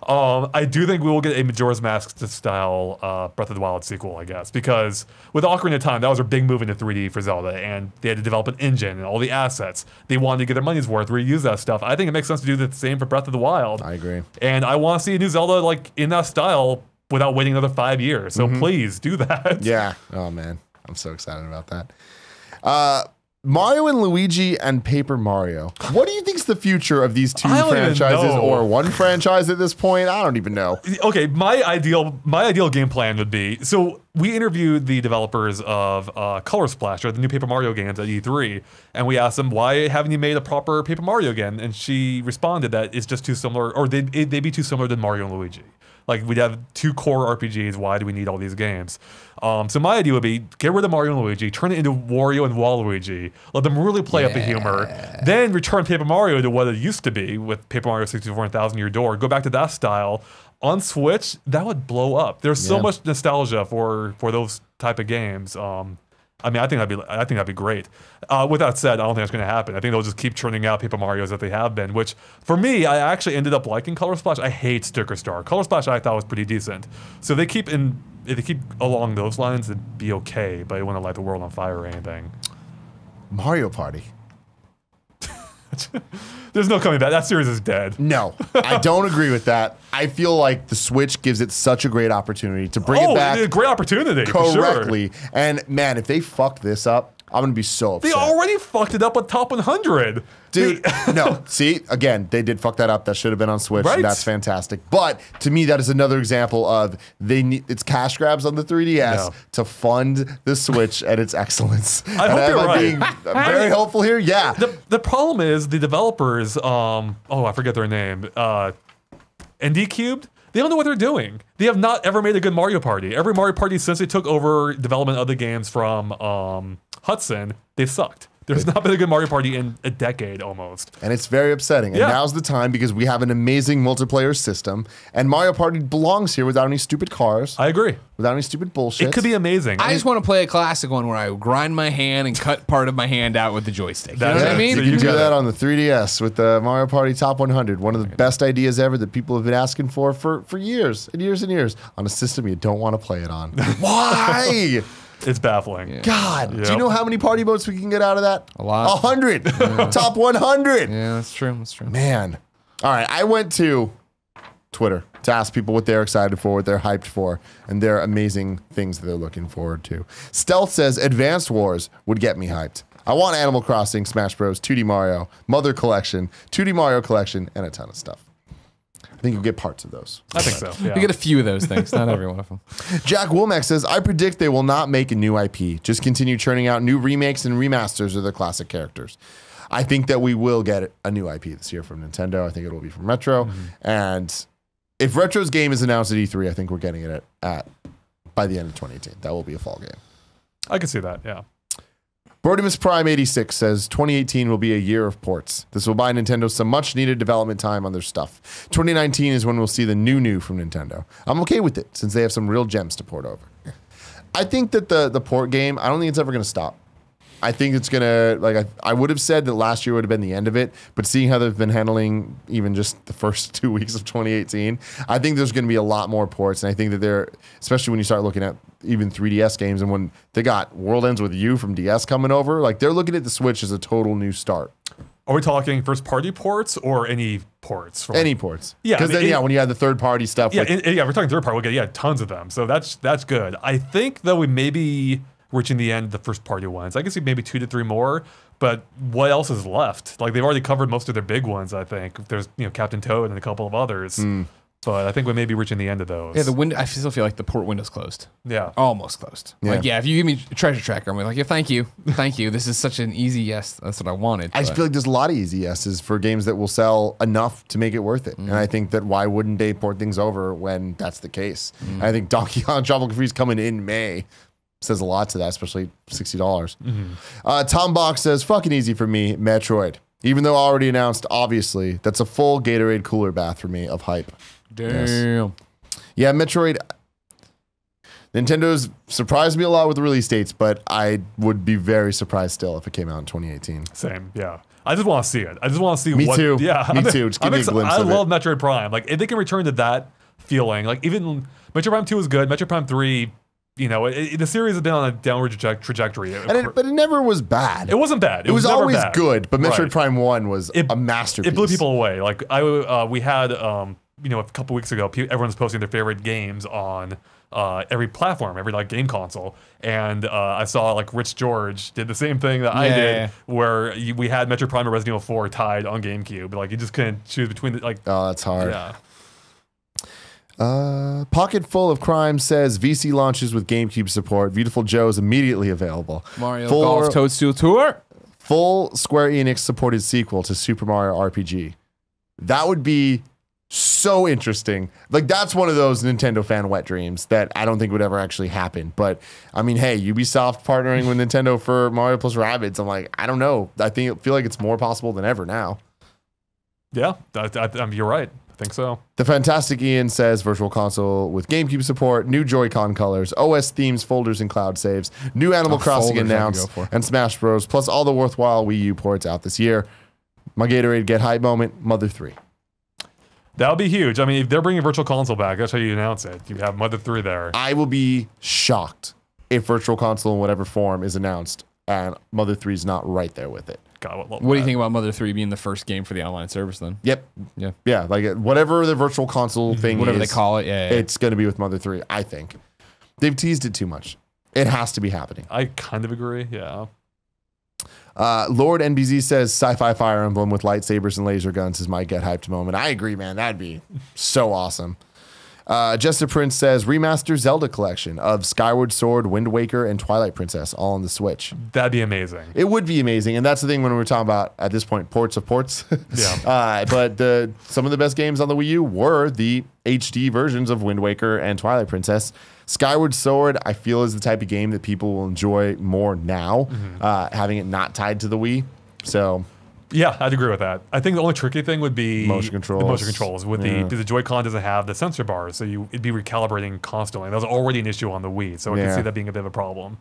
I do think we will get a Majora's Mask style Breath of the Wild sequel, I guess, because with Ocarina of Time, that was their big move into 3D for Zelda, and they had to develop an engine and all the assets. They wanted to get their money's worth, reuse that stuff. I think it makes sense to do the same for Breath of the Wild. I agree. And I want to see a new Zelda like in that style without waiting another 5 years. So please do that. Yeah. Oh man, I'm so excited about that. Mario and Luigi and Paper Mario. What do you think's the future of these two franchises or one franchise at this point? I don't even know. Okay, my ideal game plan would be, so we interviewed the developers of Color Splash, or the new Paper Mario games at E3, and we asked them, why haven't you made a proper Paper Mario game? And she responded that it's just too similar, or they'd be too similar to Mario and Luigi. Like, we'd have two core RPGs. Why do we need all these games? So my idea would be get rid of Mario and Luigi, turn it into Wario and Waluigi, let them really play up the humor, then return Paper Mario to what it used to be with Paper Mario 64 and Thousand Year Door. Go back to that style. On Switch, that would blow up. There's so much nostalgia for those type of games. I mean, I think that'd be great. With that said, I don't think that's going to happen. I think they'll just keep churning out Paper Marios that they have been, which for me, I actually ended up liking Color Splash. I hate Sticker Star. Color Splash I thought was pretty decent. So if they keep along those lines, it'd be okay, but it wouldn't light the world on fire or anything. Mario Party. There's no coming back. That series is dead. No, I don't agree with that. I feel like the Switch gives it such a great opportunity to bring it back. A great opportunity, correctly. For sure. And man, if they fuck this up, I'm gonna be so upset. They already fucked it up with Top 100. Dude, no. See, again, they did fuck that up. That should have been on Switch. Right? That's fantastic. But to me, that is another example of it's cash grabs on the 3DS to fund the Switch and its excellence. I hope you're right. Being very hopeful here. Yeah. The problem is the developers. I forget their name. ND Cubed. They don't know what they're doing. They have not ever made a good Mario Party. Every Mario Party since they took over development of the games from Hudson, they've sucked. There's not been a good Mario Party in a decade almost. And it's very upsetting. And now's the time because we have an amazing multiplayer system. And Mario Party belongs here without any stupid cars. I agree. Without any stupid bullshit. It could be amazing. I just want to play a classic one where I grind my hand and cut part of my hand out with the joystick. You know what I mean? So you can do that on the 3DS with the Mario Party Top 100. One of the best ideas ever that people have been asking for years and years and years on a system you don't want to play it on. Why? It's baffling. Yeah. God, do you know how many party modes we can get out of that? A lot. 100. Yeah. Top 100. Yeah, that's true. That's true. Man. All right, I went to Twitter to ask people what they're excited for, what they're hyped for, and their amazing things that they're looking forward to. Stealth says Advanced Wars would get me hyped. I want Animal Crossing, Smash Bros, 2D Mario, Mother Collection, 2D Mario Collection, and a ton of stuff. I think you'll get parts of those. I think so. Yeah. You get a few of those things, not every one of them. Jack Womack says, I predict they will not make a new IP. Just continue churning out new remakes and remasters of their classic characters. I think that we will get a new IP this year from Nintendo. I think it will be from Retro. And if Retro's game is announced at E3, I think we're getting it by the end of 2018. That will be a fall game. I can see that, yeah. Bordimus Prime 86 says 2018 will be a year of ports. This will buy Nintendo some much needed development time on their stuff. 2019 is when we'll see the new from Nintendo. I'm okay with it since they have some real gems to port over. I think that the port game, I don't think it's ever going to stop. I think it's going to, I would have said that last year would have been the end of it, but seeing how they've been handling even just the first 2 weeks of 2018, I think there's going to be a lot more ports. And I think that they're, especially when you start looking at even 3DS games and when they got World Ends With You from DS coming over, like they're looking at the Switch as a total new start. Are we talking first party ports or any ports? Any ports. Yeah. Because when you have the third party stuff. Yeah, we're talking third party. We'll get tons of them. So that's good. I think though we may be reaching the end of the first party ones. I can see maybe 2 to 3 more, but what else is left? Like they've already covered most of their big ones, I think. There's Captain Toad and a couple of others. But I think we may be reaching the end of those. Yeah, I still feel like the port window's closed. Yeah. Almost closed. Yeah. Like, if you give me a treasure tracker, I'm like, yeah, thank you. Thank you. This is such an easy yes. That's what I wanted. I just feel like there's a lot of easy yeses for games that will sell enough to make it worth it. And I think that why wouldn't they port things over when that's the case? I think Donkey Kong Tropical Freeze coming in May says a lot to that, especially $60. Tom Box says, fucking easy for me, Metroid. Even though already announced, obviously, that's a full Gatorade cooler bath for me of hype. Damn. Yes. Yeah, Metroid. Nintendo's surprised me a lot with the release dates, but I would be very surprised still if it came out in 2018. Same, yeah. I just want to see it. I just want to see Me what. too. Yeah, Me too. Just give me a glimpse I of love it. Metroid Prime. Like if they can return to that feeling, like even Metroid Prime 2 is good. Metroid Prime 3, you know, the series has been on a downward trajectory. But it never was bad. It wasn't bad. It was never always bad. good. But Metroid Right. Prime 1 was a masterpiece. It blew people away. Like we had you know, a couple weeks ago, everyone's posting their favorite games on every platform, every like game console, and I saw like Rich George did the same thing that I did, where we had Metroid Prime and Resident Evil 4 tied on GameCube. Like you just couldn't choose between the like. Oh, that's hard. Yeah. Pocket Full of Crime says VC launches with GameCube support. Beautiful Joe is immediately available. Mario Golf Toadstool Tour. Full Square Enix supported sequel to Super Mario RPG. That would be so interesting. Like that's one of those Nintendo fan wet dreams that I don't think would ever actually happen. But I mean, hey, Ubisoft partnering with Nintendo for Mario plus Rabbids. I'm like, I don't know. I feel like it's more possible than ever now. Yeah, you're right. I think so. The Fantastic Ian says Virtual Console with GameCube support, new Joy-Con colors, OS themes, folders, and cloud saves, new Animal Crossing announced, and Smash Bros. Plus all the worthwhile Wii U ports out this year. My Gatorade Get Hype moment, Mother 3. That would be huge. I mean, if they're bringing Virtual Console back, that's how you announce it. You have Mother 3 there. I will be shocked if Virtual Console in whatever form is announced and Mother 3 is not right there with it. God, what do you think about Mother 3 being the first game for the online service then? Yep. Yeah. Yeah, like whatever the Virtual Console thing whatever is, they call it, yeah. It's going to be with Mother 3, I think. They've teased it too much. It has to be happening. I kind of agree, yeah. Lord NBZ says Sci-Fi Fire Emblem with lightsabers and laser guns is my get hyped moment. I agree, man. That'd be so awesome. Jester Prince says remaster Zelda collection of Skyward Sword, Wind Waker, and Twilight Princess all on the Switch. That'd be amazing. It would be amazing, and that's the thing when we're talking about at this point ports of ports. Yeah. But some of the best games on the Wii U were the HD versions of Wind Waker and Twilight Princess. Skyward Sword, I feel, is the type of game that people will enjoy more now, having it not tied to the Wii. So. Yeah, I'd agree with that. I think the only tricky thing would be motion controls. The motion controls with because the Joy-Con doesn't have the sensor bars, so it'd be recalibrating constantly. That was already an issue on the Wii, so I can see that being a bit of a problem.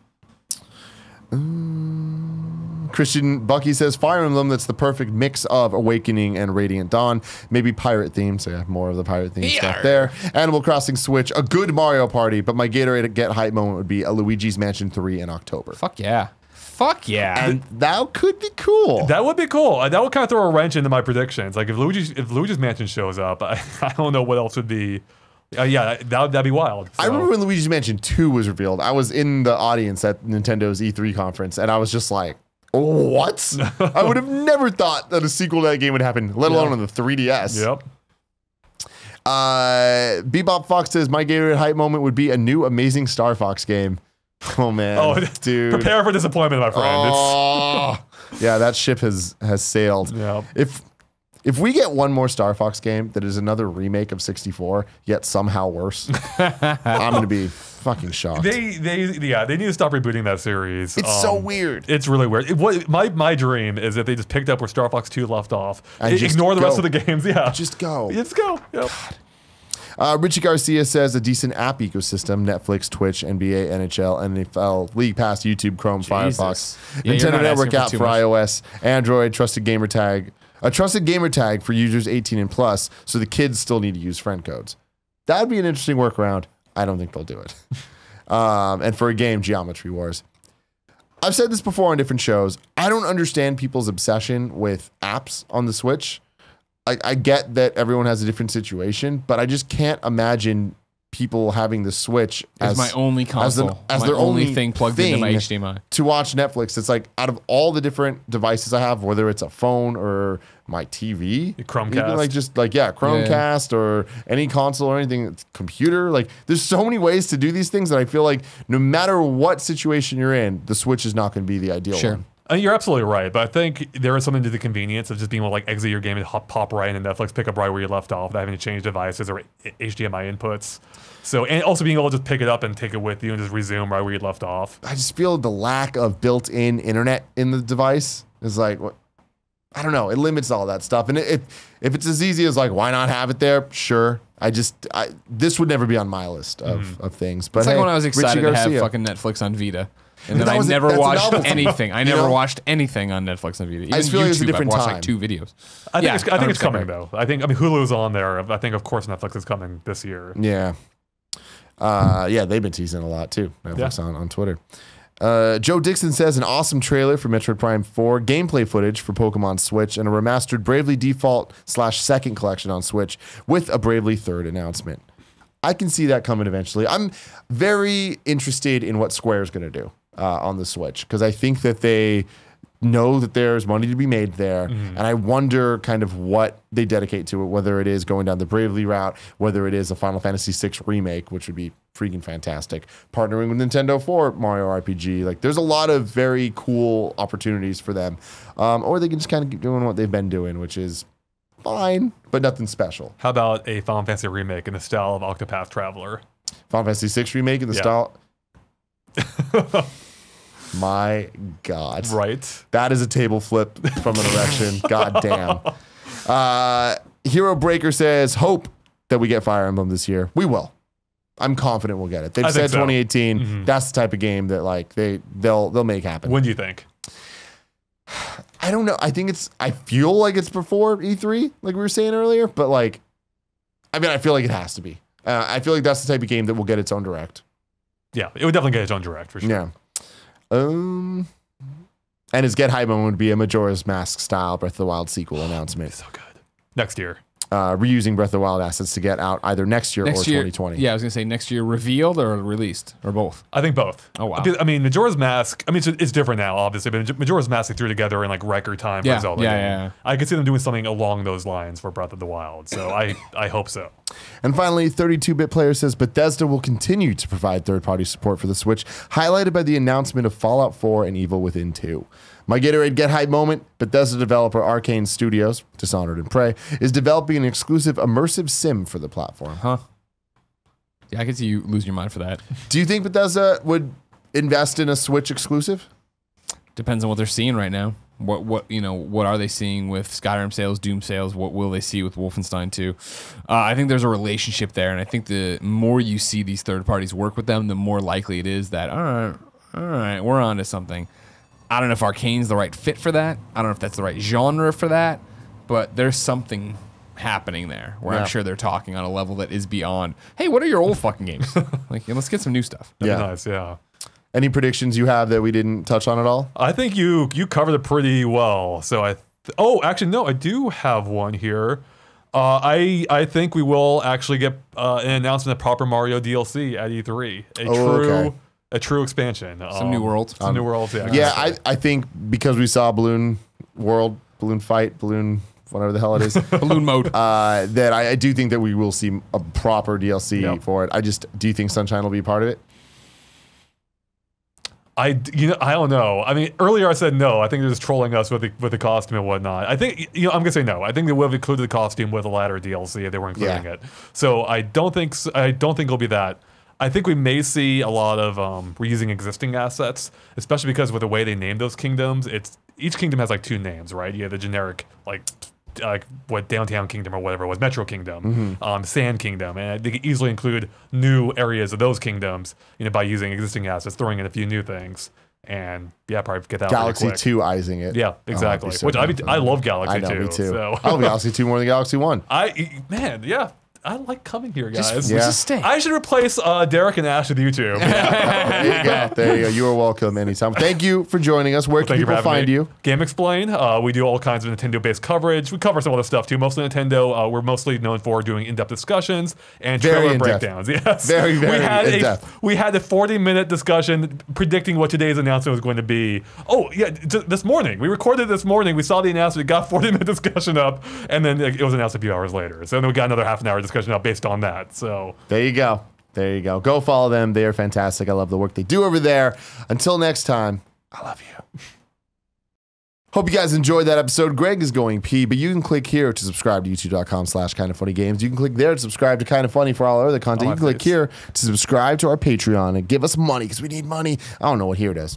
Christian Bucky says Fire Emblem, that's the perfect mix of Awakening and Radiant Dawn. Maybe pirate theme, so yeah, more of the pirate theme stuff there. Animal Crossing Switch, a good Mario Party, but my Gatorade Get Hype moment would be a Luigi's Mansion 3 in October. Fuck yeah. Fuck yeah. And that could be cool. That would be cool. That would kind of throw a wrench into my predictions. Like if Luigi's Mansion shows up, I don't know what else would be. Yeah, that'd be wild. So. I remember when Luigi's Mansion 2 was revealed. I was in the audience at Nintendo's E3 conference, and I was just like, what? I would have never thought that a sequel to that game would happen, let alone on the 3DS. Yep. Bebop Fox says, my Gatorade hype moment would be a new Amazing Star Fox game. Oh, man. Dude. Prepare for disappointment, my friend. Oh. Yeah, that ship has sailed. Yep. If we get one more Star Fox game that is another remake of 64, yet somehow worse, I'm going to be fucking shocked. They need to stop rebooting that series. It's so weird. It's really weird. My dream is that they just picked up where Star Fox 2 left off. And ignore the rest of the games. Yeah. Just go. Just go. Yep. Richie Garcia says a decent app ecosystem: Netflix, Twitch, NBA, NHL, NFL, League Pass, YouTube, Chrome, Firefox, Nintendo Network app for iOS, Android, trusted gamer tag, a trusted gamer tag for users 18 and plus, so the kids still need to use friend codes. That would be an interesting workaround. I don't think they'll do it. And for a game, Geometry Wars. I've said this before on different shows. I don't understand people's obsession with apps on the Switch. I get that everyone has a different situation, but I just can't imagine people having the Switch as my only console, as my their only thing plugged into my HDMI to watch Netflix. It's like out of all the different devices I have, whether it's a phone or my TV, Chromecast, Chromecast or any console or anything, computer. Like there's so many ways to do these things that I feel like no matter what situation you're in, the Switch is not going to be the ideal one. You're absolutely right, but I think there is something to the convenience of just being able to like exit your game and pop right into Netflix, pick up right where you left off, without having to change devices or HDMI inputs. So, and also being able to just pick it up and take it with you and just resume right where you left off. I just feel the lack of built-in internet in the device is like, what? I don't know. It limits all that stuff. And if it's as easy as like, why not have it there? Sure. This would never be on my list of things. But it's like when I was excited to have fucking Netflix on Vita. And then I never watched anything. I never watched anything on Netflix on Vita. Even I just feel like it's a different I've watched time. like 2 videos. I think it's coming though. I mean Hulu's on there. I think of course Netflix is coming this year. Yeah. They've been teasing a lot too. Netflix on Twitter. Joe Dixon says an awesome trailer for Metroid Prime 4, gameplay footage for Pokemon Switch, and a remastered Bravely Default /Second collection on Switch with a Bravely Third announcement. I can see that coming eventually. I'm very interested in what Square's going to do on the Switch because I think that they know that there's money to be made there, and I wonder kind of what they dedicate to it, whether it is going down the Bravely route, whether it is a Final Fantasy VI remake, which would be freaking fantastic, partnering with Nintendo for Mario RPG. Like, there's a lot of very cool opportunities for them, or they can just kind of keep doing what they've been doing, which is fine, but nothing special. How about a Final Fantasy remake in the style of Octopath Traveler? Final Fantasy VI remake in the style... My God. Right. That is a table flip from an erection. God damn. Hero Breaker says, hope that we get Fire Emblem this year. We will. I'm confident we'll get it. They've said 2018. That's the type of game that like they'll make happen. When do you think? I don't know. I feel like it's before E3, like we were saying earlier, but like, I mean, I feel like it has to be. I feel like that's the type of game that will get its own direct. Yeah, it would definitely get its own direct for sure. Yeah. And his Get Hype moment would be a Majora's Mask style Breath of the Wild sequel announcement. So good. Next year. Reusing Breath of the Wild assets to get out either next year or 2020. Yeah, I was going to say next year revealed or released or both. I think both. Oh, wow. I mean, Majora's Mask, I mean, it's different now, obviously, but Majora's Mask they threw together in like record time for Zelda. Yeah. I could see them doing something along those lines for Breath of the Wild, so I hope so. And finally, 32-Bit Player says Bethesda will continue to provide third-party support for the Switch, highlighted by the announcement of Fallout 4 and Evil Within 2. My Gatorade Get Hype moment, Bethesda developer Arcane Studios, Dishonored and Prey, is developing an exclusive immersive sim for the platform. Huh? Yeah, I could see you lose your mind for that. Do you think Bethesda would invest in a Switch exclusive? Depends on what they're seeing right now. What are they seeing with Skyrim sales, Doom sales? What will they see with Wolfenstein 2? I think there's a relationship there, and I think the more you see these third parties work with them, the more likely it is that all right, we're on to something. I don't know if Arcane's the right fit for that. I don't know if that's the right genre for that, but there's something happening there where I'm sure they're talking on a level that is beyond, hey, what are your old fucking games? Like, let's get some new stuff. That'd be nice, yeah. Any predictions you have that we didn't touch on at all? I think you covered it pretty well. So actually, no, I do have one here. I think we will actually get an announcement of proper Mario DLC at E3. A true expansion. Some new worlds. Some new worlds, yeah. Yeah, I think because we saw Balloon World, Balloon Fight, Balloon, whatever the hell it is. Balloon mode. That I do think that we will see a proper DLC for it. Do you think Sunshine will be part of it? I don't know. I mean, earlier I said no. I think they're just trolling us with the costume and whatnot. I think, I'm going to say no. I think they would have included the costume with a ladder DLC if they were including it. So I don't think it'll be that. I think we may see a lot of reusing existing assets, especially because with the way they name those kingdoms, each kingdom has like 2 names, right? You have the generic like what Downtown Kingdom or whatever it was, Metro Kingdom, Sand Kingdom, and they could easily include new areas of those kingdoms, by using existing assets, throwing in a few new things, and probably get that Galaxy really quick. 2-izing it. Yeah, exactly. So Which I love Galaxy 2. I know, me too. So. I love Galaxy 2 more than Galaxy 1. I like coming here, guys. Just stay. I should replace Derek and Ash with YouTube. There you go. You are welcome anytime. Thank you for joining us. Where can people find you? GameXplain. We do all kinds of Nintendo-based coverage. We cover some other stuff too. Mostly Nintendo. We're mostly known for doing in-depth discussions and trailer breakdowns. Yes. Very in-depth. We had a 40-minute discussion predicting what today's announcement was going to be. Oh, yeah, this morning. We recorded this morning. We saw the announcement, got 40-minute discussion up, and then it was announced a few hours later. So then we got another half an hour discussion up based on that. So there you go. Go follow them. They are fantastic. I love the work they do over there. Until next time, I love you. Hope you guys enjoyed that episode. Greg is going pee, but you can click here to subscribe to youtube.com/kindoffunnygames. You can click there to subscribe to Kind of Funny for all our other content. You can click here to subscribe to our Patreon and give us money because we need money. I don't know what here it is.